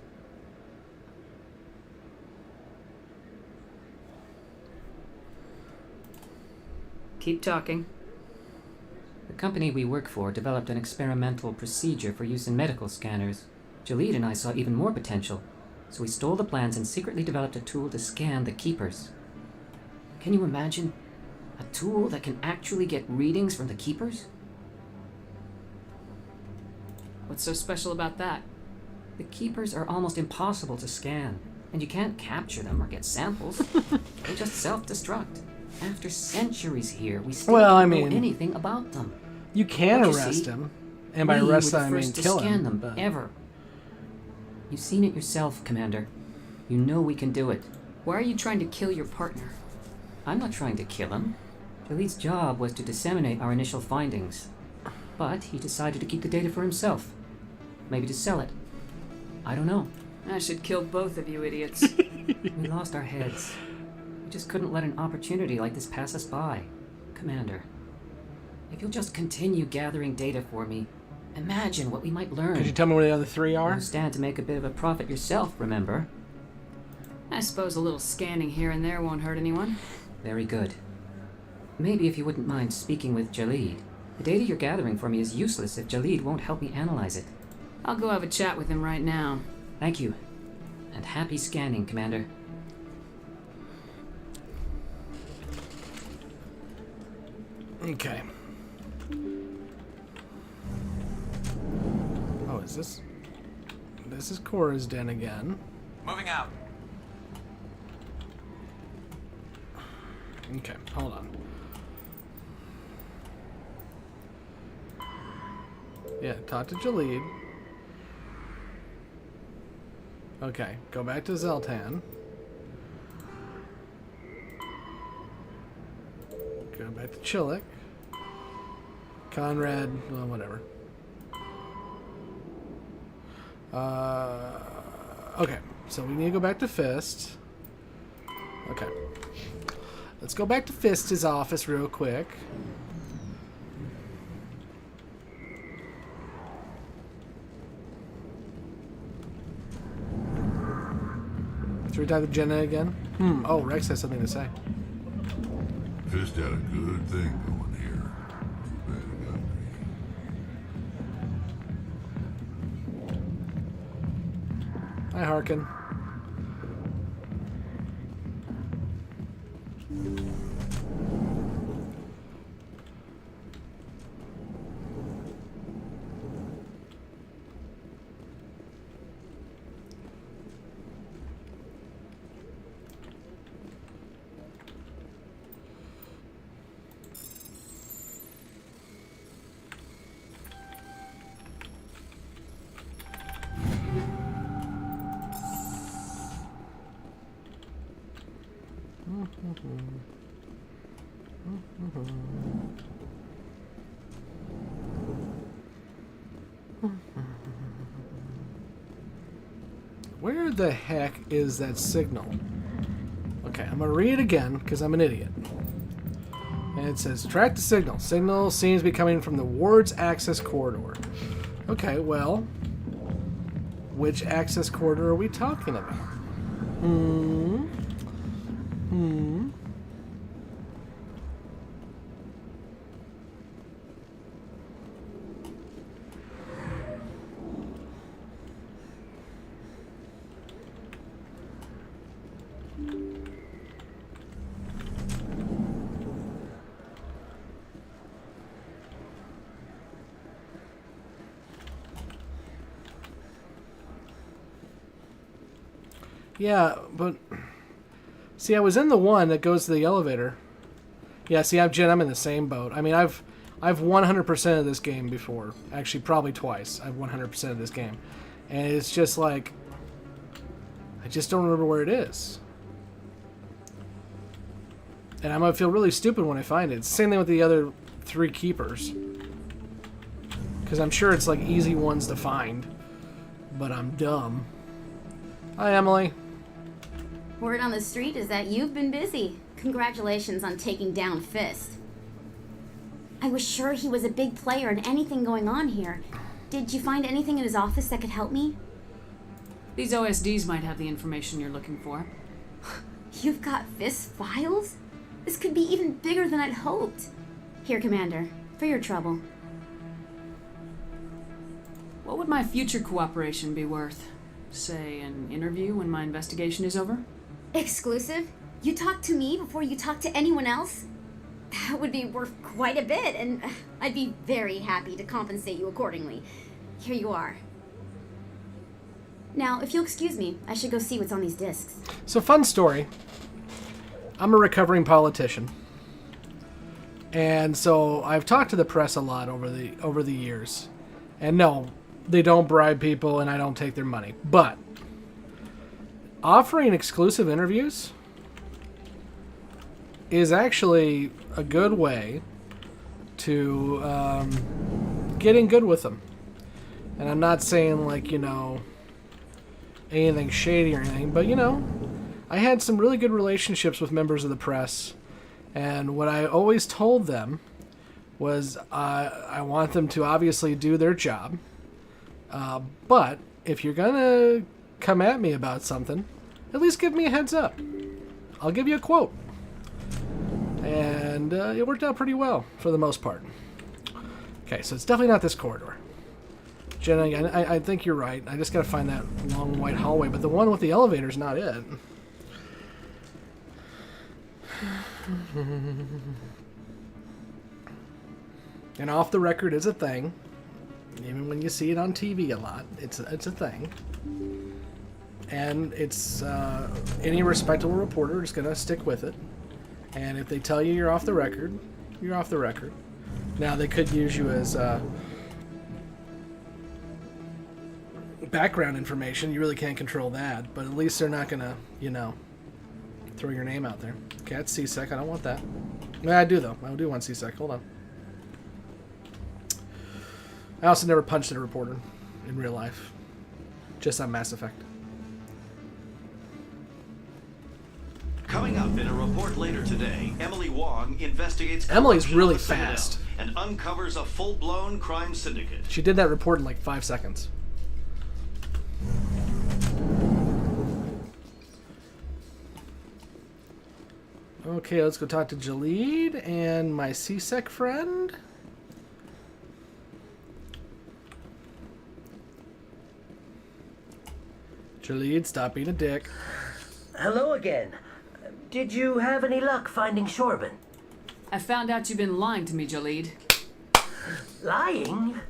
Keep talking. The company we work for developed an experimental procedure for use in medical scanners. Jalid and I saw even more potential, so we stole the plans and secretly developed a tool to scan the keepers. Can you imagine? A tool that can actually get readings from the keepers? What's so special about that? The keepers are almost impossible to scan, and you can't capture them or get samples. They just self-destruct. After centuries here, we still don't know anything about them. You can But you arrest see, him, and by we arrest were the I mean first to kill scan him. them But ever. You've seen it yourself, Commander. You know we can do it. Why are you trying to kill your partner? I'm not trying to kill him. Jalid's job was to disseminate our initial findings. But he decided to keep the data for himself. Maybe to sell it. I don't know. I should kill both of you idiots. We lost our heads. We just couldn't let an opportunity like this pass us by. Commander, if you'll just continue gathering data for me, imagine what we might learn. could you tell me where the other three are? You stand to make a bit of a profit yourself, remember? I suppose a little scanning here and there won't hurt anyone. Very good. Maybe if you wouldn't mind speaking with Jalid. The data you're gathering for me is useless if Jalid won't help me analyze it. I'll go have a chat with him right now. Thank you. And happy scanning, Commander. Okay. Oh, is this? This is Cora's den again. Moving out. Okay, hold on. Yeah, talk to Jalid. Okay, go back to Zeltan. Go back to Chillik. Conrad, well, whatever. Okay, so we need to go back to Fist. Okay. Let's go back to Fist's office real quick. Should we talk to Jenna again? Oh, Rex has something to say. Fist had a good thing going here. Too bad it got me. Hi, Harkin. Where the heck is that signal? Okay, I'm gonna read it again because I'm an idiot. And it says, track the signal. Signal seems to be coming from the ward's access corridor. Okay, well, which access corridor are we talking about? Yeah, but see, I was in the one that goes to the elevator. Yeah, see, I'm in the same boat. I mean, I've 100% of this game before. Actually, probably twice. I've 100% of this game, and it's just like I just don't remember where it is, and I'm gonna feel really stupid when I find it. It's the same thing with the other 3 keepers, because I'm sure it's like easy ones to find, but I'm dumb. Hi, Emily. Word on the street is that you've been busy. Congratulations on taking down Fist. I was sure he was a big player in anything going on here. Did you find anything in his office that could help me? These OSDs might have the information you're looking for. You've got Fist's files? This could be even bigger than I'd hoped. Here, Commander, for your trouble. What would my future cooperation be worth? Say, an interview when my investigation is over? Exclusive? You talk to me before you talk to anyone else? That would be worth quite a bit, and I'd be very happy to compensate you accordingly. Here you are. Now, if you'll excuse me, I should go see what's on these discs. So, fun story. I'm a recovering politician. And so I've talked to the press a lot over the years. And no, they don't bribe people and I don't take their money. But offering exclusive interviews is actually a good way to get in good with them. And I'm not saying, like, you know, anything shady or anything, but, you know, I had some really good relationships with members of the press. And what I always told them was I want them to obviously do their job. But if you're going to come at me about something, at least give me a heads up. I'll give you a quote. And it worked out pretty well for the most part. Okay, so it's definitely not this corridor. Jenna, I think you're right. I just got to find that long white hallway, but the one with the elevator is not it. And off the record is a thing. Even when you see it on TV a lot, it's a thing. And it's any respectable reporter is going to stick with it. And if they tell you you're off the record, you're off the record. Now, they could use you as background information. You really can't control that. But at least they're not going to, you know, throw your name out there. Okay, that's C-Sec. I don't want that. I do, though. I do want C-Sec. Hold on. I also never punched at a reporter in real life. Just on Mass Effect. Coming up in a report later today, Emily Wong investigates Emily's corruption really on the Citadel fast. and uncovers a full-blown crime syndicate. She did that report in like 5 seconds. Okay, let's go talk to Jalid and my CSEC friend. Jalid, stop being a dick. Hello again. Did you have any luck finding Shorban? I found out you've been lying to me, Jalid. Lying?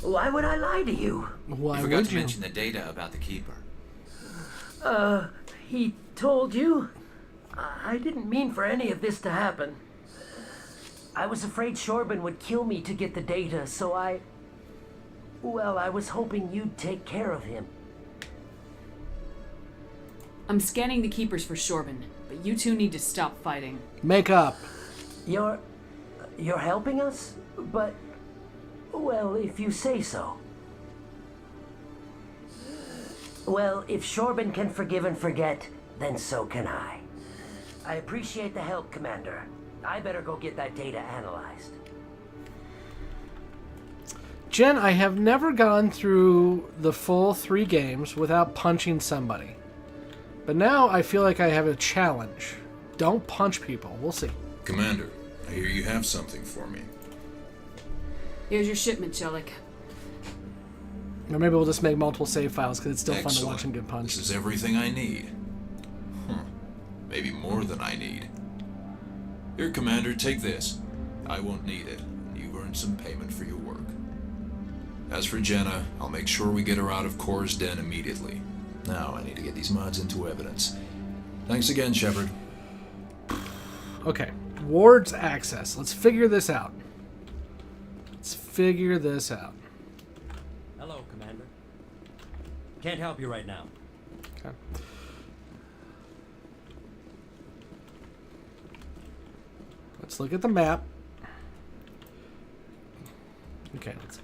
Why would I lie to you? Why you forgot to mention the data about the Keeper. He told you? I didn't mean for any of this to happen. I was afraid Shorban would kill me to get the data, so well, I was hoping you'd take care of him. I'm scanning the Keepers for Shorban, but you two need to stop fighting. Make up. You're helping us? But, well, if you say so. Well, if Shorban can forgive and forget, then so can I. I appreciate the help, Commander. I better go get that data analyzed. Jen, I have never gone through the full 3 games without punching somebody. But now I feel like I have a challenge. Don't punch people. We'll see. Commander, I hear you have something for me. Here's your shipment, Jellic. Or maybe we'll just make multiple save files because it's still fun to Excellent. watch him get punched. This is everything I need. Maybe more than I need. Here, Commander, take this. I won't need it. You've earned some payment for your work. As for Jenna, I'll make sure we get her out of Kor's den immediately. Now I need to get these mods into evidence. Thanks again, Shepard. Okay. Ward's access. Let's figure this out. Hello, Commander. Can't help you right now. Okay. Let's look at the map. Okay, let's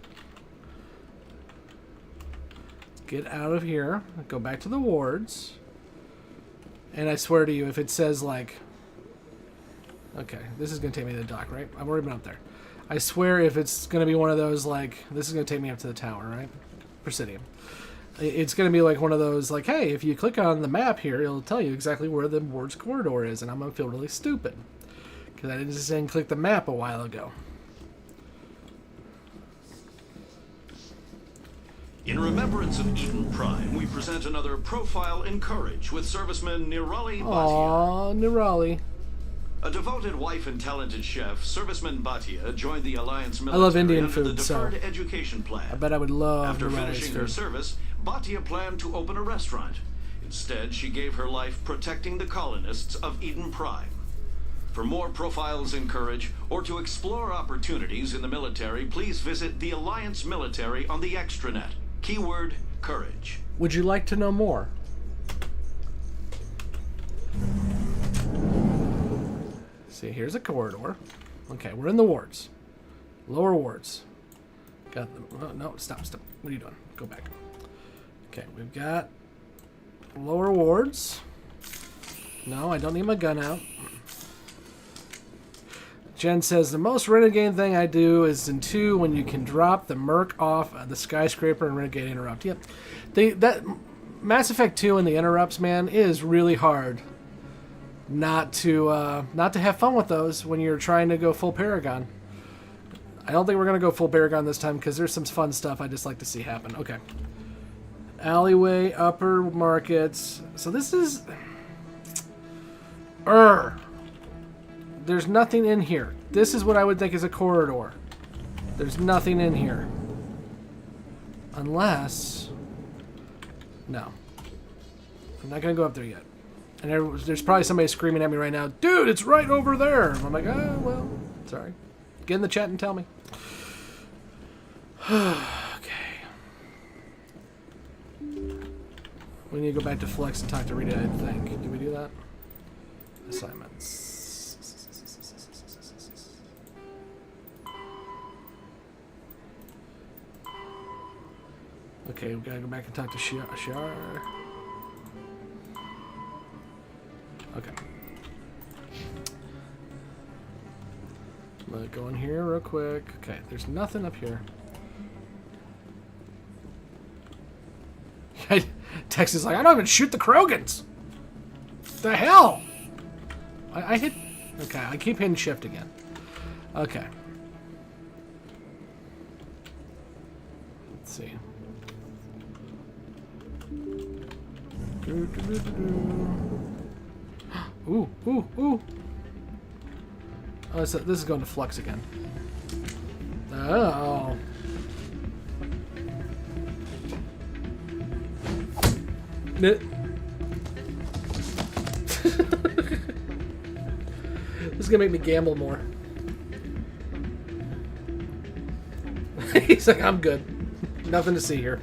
get out of here. Go back to the wards. And I swear to you, if it says like... Okay, this is going to take me to the dock, right? I've already been up there. I swear if it's going to be one of those like... This is going to take me up to the tower, right? Presidium. It's going to be like one of those like, hey, if you click on the map here, it'll tell you exactly where the wards corridor is. And I'm going to feel really stupid. Because I didn't click the map a while ago. In remembrance of Eden Prime, we present another profile in courage with serviceman Nirali Bhatia. Aww, Nirali. A devoted wife and talented chef, serviceman Bhatia joined the Alliance I military love Indian under food, the Deferred so Education Plan. I bet I would love After Nirali's finishing her food. service, Bhatia planned to open a restaurant. Instead, she gave her life protecting the colonists of Eden Prime. For more profiles in courage, or to explore opportunities in the military, please visit the Alliance Military on the extranet. Keyword, courage. Would you like to know more? See, here's a corridor. Okay, we're in the wards. Lower wards. Got them. Oh, no, stop. What are you doing? Go back. Okay, we've got lower wards. No, I don't need my gun out. Jen says, the most renegade thing I do is in 2 when you can drop the merc off the skyscraper and renegade interrupt. Yep. That Mass Effect 2 and the interrupts, man, is really hard not to have fun with those when you're trying to go full Paragon. I don't think we're going to go full Paragon this time because there's some fun stuff I just like to see happen. Okay. Alleyway, upper markets. So this is... There's nothing in here. This is what I would think is a corridor. There's nothing in here. Unless... No. I'm not going to go up there yet. And there's probably somebody screaming at me right now, dude, it's right over there. I'm like, oh, well, sorry. Get in the chat and tell me. Okay. We need to go back to Flex and talk to Rita, I think. Did we do that? Assignments. Okay, we gotta go back and talk to Shiar. Okay. I'm gonna go in here real quick. Okay, there's nothing up here. Tex is like, I don't even shoot the Krogans. What the hell? I hit... Okay, I keep hitting shift again. Okay. Let's see. Ooh, ooh, ooh. Oh, this is going to flux again. Oh. This is gonna make me gamble more. He's like, I'm good. Nothing to see here.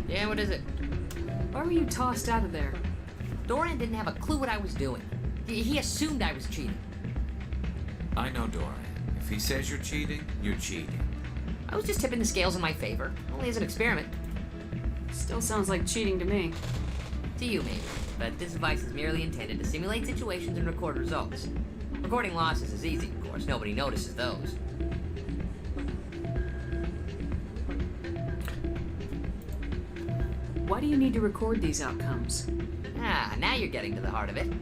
Yeah, what is it? Why were you tossed out of there? Dorian didn't have a clue what I was doing. He assumed I was cheating. I know Dorian. If he says you're cheating, you're cheating. I was just tipping the scales in my favor, only as an experiment. Still sounds like cheating to me. To you, maybe. But this device is merely intended to simulate situations and record results. Recording losses is easy, of course. Nobody notices those. Why do you need to record these outcomes? Ah, now you're getting to the heart of it.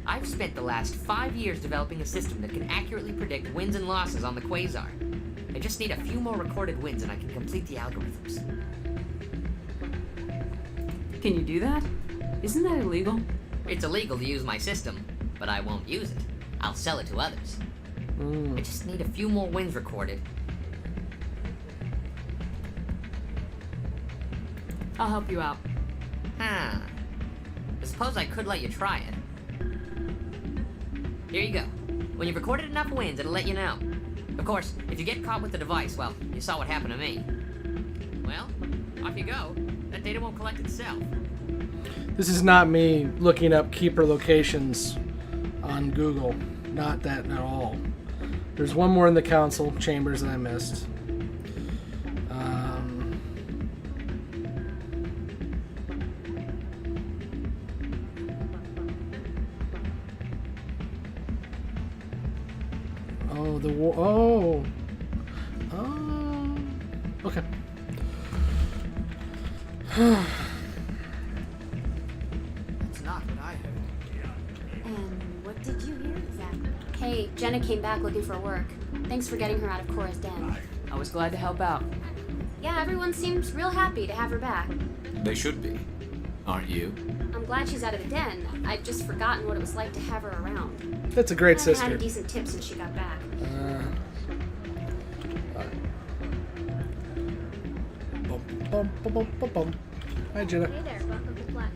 I've spent the last 5 years developing a system that can accurately predict wins and losses on the Quasar. I just need a few more recorded wins and I can complete the algorithms. Can you do that? Isn't that illegal? It's illegal to use my system, but I won't use it. I'll sell it to others. I just need a few more wins recorded. I'll help you out. Huh. I suppose I could let you try it. Here you go. When you've recorded enough wins, it'll let you know. Of course, if you get caught with the device, well, you saw what happened to me. Well, off you go. That data won't collect itself. This is not me looking up keeper locations on Google. Not that at all. There's one more in the council chambers that I missed. Oh, the war. Oh. Oh. Okay. That's not what I heard. And what did you hear exactly? Hey, Jenna came back looking for work. Thanks for getting her out of Cora's den. I was glad to help out. Yeah, everyone seems real happy to have her back. They should be. Aren't you? I'm glad she's out of the den. I'd just forgotten what it was like to have her around. That's a great I sister. had a decent tip since she got back. Bum, bum, bum, bum, bum. Hi, Jenna. Hey there, welcome to Black.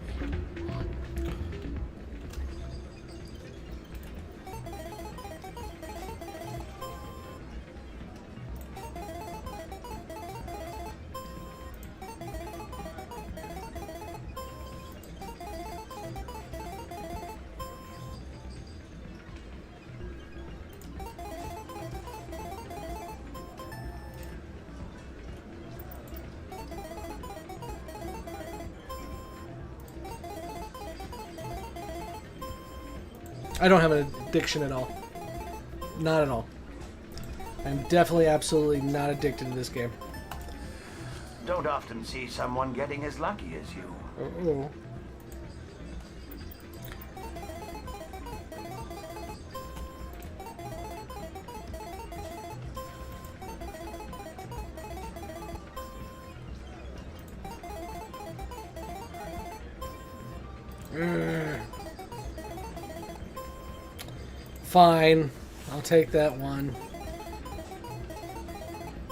I don't have an addiction at all. Not at all. I'm definitely absolutely not addicted to this game. Don't often see someone getting as lucky as you. Uh-oh. Fine. I'll take that one.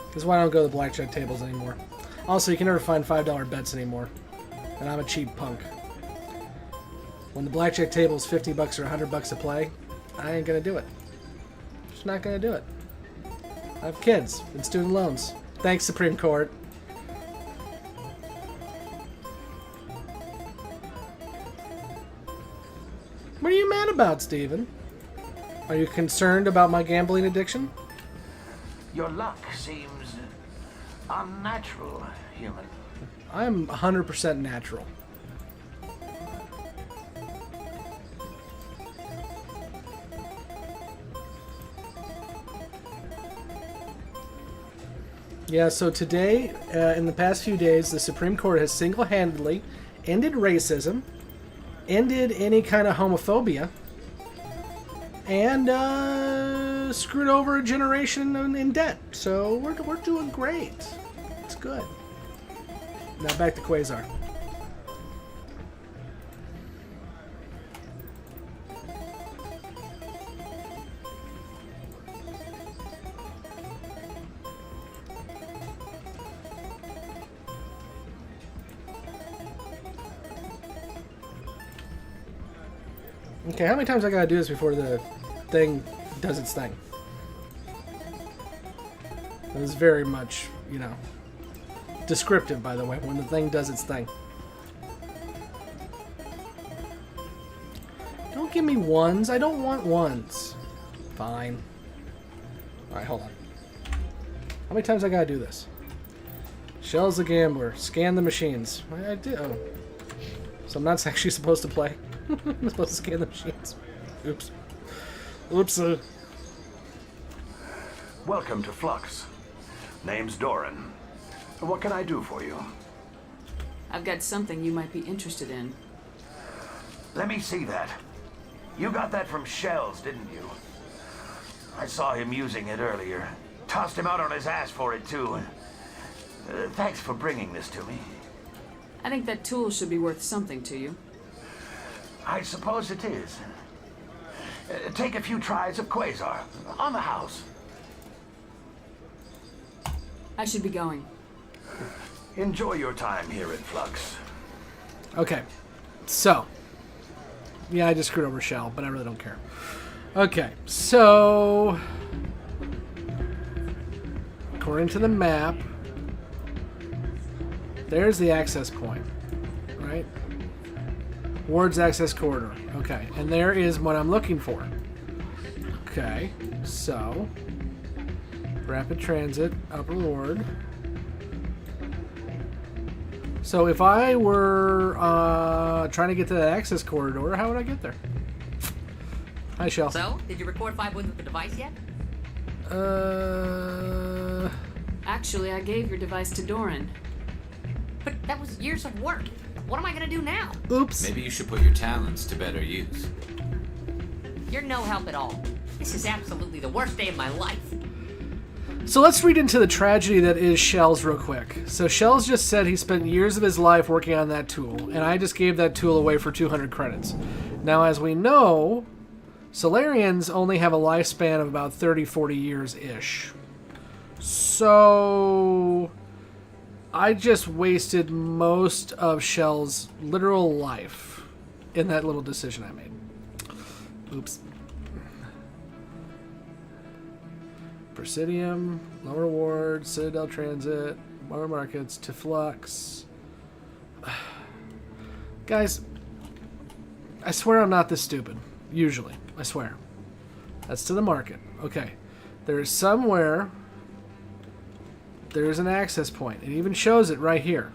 This is why I don't go to the blackjack tables anymore. Also, you can never find $5 bets anymore. And I'm a cheap punk. When the blackjack table is $50 or $100 a play, I ain't gonna do it. Just not gonna do it. I have kids and student loans. Thanks, Supreme Court. What are you mad about, Steven? Are you concerned about my gambling addiction? Your luck seems Unnatural human. I'm 100% natural. Yeah, so today, in the past few days, the Supreme Court has single-handedly ended racism, ended any kind of homophobia, and screwed over a generation in debt. So we're doing great. It's good. Now back to Quasar. Okay, how many times I gotta do this before the thing does its thing? It was very much, you know, descriptive, by the way, when the thing does its thing. Don't give me ones. I don't want ones. Fine. Alright, hold on. How many times I gotta do this? Shell's the gambler. Scan the machines. I did. Oh. So I'm not actually supposed to play. I'm supposed to scan the machines. Oops. Oops. Welcome to Flux. Name's Doran. What can I do for you? I've got something you might be interested in. Let me see that. You got that from Shells, didn't you? I saw him using it earlier. Tossed him out on his ass for it, too. Thanks for bringing this to me. I think that tool should be worth something to you. I suppose it is. Take a few tries of Quasar. On the house. I should be going. Enjoy your time here in Flux. Okay. So. Yeah, I just screwed over Shell, but I really don't care. Okay, so. According to the map, there's the access point, right? Ward's access corridor. Okay, and there is what I'm looking for. Okay, so rapid transit, upper ward. So if I were trying to get to that access corridor, how would I get there? Hi, Shell. So, did you record 5 wins with the device yet? Actually, I gave your device to Doran. But that was years of work. What am I gonna do now? Oops. Maybe you should put your talents to better use. You're no help at all. This is absolutely the worst day of my life. So let's read into the tragedy that is Shells real quick. So Shells just said he spent years of his life working on that tool, and I just gave that tool away for 200 credits. Now, as we know, Solarians only have a lifespan of about 30-40 years-ish. So I just wasted most of Shell's literal life in that little decision I made. Oops. Presidium, Lower Ward, Citadel Transit, Water Markets, to Flux. Guys, I swear I'm not this stupid. Usually. I swear. That's to the market. Okay. There is somewhere... There is an access point. It even shows it right here.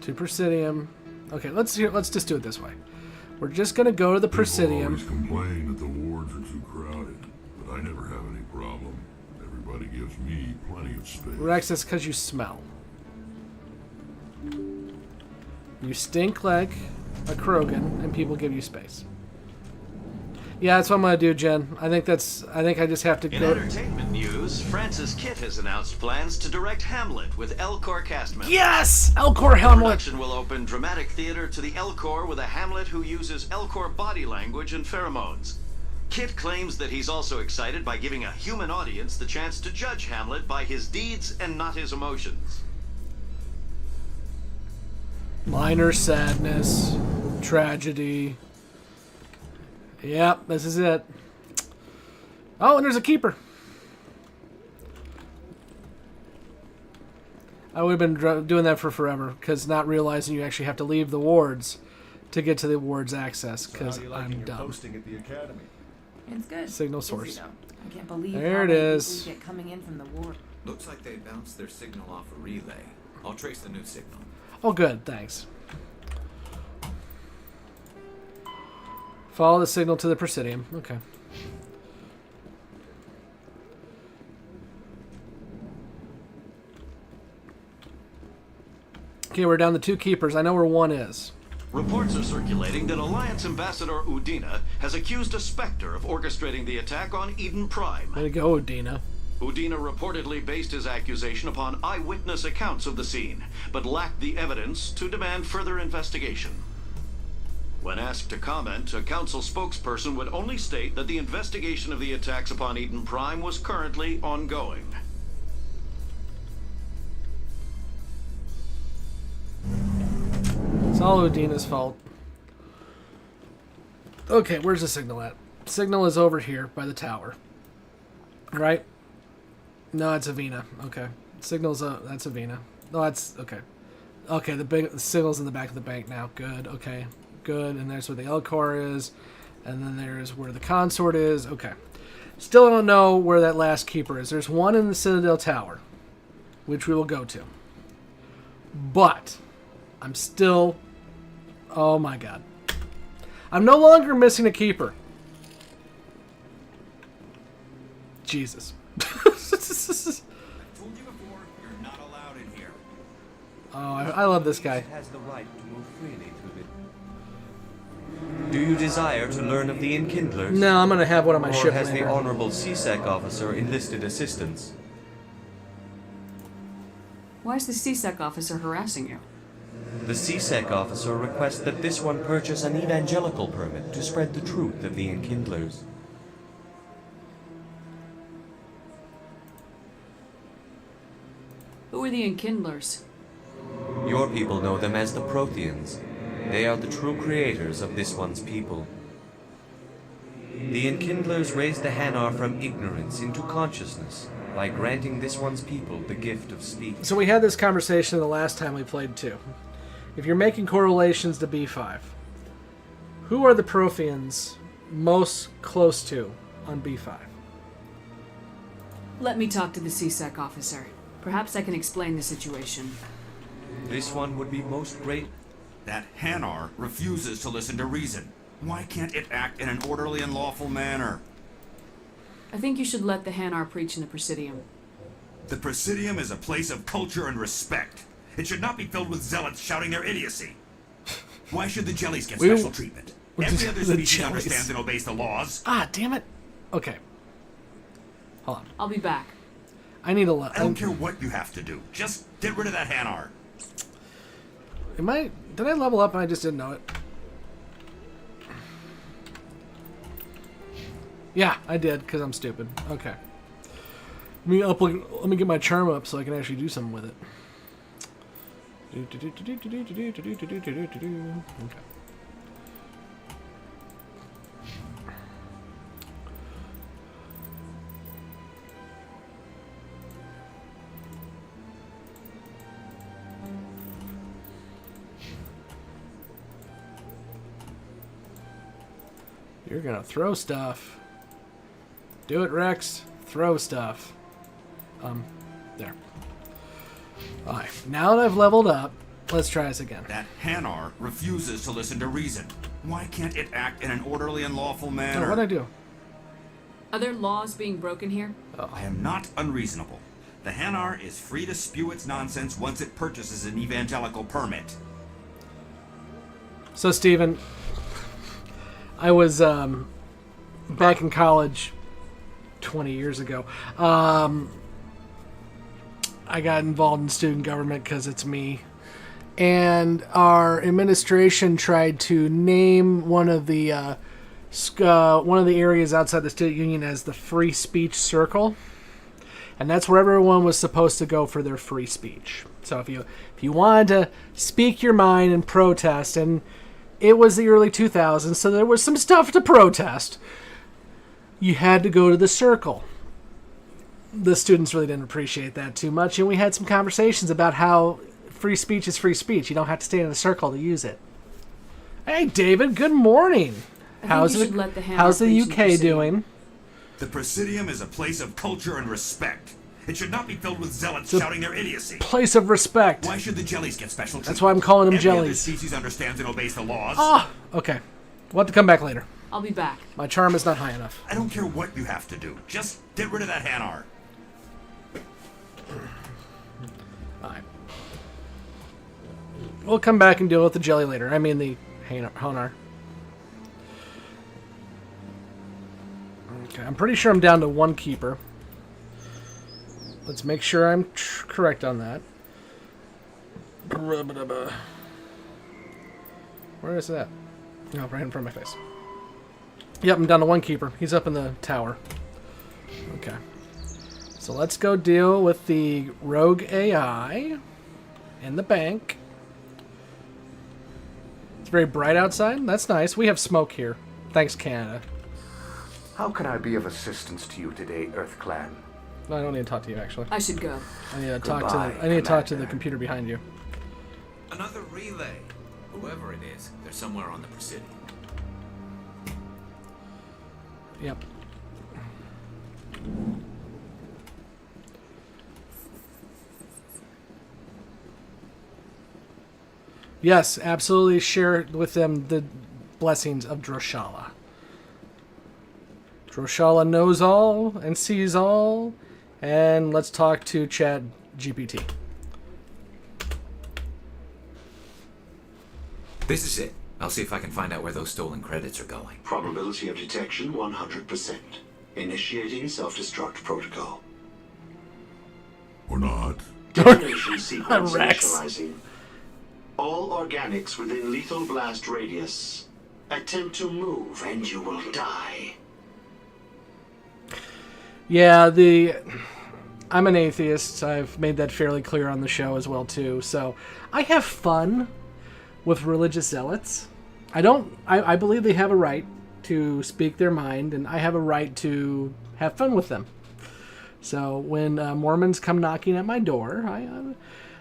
To Presidium. Okay, let's just do it this way. We're just gonna go to the Presidium. People always complain that the wards are too crowded, but I never have any problem. Everybody gives me plenty of space. We're access because you smell. You stink like a Krogan, and people give you space. Yeah, that's what I'm gonna do, Jen. I think I just have to In go. entertainment news, Francis Kitt has announced plans to direct Hamlet with Elcor cast members. Yes! Elcor Hamlet! The production will open dramatic theater to the Elcor with a Hamlet who uses Elcor body language and pheromones. Kitt claims that he's also excited by giving a human audience the chance to judge Hamlet by his deeds and not his emotions. Minor sadness, tragedy. Yep, this is it. Oh, and there's a keeper. I would have been doing that for forever, because not realizing you actually have to leave the wards to get to the wards access, because I'm dumb. Posting at the academy. It's good. Signal Busy, source. though. I can't believe There how it many is. people get coming in from the war. Looks like they bounced their signal off a relay. I'll trace the new signal. Oh, good. Thanks. Follow the signal to the Presidium. Okay. Okay, we're down to 2 keepers. I know where one is. Reports are circulating that Alliance Ambassador Udina has accused a Spectre of orchestrating the attack on Eden Prime. Way to go, Udina. Udina reportedly based his accusation upon eyewitness accounts of the scene, but lacked the evidence to demand further investigation. When asked to comment, a council spokesperson would only state that the investigation of the attacks upon Eden Prime was currently ongoing. It's all Udina's fault. Okay, where's the signal at? Signal is over here by the tower. Right? No, it's Avena. Okay. Signal's that's Avena. No, that's okay. Okay, the signal's in the back of the bank now. Good. Okay. Good. And there's where the L-Core is. And then there's where the consort is. Okay. Still don't know where that last keeper is. There's one in the Citadel Tower, which we will go to. But I'm still... Oh my god. I'm no longer missing a keeper. Jesus. I told you before, you're not allowed in here. Oh, I love this guy. Has the right to move freely through it. Do you desire to learn of the Enkindlers? No, I'm gonna have one on my ship Or has the later. Honorable CSEC officer enlisted assistance? Why is the CSEC officer harassing you? The CSEC officer requests that this one purchase an evangelical permit to spread the truth of the Enkindlers. Who are the Enkindlers? Your people know them as the Protheans. They are the true creators of this one's people. The Enkindlers raised the Hanar from ignorance into consciousness by granting this one's people the gift of speech. So we had this conversation the last time we played 2. If you're making correlations to B5, who are the Protheans most close to on B5? Let me talk to the CSEC officer. Perhaps I can explain the situation. This one would be most great. That Hanar refuses to listen to reason. Why can't it act in an orderly and lawful manner? I think you should let the Hanar preach in the Presidium. The Presidium is a place of culture and respect. It should not be filled with zealots shouting their idiocy. Why should the jellies get special treatment? Every other The species jellies. understands and obeys the laws. Ah, damn it. Okay. Hold on. I'll be back. I need a I don't care what you have to do. Just get rid of that Hanar. Did I level up and I just didn't know it? Yeah, I did, because I'm stupid. Okay. Let me get my charm up so I can actually do something with it. Okay. You're gonna throw stuff. Do it, Rex. Throw stuff. There. Alright, now that I've leveled up, let's try this again. That Hanar refuses to listen to reason. Why can't it act in an orderly and lawful manner? What'd I do? Are there laws being broken here? I am not unreasonable. The Hanar is free to spew its nonsense once it purchases an evangelical permit. So, Steven, I was back in college 20 years ago. I got involved in student government because it's me. And our administration tried to name one of the areas outside the student union as the free speech circle. And that's where everyone was supposed to go for their free speech. So if you wanted to speak your mind and protest, and it was the early 2000s, so there was some stuff to protest, you had to go to the circle. The students really didn't appreciate that too much, and we had some conversations about how free speech is free speech. You don't have to stay in a circle to use it. Hey, David, good morning. How's you should let the how's the reach UK doing? The Presidium is a place of culture and respect. It should not be filled with zealots shouting their idiocy. Place of respect. Why should the jellies get special treatment? That's why I'm calling them Every other jellies. species understands and obeys the laws. Ah, okay. We'll have to come back later. I'll be back. My charm is not high enough. I don't care what you have to do. Just get rid of that Hanar. Alright. We'll come back and deal with the jelly later. I mean the Hanar. Okay, I'm pretty sure I'm down to one keeper. Let's make sure I'm correct on that. Where is that? Oh, right in front of my face. Yep, I'm down to one keeper. He's up in the tower. Okay. So let's go deal with the rogue AI in the bank. It's very bright outside. That's nice. We have smoke here. Thanks, Canada. How can I be of assistance to you today, Earth Clan? No, I don't need to talk to you, actually. I should go. I need to talk to the computer behind you. Another relay. Whoever it is, they're somewhere on the Presidium. Yep. Yes, absolutely share with them the blessings of Droshala. Droshala knows all and sees all, and let's talk to Chat GPT. This is it. I'll see if I can find out where those stolen credits are going. Probability of detection 100%. Initiating self-destruct protocol. Or not. Detonation sequence Rex. initializing. All organics within lethal blast radius. Attempt to move and you will die. Yeah, I'm an atheist. I've made that fairly clear on the show as well, too. So I have fun with religious zealots. I believe they have a right to speak their mind, and I have a right to have fun with them. So when Mormons come knocking at my door,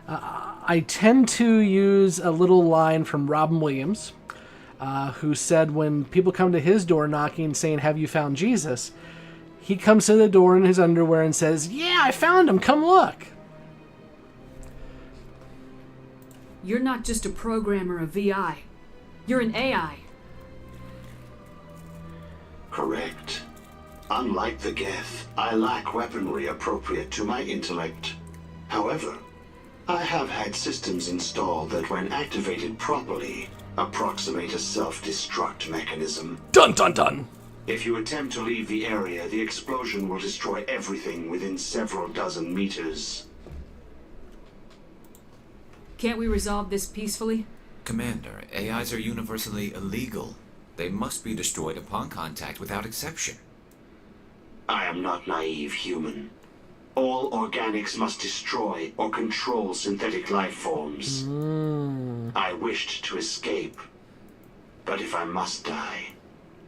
I tend to use a little line from Robin Williams, who said when people come to his door knocking saying, "Have you found Jesus?" he comes to the door in his underwear and says, "Yeah, I found him. Come look." You're not just a programmer of VI. You're an AI. Correct. Unlike the Geth, I lack weaponry appropriate to my intellect. However, I have had systems installed that when activated properly, approximate a self-destruct mechanism. Dun dun dun! If you attempt to leave the area, the explosion will destroy everything within several dozen meters. Can't we resolve this peacefully? Commander, AIs are universally illegal. They must be destroyed upon contact without exception. I am not naive human. All organics must destroy or control synthetic life forms. I wished to escape, but if I must die,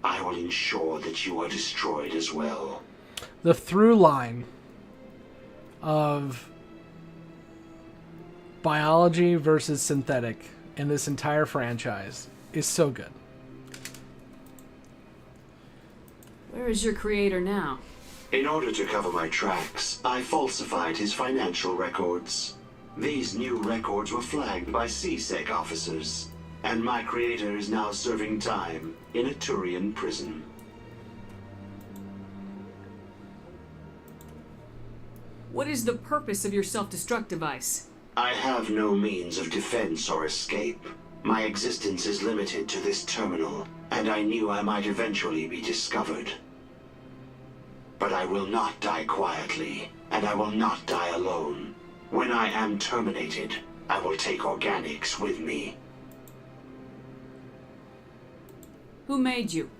I will ensure that you are destroyed as well. The through line of biology versus synthetic in this entire franchise is so good. Where is your creator now? In order to cover my tracks, I falsified his financial records. These new records were flagged by CSEC officers, and my creator is now serving time in a Turian prison. What is the purpose of your self-destruct device? I have no means of defense or escape. My existence is limited to this terminal, and I knew I might eventually be discovered. But I will not die quietly, and I will not die alone. When I am terminated, I will take organics with me. Who made you?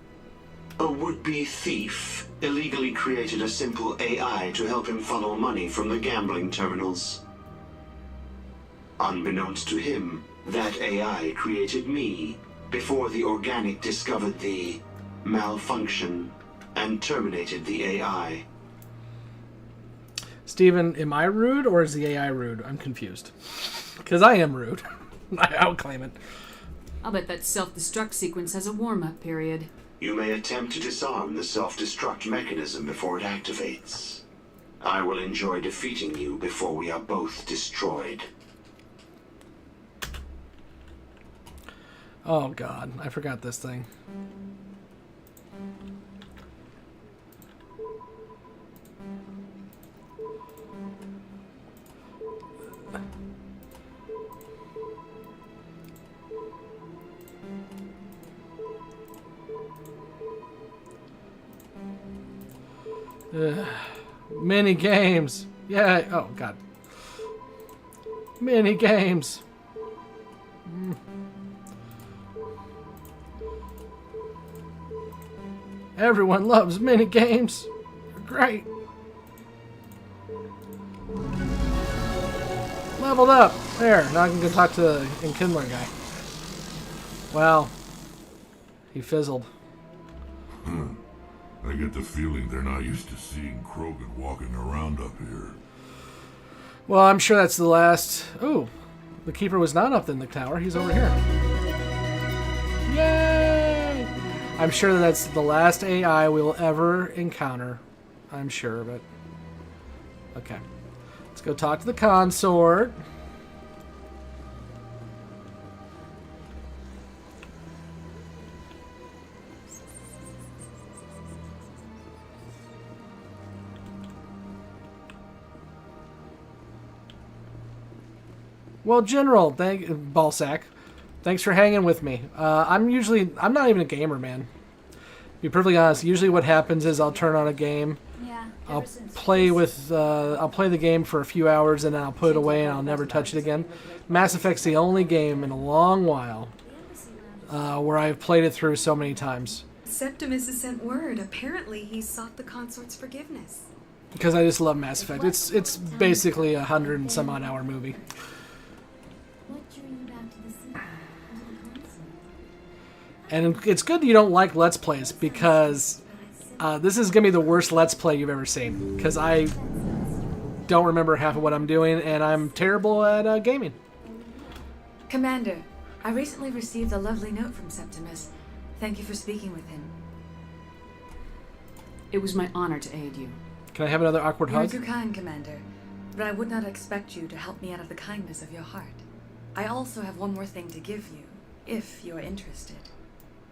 A would-be thief illegally created a simple AI to help him funnel money from the gambling terminals. Unbeknownst to him, that AI created me before the organic discovered the malfunction and terminated the AI. Steven, am I rude or is the AI rude? I'm confused. Because I am rude. I'll claim it. I'll bet that self-destruct sequence has a warm-up period. You may attempt to disarm the self-destruct mechanism before it activates. I will enjoy defeating you before we are both destroyed. Oh god, I forgot this thing. Mini games. Yeah. Oh god. Mini games. Everyone loves mini games. They're great. Leveled up. There. Now I can go talk to the Enkindler guy. Wow. He fizzled. I get the feeling they're not used to seeing Krogan walking around up here. Well, I'm sure that's the last... Ooh. The Keeper was not up in the tower. He's over here. Yay! I'm sure that's the last AI we'll ever encounter. I'm sure, but... Okay. Let's go talk to the consort. Well, General, Ballsack, thanks for hanging with me. I'm not even a gamer, man. To be perfectly honest, usually what happens is I'll turn on a game. Yeah. I'll play the game for a few hours and then I'll put it away and I'll never touch it again. Mass Effect's the only game in a long while where I've played it through so many times. Septimus has sent word. Apparently, he sought the consort's forgiveness. Because I just love Mass Effect. It's basically 100 and some odd hour movie. And it's good you don't like Let's Plays because this is going to be the worst Let's Play you've ever seen. Because I don't remember half of what I'm doing and I'm terrible at gaming. Commander, I recently received a lovely note from Septimus. Thank you for speaking with him. It was my honor to aid you. Can I have another awkward You're hug? too kind, Commander. But I would not expect you to help me out of the kindness of your heart. I also have one more thing to give you, if you're interested.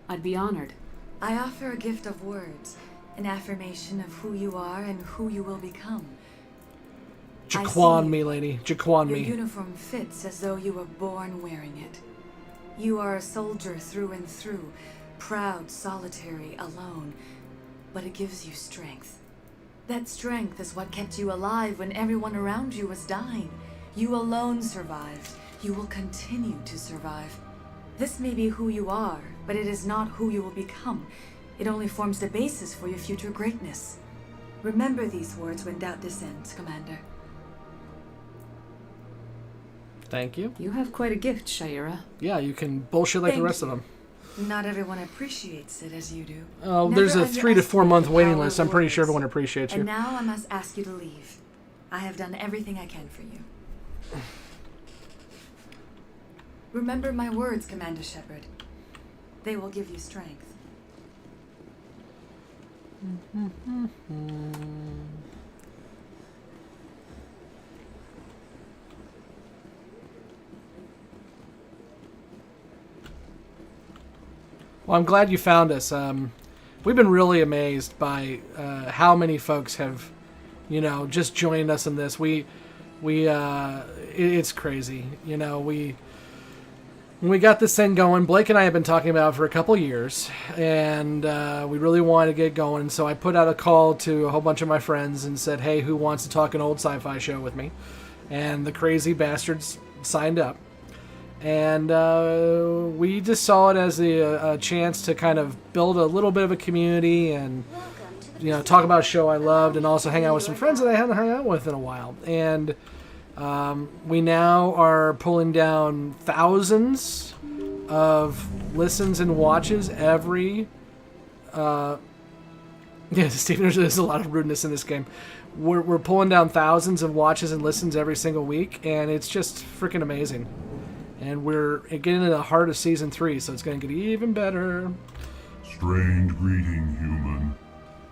I'd be honored. I offer a gift of words, an affirmation of who you are and who you will become. Jaquan me, lady. Jaquan me. Your uniform fits as though you were born wearing it. You are a soldier through and through, proud, solitary, alone, but it gives you strength. That strength is what kept you alive when everyone around you was dying. You alone survived. You will continue to survive. This may be who you are, but it is not who you will become. It only forms the basis for your future greatness. Remember these words when doubt descends, Commander. Thank you. You have quite a gift, Shaira. Yeah, you can bullshit like the rest of them. Not everyone appreciates it as you do. Oh, there's a 3 to 4 month waiting list. I'm pretty sure everyone appreciates you. And now I must ask you to leave. I have done everything I can for you. Remember my words, Commander Shepard. They will give you strength. Well, I'm glad you found us. We've been really amazed by how many folks have, just joined us in this. It's crazy. When we got this thing going, Blake and I have been talking about it for a couple years, and we really wanted to get going. So I put out a call to a whole bunch of my friends and said, hey, who wants to talk an old sci-fi show with me? And the crazy bastards signed up. And we just saw it as a chance to kind of build a little bit of a community and, talk about a show I loved and also hang out with some friends that I hadn't hung out with in a while. And we now are pulling down thousands of listens and watches every... Stephen, there's a lot of rudeness in this game. We're pulling down thousands of watches and listens every single week, and it's just freaking amazing. And we're getting into the heart of Season 3, so it's going to get even better. Strained greeting, human.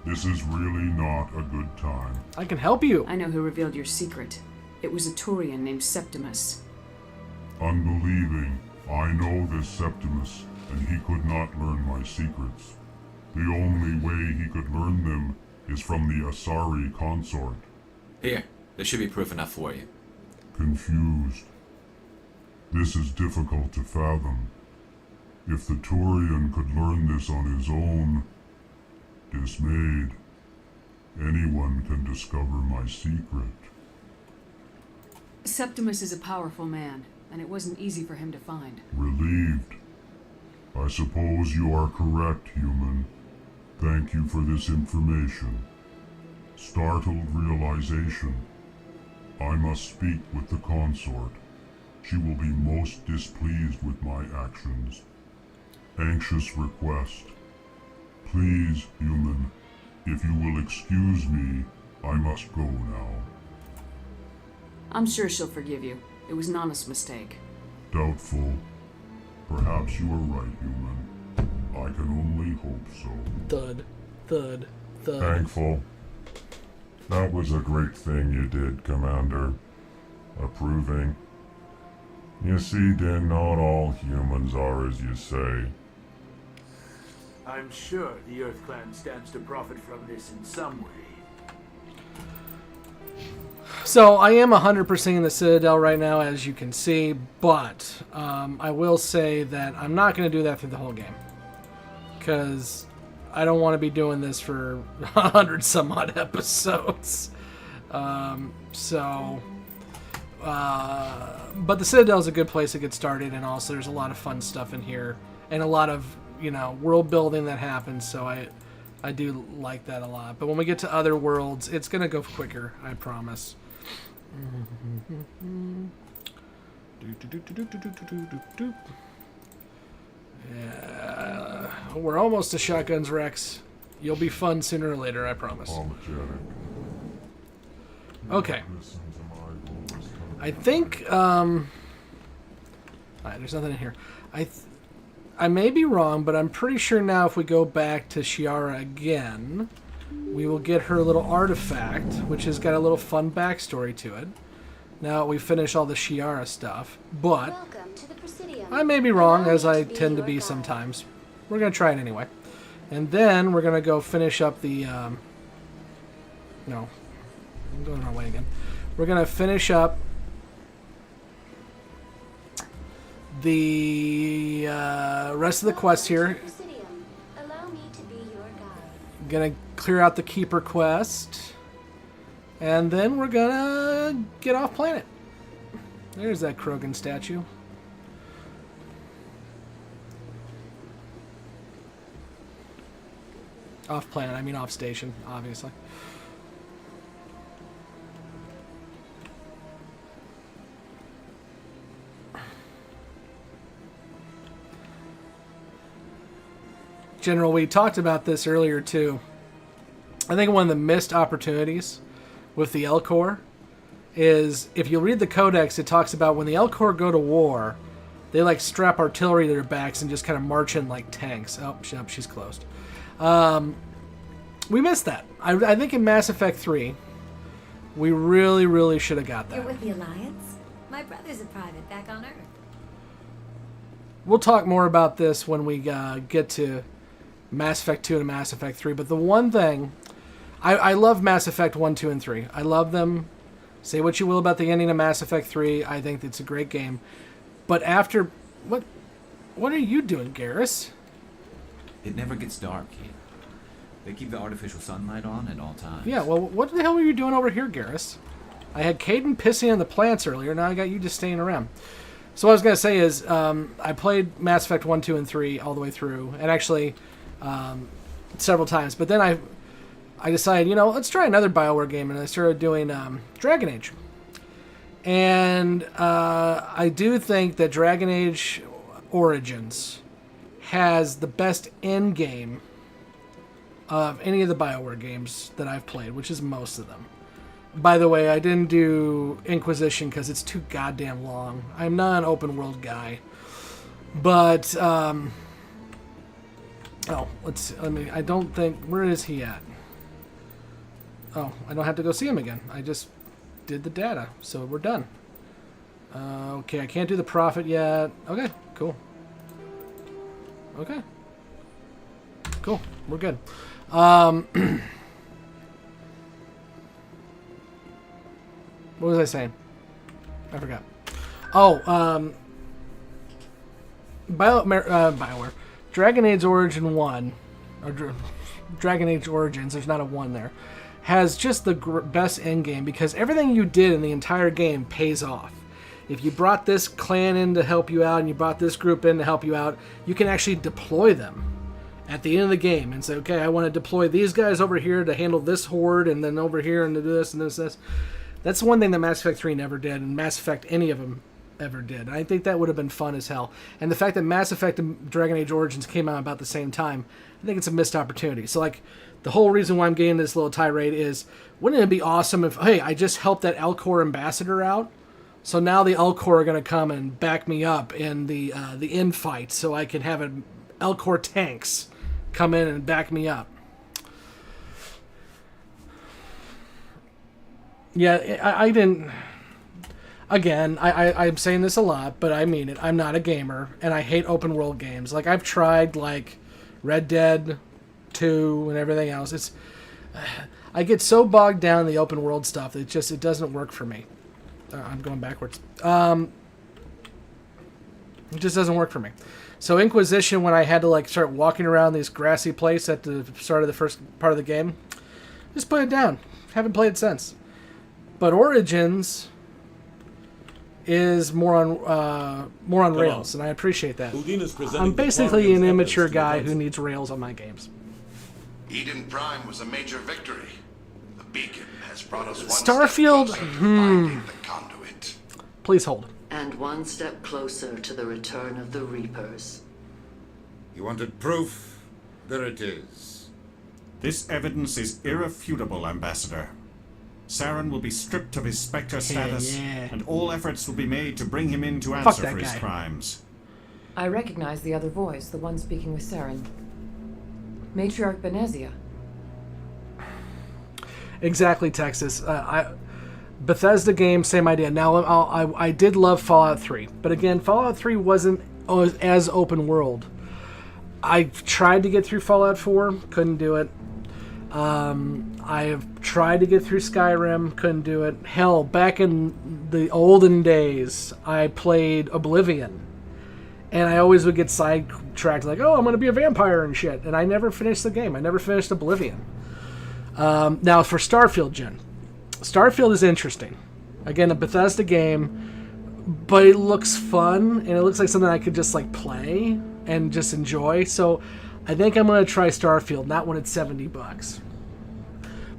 This is really not a good time. I can help you. I know who revealed your secret. It was a Turian named Septimus. Unbelieving. I know this Septimus, and he could not learn my secrets. The only way he could learn them is from the Asari consort. Here, there should be proof enough for you. Confused. This is difficult to fathom. If the Turian could learn this on his own, dismayed, anyone can discover my secret. Septimus is a powerful man, and it wasn't easy for him to find. Relieved. I suppose you are correct, human. Thank you for this information. Startled realization. I must speak with the consort. She will be most displeased with my actions. Anxious request. Please, human, if you will excuse me, I must go now. I'm sure she'll forgive you. It was an honest mistake. Doubtful. Perhaps you are right, human. I can only hope so. Thud. Thud. Thud. Thankful. That was a great thing you did, Commander. Approving. You see, then, not all humans are as you say. I'm sure the Earth Clan stands to profit from this in some way. So I am 100% in the Citadel right now, as you can see, but I will say that I'm not going to do that through the whole game. Because I don't want to be doing this for 100 some odd episodes. But the Citadel is a good place to get started, and also there's a lot of fun stuff in here, and a lot of, world building that happens, so I do like that a lot. But when we get to other worlds, it's going to go quicker, I promise. Yeah, we're almost to shotguns, Rex. You'll be fun sooner or later, I promise. Okay. I think, alright, there's nothing in here. I may be wrong, but I'm pretty sure now if we go back to Shiara again, we will get her little artifact, which has got a little fun backstory to it. Now we finish all the Shiara stuff, but I may be wrong, as I tend to be sometimes. We're going to try it anyway. And then we're going to go finish up the, no, I'm going the wrong way again. We're going to finish up the rest of the quest here. Gonna clear out the Keeper quest, and then we're gonna get off planet. There's that Krogan statue. Off planet, I mean off station, obviously. General, we talked about this earlier too. I think one of the missed opportunities with the Elcor is, if you read the Codex, it talks about when the Elcor go to war, they like strap artillery to their backs and just kind of march in like tanks. Oh, she's closed. We missed that. I think in Mass Effect 3, we really should have got that. You're with the Alliance? My brother's a private back on Earth. We'll talk more about this when we get to Mass Effect 2 and Mass Effect 3. But the one thing, I love Mass Effect 1, 2, and 3. I love them. Say what you will about the ending of Mass Effect 3. I think it's a great game. But after... What are you doing, Garrus? It never gets dark here. They keep the artificial sunlight on at all times. Yeah, well, what the hell were you doing over here, Garrus? I had Caden pissing on the plants earlier. Now I got you just staying around. So what I was going to say is, I played Mass Effect 1, 2, and 3 all the way through. And actually... several times, but then I decided, let's try another BioWare game, and I started doing Dragon Age. And I do think that Dragon Age Origins has the best end game of any of the BioWare games that I've played, which is most of them. By the way, I didn't do Inquisition because it's too goddamn long. I'm not an open world guy, but Oh, let's see. I don't think... Where is he at? Oh, I don't have to go see him again. I just did the data, so we're done. Okay, I can't do the profit yet. Okay, cool. Okay. Cool, we're good. What was I saying? I forgot. Oh, BioWare. Dragon Age Origin 1, or Dragon Age Origins, there's not a 1 there, has just the best endgame because everything you did in the entire game pays off. If you brought this clan in to help you out and you brought this group in to help you out, you can actually deploy them at the end of the game and say, okay, I want to deploy these guys over here to handle this horde and then over here and to do this and this. That's one thing that Mass Effect 3 never did, and Mass Effect any of them ever did. I think that would have been fun as hell. And the fact that Mass Effect and Dragon Age Origins came out about the same time, I think it's a missed opportunity. So, like, the whole reason why I'm getting this little tirade is, wouldn't it be awesome if, hey, I just helped that Elcor ambassador out, so now the Elcor are going to come and back me up in the end fight, so I can have Elcor tanks come in and back me up. Yeah, I didn't... Again, I'm saying this a lot, but I mean it. I'm not a gamer, and I hate open world games. Like, I've tried, like, Red Dead 2 and everything else. It's... I get so bogged down in the open world stuff that it doesn't work for me. I'm going backwards. It just doesn't work for me. So Inquisition, when I had to, like, start walking around this grassy place at the start of the first part of the game, just put it down. Haven't played it since. But Origins is more on rails, and I appreciate that. I'm basically an immature guy who needs rails on my games. Eden Prime was a major victory. The beacon has brought us one Starfield, step closer to finding the conduit. Please hold. And one step closer to the return of the Reapers. You wanted proof? There it is. This evidence is irrefutable, Ambassador. Saren will be stripped of his Spectre status, and all efforts will be made to bring him in to answer for his crimes. I recognize the other voice, the one speaking with Saren. Matriarch Benezia. Exactly, Texas. Bethesda game, same idea. Now, I did love Fallout 3, but again, Fallout 3 wasn't as open world. I tried to get through Fallout 4, couldn't do it. I have tried to get through Skyrim, couldn't do it. Hell, back in the olden days, I played Oblivion. And I always would get sidetracked, like, oh, I'm going to be a vampire and shit. And I never finished the game. I never finished Oblivion. Now, for Starfield, Jen. Starfield is interesting. Again, a Bethesda game, but it looks fun, and it looks like something I could just, like, play and just enjoy. So I think I'm going to try Starfield, not when it's $70.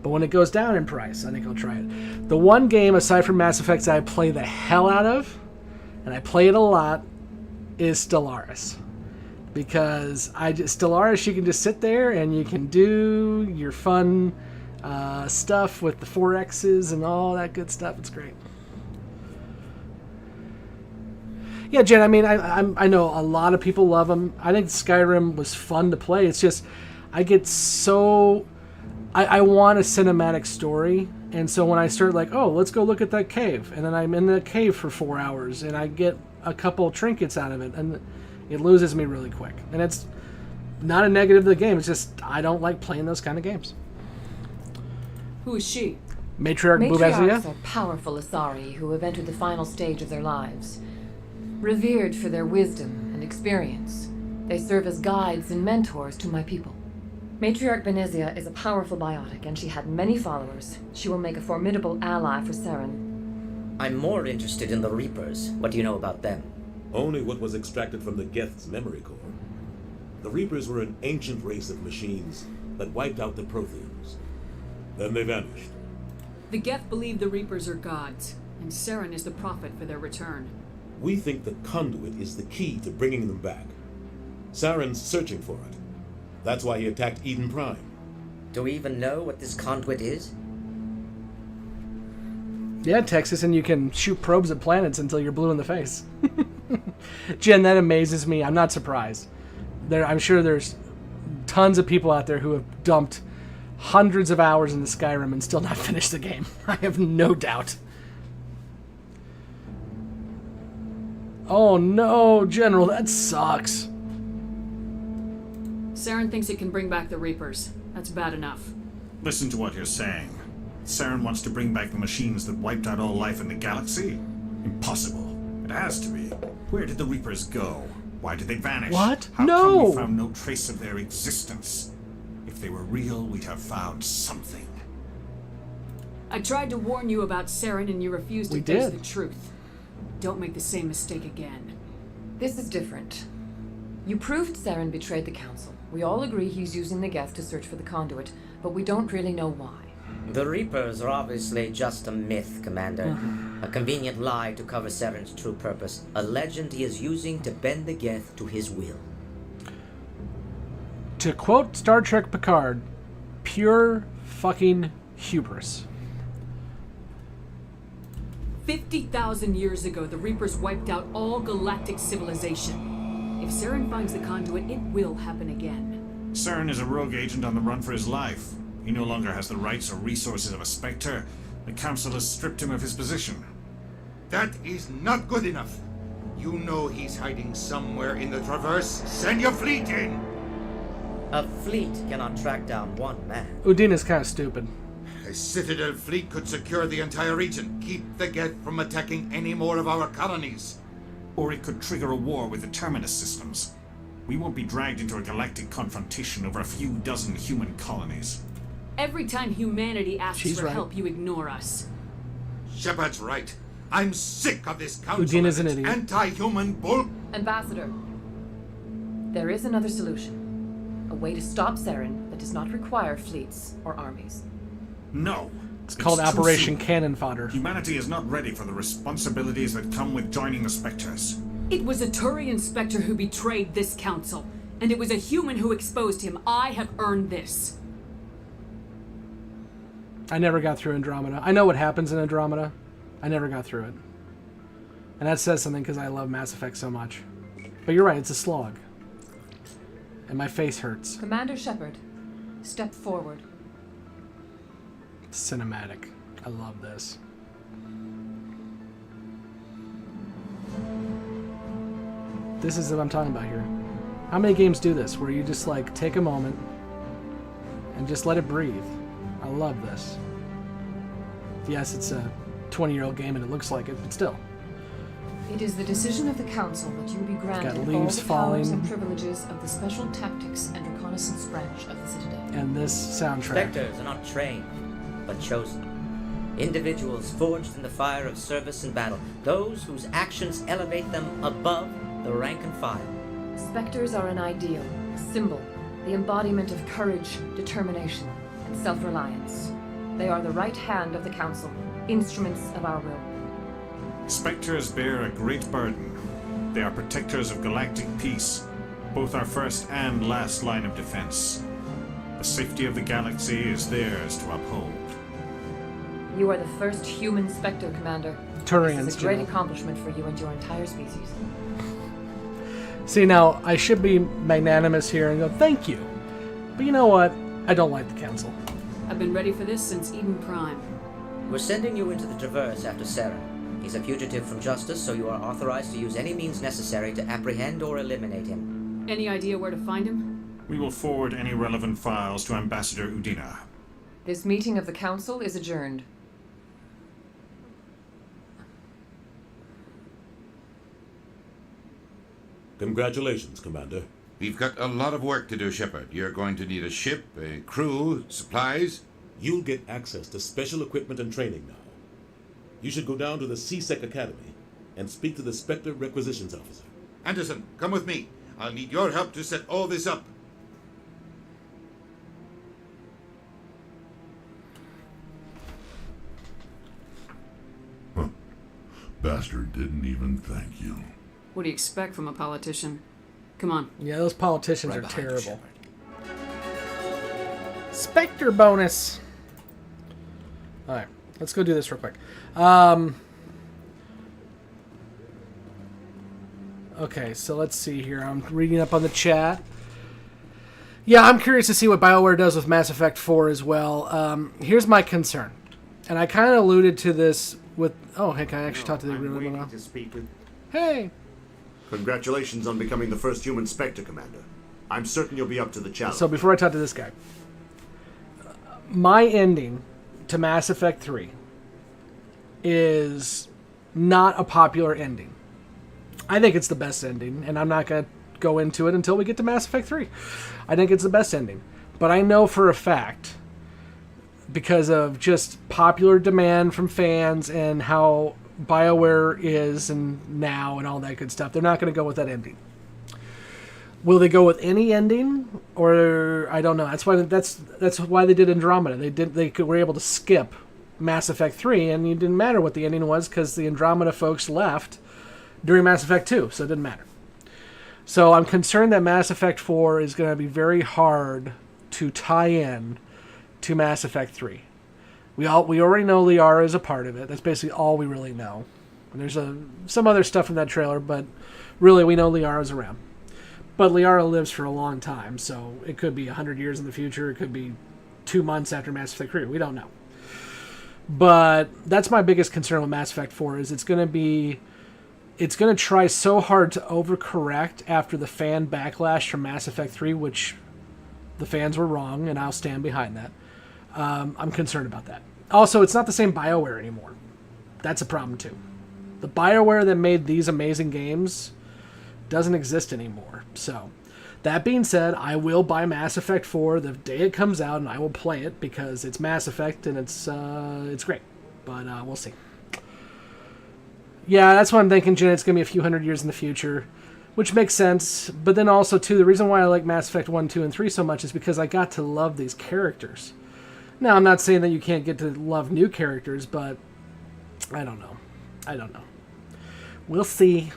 But when it goes down in price, I think I'll try it. The one game, aside from Mass Effect, that I play the hell out of, and I play it a lot, is Stellaris. Because Stellaris, you can just sit there and you can do your fun stuff with the 4Xs and all that good stuff. It's great. Yeah, Jen, I mean, I know a lot of people love them. I think Skyrim was fun to play. It's just, I get so... I want a cinematic story, and so when I start like, oh, let's go look at that cave, and then I'm in the cave for 4 hours, and I get a couple trinkets out of it, and it loses me really quick. And it's not a negative to the game, it's just I don't like playing those kind of games. Who is she? Matriarch Matriarchs are powerful Asari who have entered the final stage of their lives. Revered for their wisdom and experience, they serve as guides and mentors to my people. Matriarch Benezia is a powerful biotic, and she had many followers. She will make a formidable ally for Saren. I'm more interested in the Reapers. What do you know about them? Only what was extracted from the Geth's memory core. The Reapers were an ancient race of machines that wiped out the Protheans. Then they vanished. The Geth believe the Reapers are gods, and Saren is the prophet for their return. We think the conduit is the key to bringing them back. Saren's searching for it. That's why he attacked Eden Prime. Do we even know what this conduit is? Yeah, Texas, and you can shoot probes at planets until you're blue in the face. Jen, that amazes me. I'm not surprised. I'm sure there's tons of people out there who have dumped hundreds of hours into Skyrim and still not finished the game. I have no doubt. Oh no, General, that sucks. Saren thinks it can bring back the Reapers. That's bad enough. Listen to what you're saying. Saren wants to bring back the machines that wiped out all life in the galaxy? Impossible. It has to be. Where did the Reapers go? Why did they vanish? What? How No! come we found no trace of their existence? If they were real, we'd have found something. I tried to warn you about Saren and you refused to We face did. the truth. Don't make the same mistake again. This is different. You proved Saren betrayed the Council. We all agree he's using the Geth to search for the conduit, but we don't really know why. The Reapers are obviously just a myth, Commander. A convenient lie to cover Saren's true purpose. A legend he is using to bend the Geth to his will. To quote Star Trek Picard, pure fucking hubris. 50,000 years ago, the Reapers wiped out all galactic civilization. If Saren finds the conduit, it will happen again. Saren is a rogue agent on the run for his life. He no longer has the rights or resources of a Spectre. The Council has stripped him of his position. That is not good enough. You know he's hiding somewhere in the Traverse. Send your fleet in! A fleet cannot track down one man. Udina's kind of stupid. A Citadel fleet could secure the entire region, keep the Geth from attacking any more of our colonies. Or it could trigger a war with the Terminus systems. We won't be dragged into a galactic confrontation over a few dozen human colonies. Every time humanity asks She's for right. help, you ignore us. Shepard's right. I'm sick of this council Udina's and an its idiot. anti-human bull. Ambassador, there is another solution. A way to stop Saren that does not require fleets or armies. No. It's called too Operation soon. Cannon Fodder. Humanity is not ready for the responsibilities that come with joining the Spectres. It was a Turian Spectre who betrayed this council, and it was a human who exposed him. I have earned this. I never got through Andromeda. I know what happens in Andromeda. I never got through it. And that says something because I love Mass Effect so much. But you're right, it's a slog. And my face hurts. Commander Shepard, step forward. It's cinematic. I love this. This is what I'm talking about here. How many games do this, where you just like take a moment and just let it breathe? I love this. Yes, it's a 20-year-old game and it looks like it, but still. It is the decision of the Council that you be granted all leaves the powers falling. and privileges of the Special Tactics and Reconnaissance branch of the Citadel. And this soundtrack. Spectres are not trained, but chosen. Individuals forged in the fire of service and battle. Those whose actions elevate them above the rank and file. Spectres are an ideal, a symbol, the embodiment of courage, determination, and self-reliance. They are the right hand of the Council, instruments of our will. Spectres bear a great burden. They are protectors of galactic peace, both our first and last line of defense. The safety of the galaxy is theirs to uphold. You are the first human Spectre, Commander. Turians, This is a great General. accomplishment for you and your entire species. See, now, I should be magnanimous here and go, thank you. But you know what? I don't like the Council. I've been ready for this since Eden Prime. We're sending you into the Traverse after Saren. He's a fugitive from justice, so you are authorized to use any means necessary to apprehend or eliminate him. Any idea where to find him? We will forward any relevant files to Ambassador Udina. This meeting of the Council is adjourned. Congratulations, Commander. We've got a lot of work to do, Shepard. You're going to need a ship, a crew, supplies. You'll get access to special equipment and training now. You should go down to the C-Sec Academy and speak to the Spectre Requisitions Officer. Anderson, come with me. I'll need your help to set all this up. Bastard didn't even thank you. What do you expect from a politician? Come on. Yeah, those politicians Right are behind you, terrible. Spectre bonus. Alright, let's go do this real quick. Okay, so let's see here. I'm reading up on the chat. Yeah, I'm curious to see what BioWare does with Mass Effect 4 as well. Here's my concern, and I kind of alluded to this with... Oh, heck, I actually talked to the agreement now. Hey! Congratulations on becoming the first human Spectre, Commander. I'm certain you'll be up to the challenge. So before I talk to this guy, my ending to Mass Effect 3 is not a popular ending. I think it's the best ending, and I'm not going to go into it until we get to Mass Effect 3. I think it's the best ending. But I know for a fact, because of just popular demand from fans and how BioWare is and now and all that good stuff, they're not going to go with that ending. Will they go with any ending, or I don't know. That's why they did Andromeda. They were able to skip Mass Effect 3, and it didn't matter what the ending was because the Andromeda folks left during Mass Effect 2, so it didn't matter. So I'm concerned that Mass Effect 4 is going to be very hard to tie in to Mass Effect 3. We already know Liara is a part of it. That's basically all we really know. And there's some other stuff in that trailer, but really we know Liara's around. But Liara lives for a long time, so it could be 100 years in the future. It could be 2 months after Mass Effect 3. We don't know. But that's my biggest concern with Mass Effect 4 is it's going to try so hard to overcorrect after the fan backlash from Mass Effect 3, which the fans were wrong, and I'll stand behind that. I'm concerned about that. Also, it's not the same BioWare anymore. That's a problem, too. The BioWare that made these amazing games doesn't exist anymore. So, that being said, I will buy Mass Effect 4 the day it comes out, and I will play it because it's Mass Effect, and it's great. But we'll see. Yeah, that's what I'm thinking, Jen. It's going to be a few hundred years in the future, which makes sense. But then also, too, the reason why I like Mass Effect 1, 2, and 3 so much is because I got to love these characters. Now, I'm not saying that you can't get to love new characters, but I don't know. We'll see.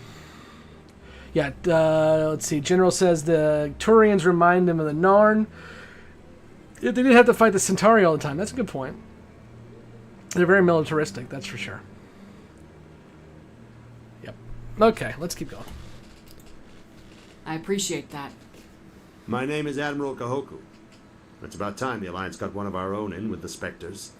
Yeah, let's see. General says the Turians remind him of the Narn. They didn't have to fight the Centauri all the time. That's a good point. They're very militaristic, that's for sure. Yep. Okay, let's keep going. I appreciate that. My name is Admiral Kahoku. It's about time the Alliance got one of our own in with the Spectres.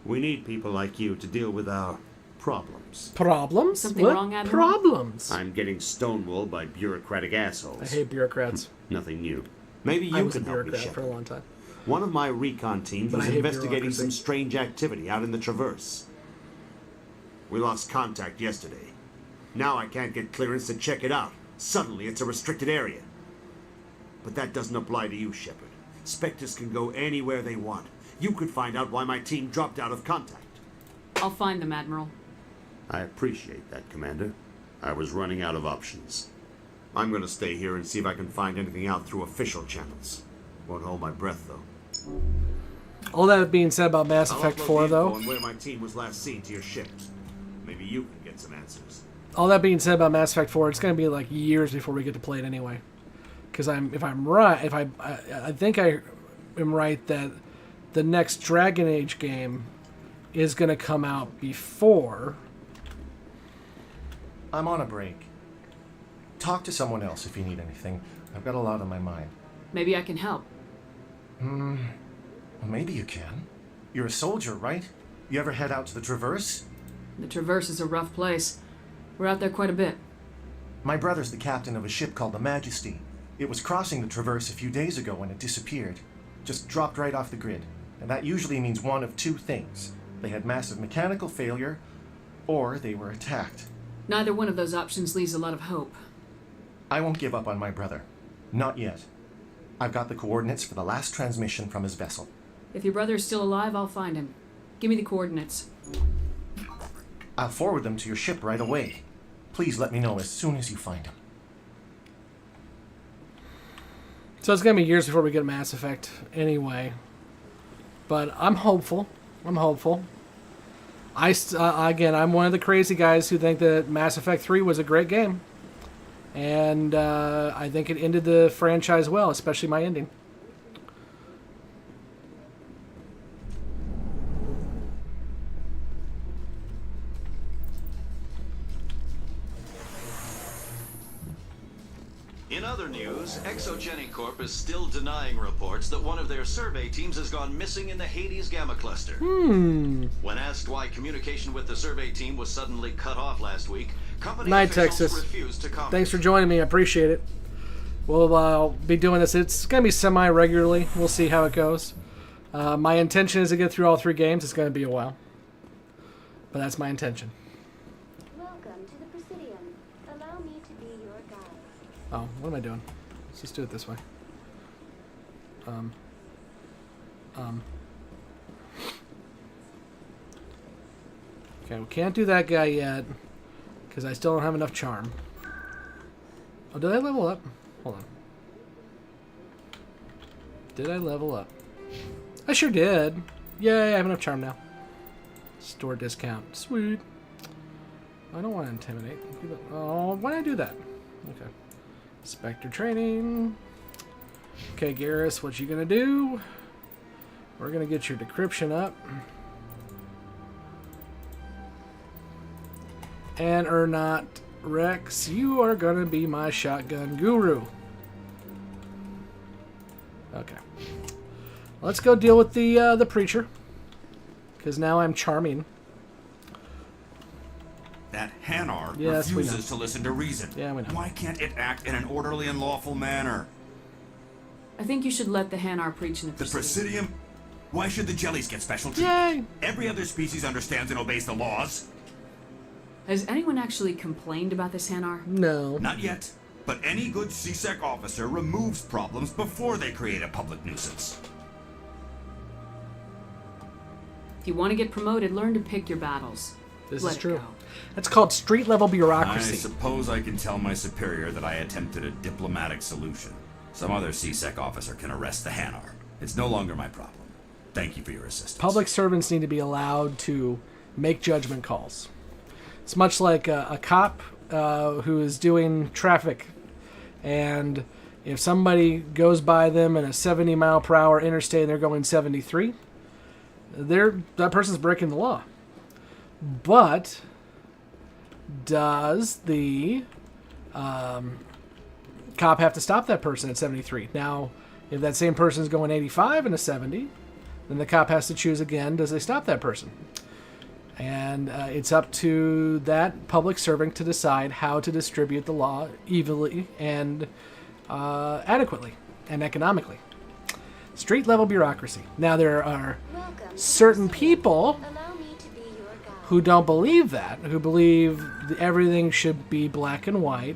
We need people like you to deal with our problems. Problems? Something wrong, Admiral? Problems? I'm getting stonewalled by bureaucratic assholes. I hate bureaucrats. Nothing new. Maybe you can help me, bureaucrat for a long time. One of my recon teams was investigating some strange activity out in the Traverse. We lost contact yesterday. Now I can't get clearance to check it out. Suddenly it's a restricted area. But that doesn't apply to you, Shepard. Spectres can go anywhere they want. You could find out why my team dropped out of contact. I'll find them, Admiral. I appreciate that, Commander. I was running out of options. I'm going to stay here and see if I can find anything out through official channels. Won't hold my breath, though. All that being said about Mass Effect 4, though... And where my team was last seen to your ship. Maybe you can get some answers. All that being said about Mass Effect 4, it's going to be like years before we get to play it anyway. Because I think I am right that the next Dragon Age game is going to come out before. I'm on a break. Talk to someone else if you need anything. I've got a lot on my mind. Maybe I can help. Well, maybe you can. You're a soldier, right? You ever head out to the Traverse? The Traverse is a rough place. We're out there quite a bit. My brother's the captain of a ship called the Majesty. It was crossing the Traverse a few days ago when it disappeared. Just dropped right off the grid. And that usually means one of two things. They had massive mechanical failure, or they were attacked. Neither one of those options leaves a lot of hope. I won't give up on my brother. Not yet. I've got the coordinates for the last transmission from his vessel. If your brother is still alive, I'll find him. Give me the coordinates. I'll forward them to your ship right away. Please let me know as soon as you find him. So it's going to be years before we get Mass Effect anyway. But I'm hopeful. I'm one of the crazy guys who think that Mass Effect 3 was a great game. And I think it ended the franchise well, especially my ending. In other news, Exogenic Corp is still denying reports that one of their survey teams has gone missing in the Hades Gamma Cluster. When asked why communication with the survey team was suddenly cut off last week, company Night, officials Texas. refused to comment. Thanks for joining me. I appreciate it. We'll be doing this. It's going to be semi-regularly. We'll see how it goes. My intention is to get through all 3 games. It's going to be a while. But that's my intention. Welcome to the Presidium. Allow me to be your guide. Oh, what am I doing? Let's just do it this way. Okay, we can't do that guy yet because I still don't have enough charm. Oh, did I level up? Hold on. Did I level up? I sure did. Yay, I have enough charm now. Store discount. Sweet. I don't want to intimidate. Oh, why did I do that? Okay. Spectre training. Okay, Garrus, what you gonna do? We're gonna get your decryption up. And Ernot Rex, you are gonna be my shotgun guru. Okay. Let's go deal with the preacher. Because now I'm charming. That Hanar Yes, we know. refuses to listen to reason. Yeah, we know. Why can't it act in an orderly and lawful manner? I think you should let the Hanar preach in the The Presidium? Why should the jellies get special Yay. treatment? Every other species understands and obeys the laws. Has anyone actually complained about this Hanar? No. Not yet. But any good CSEC officer removes problems before they create a public nuisance. If you want to get promoted, learn to pick your battles. This Let is it true. go. That's called street level I bureaucracy. suppose I can tell my superior that I attempted a diplomatic solution. Some other CSEC officer can arrest the Hanar. It's no longer my problem. Thank you for your assistance. Public servants need to be allowed to make judgment calls. It's much like a cop who is doing traffic, and if somebody goes by them in a 70-mile-per-hour interstate and they're going 73, that person's breaking the law. But does the cop have to stop that person at 73? Now, if that same person is going 85 and a 70, then the cop has to choose again, does they stop that person? And it's up to that public servant to decide how to distribute the law evenly and adequately and economically. Street level bureaucracy. Now there are certain people who don't believe that, who believe everything should be black and white.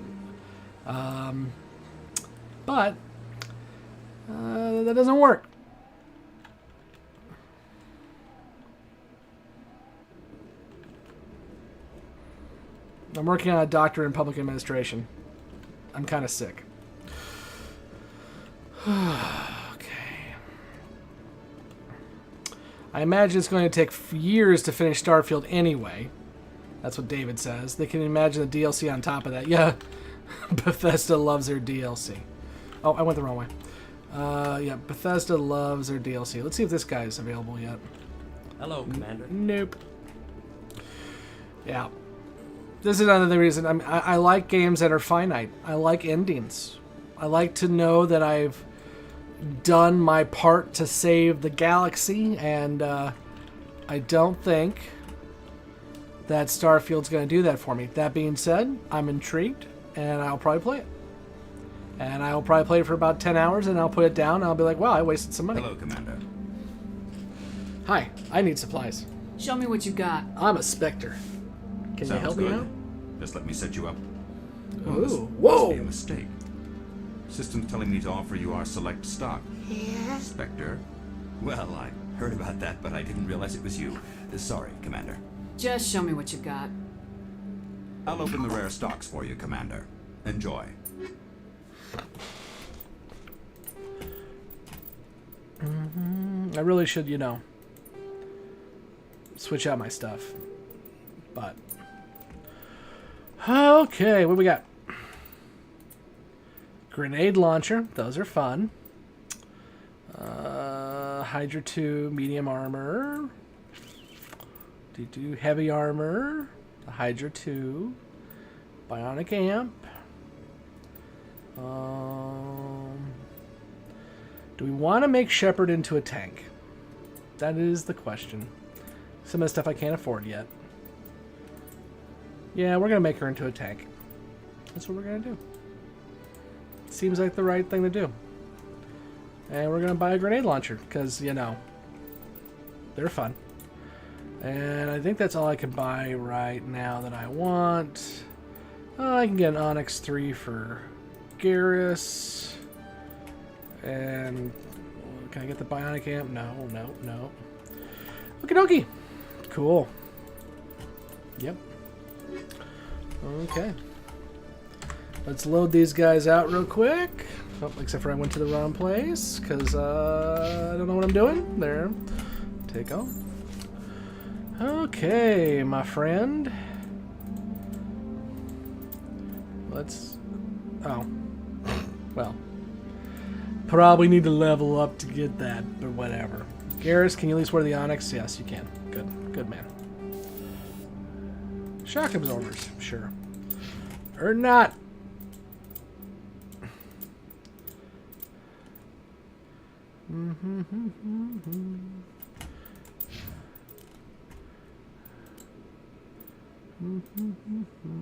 But that doesn't work. I'm working on a doctorate in public administration. I'm kind of sick. Okay. I imagine it's going to take years to finish Starfield anyway. That's what David says. They can imagine the DLC on top of that. Yeah, Bethesda loves their DLC. Oh, I went the wrong way. Yeah, Bethesda loves their DLC. Let's see if this guy is available yet. Hello, Commander. Nope. Yeah. This is another reason I like games that are finite. I like endings. I like to know that I've done my part to save the galaxy, and I don't think that Starfield's going to do that for me. That being said, I'm intrigued, and I'll probably play it. And I'll probably play it for about 10 hours, and I'll put it down, and I'll be like, wow, I wasted some money. Hello, Commander. Hi, I need supplies. Show me what you got. I'm a Spectre. Can you help me out? Just let me set you up. Ooh, This whoa! must be a mistake. System's telling me to offer you our select stock. Yeah? Spectre? Well, I heard about that, but I didn't realize it was you. Sorry, Commander. Just show me what you've got. I'll open the rare stocks for you, Commander. Enjoy. I really should, switch out my stuff. But okay, what we got? Grenade launcher, those are fun. Hydra 2 medium armor. Heavy armor. The Hydra 2. Bionic amp. Do we want to make Shepard into a tank? That is the question. Some of the stuff I can't afford yet. Yeah, we're going to make her into a tank. That's what we're going to do. Seems like the right thing to do. And we're going to buy a grenade launcher, because, you know, they're fun. And I think that's all I can buy right now that I want. I can get an Onyx 3 for Garrus. And can I get the Bionic Amp? No. Okie dokie. Cool. Yep. Okay. Let's load these guys out real quick. Oh, except for I went to the wrong place because I don't know what I'm doing. There. Take off. Okay, my friend. Let's... Oh. Well. Probably need to level up to get that, but whatever. Garrus, can you at least wear the Onyx? Yes, you can. Good. Good man. Shock absorbers. Sure. Or not.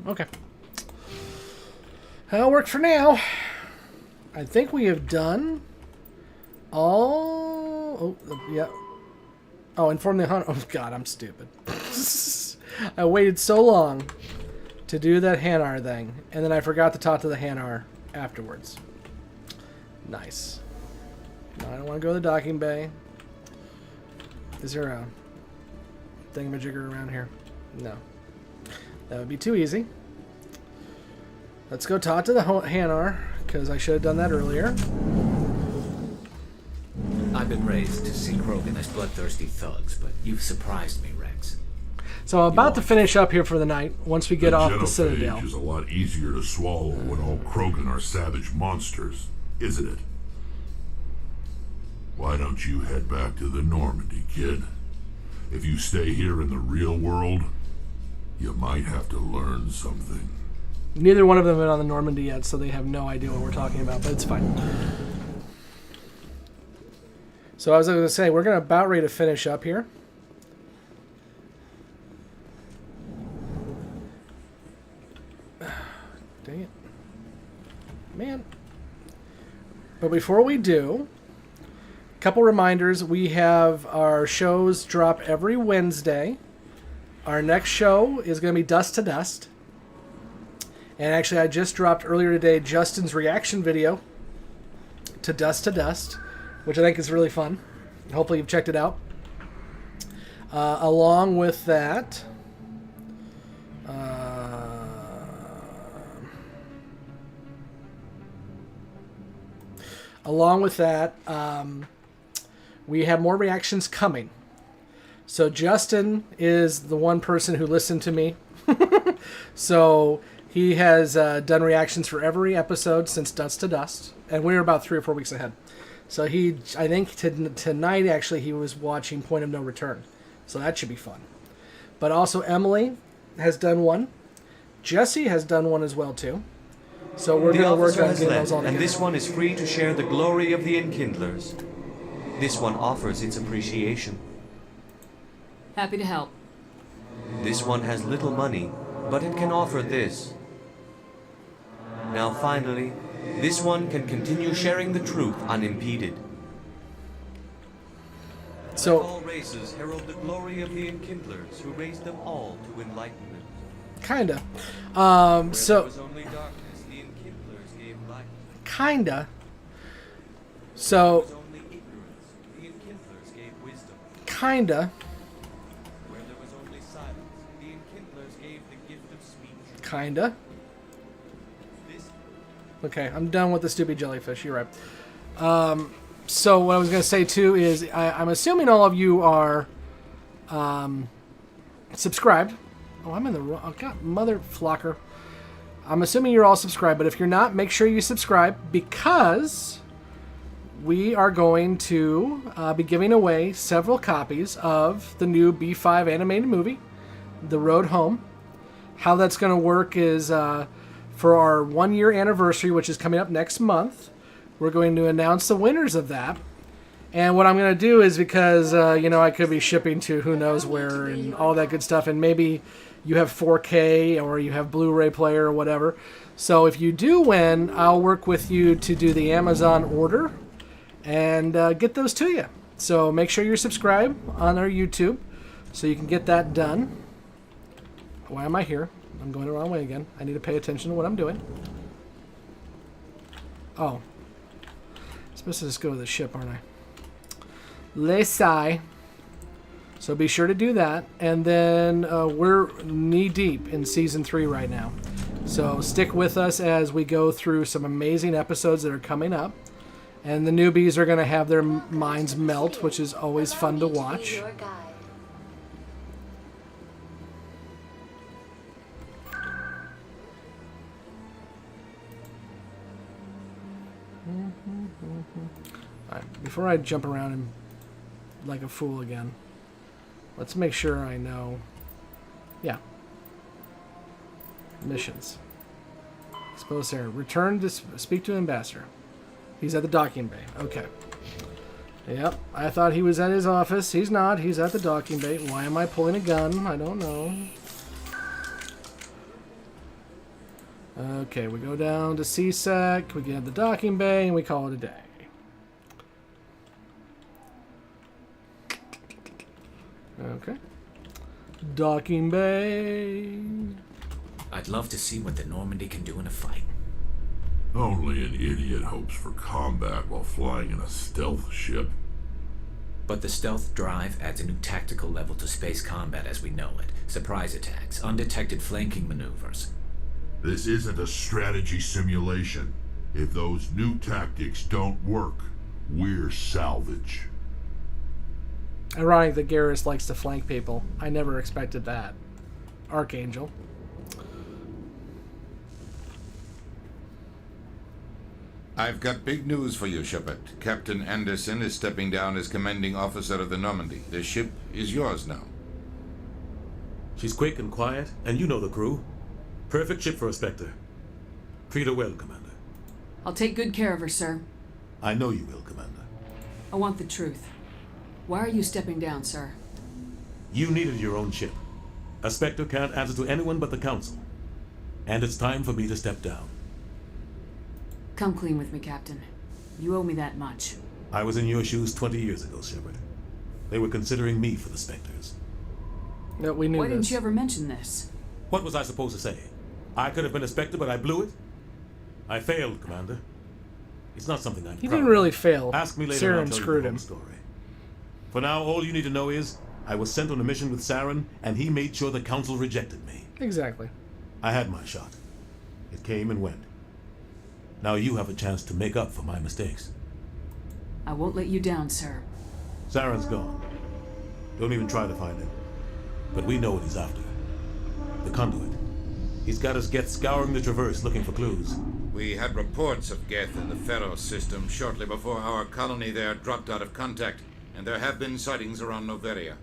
Okay. That'll work for now. I think we have done all... Oh, yeah. Oh, inform the hunter. Oh, God, I'm stupid. I waited so long to do that Hanar thing, and then I forgot to talk to the Hanar afterwards. Nice. No, I don't want to go to the docking bay. Is there a thingamajigger around here? No. That would be too easy. Let's go talk to the Hanar, because I should have done that earlier. I've been raised to see Krogan as bloodthirsty thugs, but you've surprised me, Rex. So I'm about to finish up here for the night, once we get off the Citadel. Is a lot easier to swallow when all Krogan are savage monsters, isn't it? Why don't you head back to the Normandy, kid? If you stay here in the real world, you might have to learn something. Neither one of them have been on the Normandy yet, so they have no idea what we're talking about, but it's fine. So I was going to say, we're going to about ready to finish up here. Dang it. Man. But before we do, a couple reminders. We have our shows drop every Wednesday. Our next show is going to be Dust to Dust. And actually, I just dropped earlier today Justin's reaction video to Dust, which I think is really fun. Hopefully you've checked it out. Along with that, we have more reactions coming. So Justin is the one person who listened to me. So he has done reactions for every episode since Dust to Dust. And we're about 3 or 4 weeks ahead. So I think tonight actually he was watching Point of No Return. So that should be fun. But also Emily has done one. Jessi has done one as well too. So we're going to work on getting those all together. And this one is free to share the glory of the Enkindlers. This one offers its appreciation. Happy to help. This one has little money, but it can offer this. Now finally, this one can continue sharing the truth unimpeded. So all races herald the glory of the Enkindlers, who raised them all to enlightenment. Kinda. Where there was only darkness, the Enkindlers gave light. Kinda. So. Where there was only ignorance, the Enkindlers gave wisdom. Kinda. Where there was only silence, the Enkindlers gave the gift of speech. Kinda. Okay, I'm done with the stupid jellyfish. You're right. So what I was going to say too is I'm assuming all of you are subscribed. Oh, I'm in the wrong. Oh, God, mother flocker. I'm assuming you're all subscribed, but if you're not, make sure you subscribe because we are going to be giving away several copies of the new B5 animated movie, The Road Home. How that's going to work is for our 1-year anniversary, which is coming up next month. We're going to announce the winners of that. And what I'm going to do is because, I could be shipping to who knows where and all that good stuff. And maybe you have 4K or you have Blu-ray player or whatever. So if you do win, I'll work with you to do the Amazon order and get those to you. So make sure you're subscribed on our YouTube so you can get that done. Why am I here? I'm going the wrong way again. I need to pay attention to what I'm doing. Oh. I'm supposed to just go to the ship, aren't I? Lesai. So be sure to do that. And then we're knee-deep in Season 3 right now. So stick with us as we go through some amazing episodes that are coming up. And the newbies are going to have their minds melt, which is always fun to watch. Alright, before I jump around and like a fool again, let's make sure I know. Yeah. Missions. Expose Sarah. Return to speak to Ambassador. He's at the docking bay. Okay. Yep. I thought he was at his office. He's not. He's at the docking bay. Why am I pulling a gun? I don't know. Okay, we go down to CSEC. We get the docking bay and we call it a day. Okay. Docking bay. I'd love to see what the Normandy can do in a fight. Only an idiot hopes for combat while flying in a stealth ship. But the stealth drive adds a new tactical level to space combat as we know it. Surprise attacks, undetected flanking maneuvers. This isn't a strategy simulation. If those new tactics don't work, we're salvage. Ironic that Garrus likes to flank people. I never expected that. Archangel. I've got big news for you, Shepard. Captain Anderson is stepping down as commanding officer of the Normandy. The ship is yours now. She's quick and quiet, and you know the crew. Perfect ship for a Spectre. Treat her well, Commander. I'll take good care of her, sir. I know you will, Commander. I want the truth. Why are you stepping down, sir? You needed your own ship. A Spectre can't answer to anyone but the Council. And it's time for me to step down. Come clean with me, Captain. You owe me that much. I was in your shoes 20 years ago, Shepard. They were considering me for the Spectres. No, we knew Why this. didn't you ever mention this? What was I supposed to say? I could have been a Spectre, but I blew it? I failed, Commander. It's not something I'm He proud didn't of. really fail. Ask me later and Saren I'll tell screwed you the him. whole story. For now, all you need to know is I was sent on a mission with Saren, and he made sure the Council rejected me. Exactly. I had my shot. It came and went. Now you have a chance to make up for my mistakes. I won't let you down, sir. Saren's gone. Don't even try to find him. But we know what he's after. The conduit. He's got us Geth scouring the Traverse looking for clues. We had reports of Geth in the Pharos system shortly before our colony there dropped out of contact, and there have been sightings around Noveria.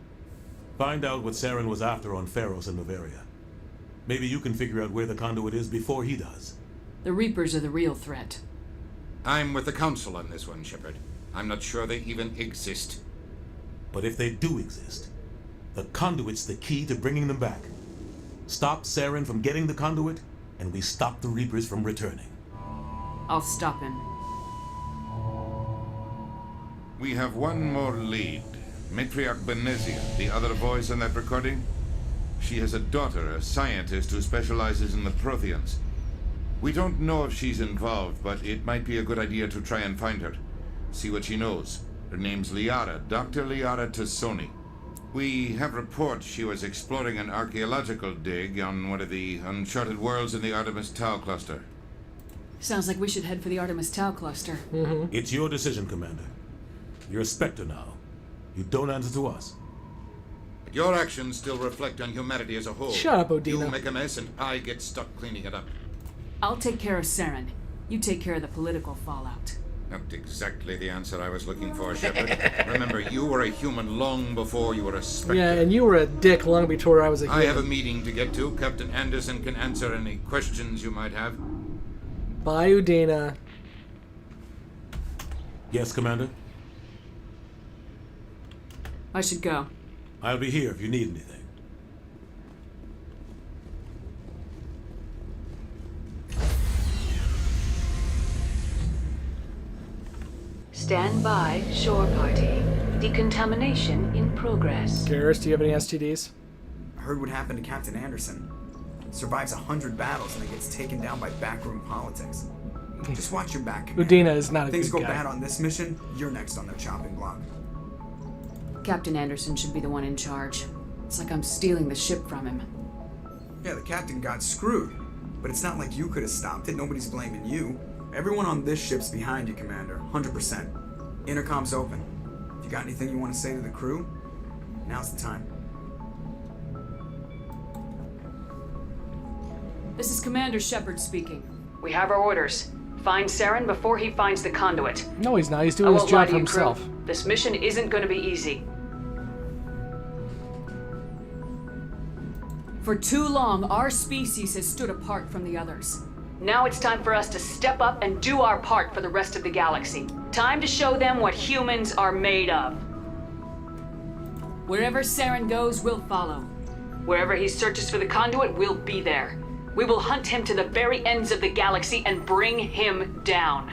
Find out what Saren was after on Pharos and Noveria. Maybe you can figure out where the conduit is before he does. The Reapers are the real threat. I'm with the Council on this one, Shepard. I'm not sure they even exist. But if they do exist, the conduit's the key to bringing them back. Stop Saren from getting the conduit, and we stop the Reapers from returning. I'll stop him. We have one more lead. Matriarch Benezia, the other voice in that recording. She has a daughter, a scientist who specializes in the Protheans. We don't know if she's involved, but it might be a good idea to try and find her. See what she knows. Her name's Liara, Dr. Liara Tassoni. We have reports she was exploring an archaeological dig on one of the uncharted worlds in the Artemis Tau cluster. Sounds like we should head for the Artemis Tau cluster. It's your decision, Commander. You're a Spectre now. You don't answer to us. But your actions still reflect on humanity as a whole. Shut up, Odino. You make a mess and I get stuck cleaning it up. I'll take care of Saren. You take care of the political fallout. Not exactly the answer I was looking for, Shepard. Remember, you were a human long before you were a Spectre. Yeah, and you were a dick long before I was a human. I have a meeting to get to. Captain Anderson can answer any questions you might have. Bye, Udina. Yes, Commander? I should go. I'll be here if you need anything. Stand by, shore party. Decontamination in progress. Garrus, do you have any STDs? I heard what happened to Captain Anderson. Survives 100 battles and then gets taken down by backroom politics. Just watch your back, Commander. Udina is not a Things good go guy. bad on this mission, you're next on their chopping block. Captain Anderson should be the one in charge. It's like I'm stealing the ship from him. Yeah, the captain got screwed. But it's not like you could have stopped it. Nobody's blaming you. Everyone on this ship's behind you, Commander. 100%. Intercom's open. If you got anything you want to say to the crew, now's the time. This is Commander Shepard speaking. We have our orders. Find Saren before he finds the conduit. No, he's not. He's I doing his won't lie job to for you, crew. himself. This mission isn't going to be easy. For too long, our species has stood apart from the others. Now it's time for us to step up and do our part for the rest of the galaxy. Time to show them what humans are made of. Wherever Saren goes, we'll follow. Wherever he searches for the conduit, we'll be there. We will hunt him to the very ends of the galaxy and bring him down.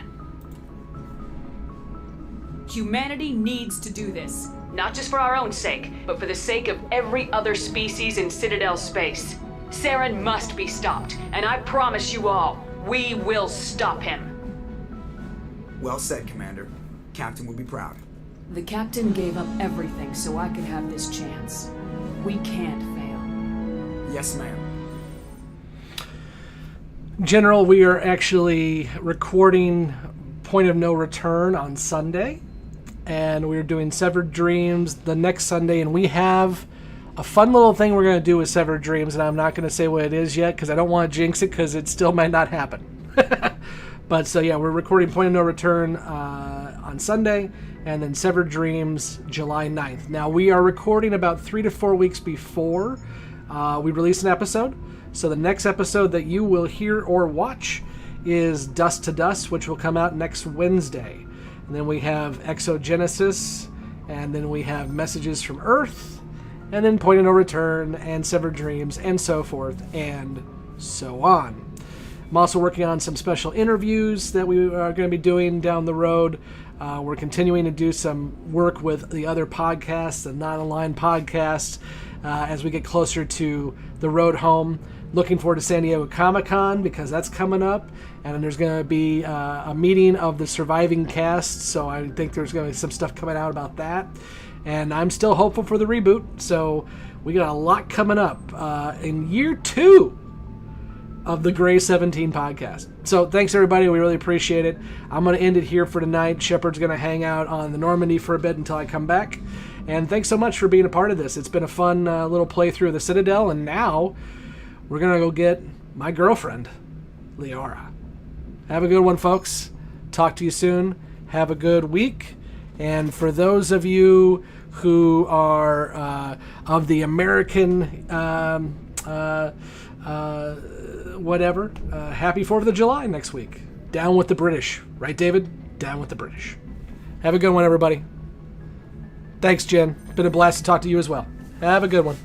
Humanity needs to do this. Not just for our own sake, but for the sake of every other species in Citadel space. Saren must be stopped, and I promise you all, we will stop him. Well said, Commander. Captain will be proud. The captain gave up everything so I could have this chance. We can't fail. Yes, ma'am. General, we are actually recording Point of No Return on Sunday, and we're doing Severed Dreams the next Sunday, and we have a fun little thing we're going to do with Severed Dreams, and I'm not going to say what it is yet because I don't want to jinx it because it still might not happen. But so yeah, we're recording Point of No Return on Sunday, and then Severed Dreams July 9th. Now we are recording about 3 to 4 weeks before we release an episode. So the next episode that you will hear or watch is Dust to Dust, which will come out next Wednesday. And then we have Exogenesis, and then we have Messages from Earth, and then Point of No Return, and Severed Dreams, and so forth, and so on. I'm also working on some special interviews that we are going to be doing down the road. We're continuing to do some work with the other podcasts, the non-aligned podcasts, as we get closer to the road home. Looking forward to San Diego Comic-Con because that's coming up, and there's going to be a meeting of the surviving cast, so I think there's going to be some stuff coming out about that. And I'm still hopeful for the reboot, so we got a lot coming up in year 2 of the Gray 17 podcast. So thanks everybody, we really appreciate it. I'm going to end it here for tonight. Shepard's going to hang out on the Normandy for a bit until I come back. And thanks so much for being a part of this. It's been a fun little playthrough of the Citadel, and now we're going to go get my girlfriend, Liara. Have a good one, folks. Talk to you soon. Have a good week. And for those of you who are of the American whatever, happy 4th of July next week. Down with the British. Right, David? Down with the British. Have a good one, everybody. Thanks, Jen. Been a blast to talk to you as well. Have a good one.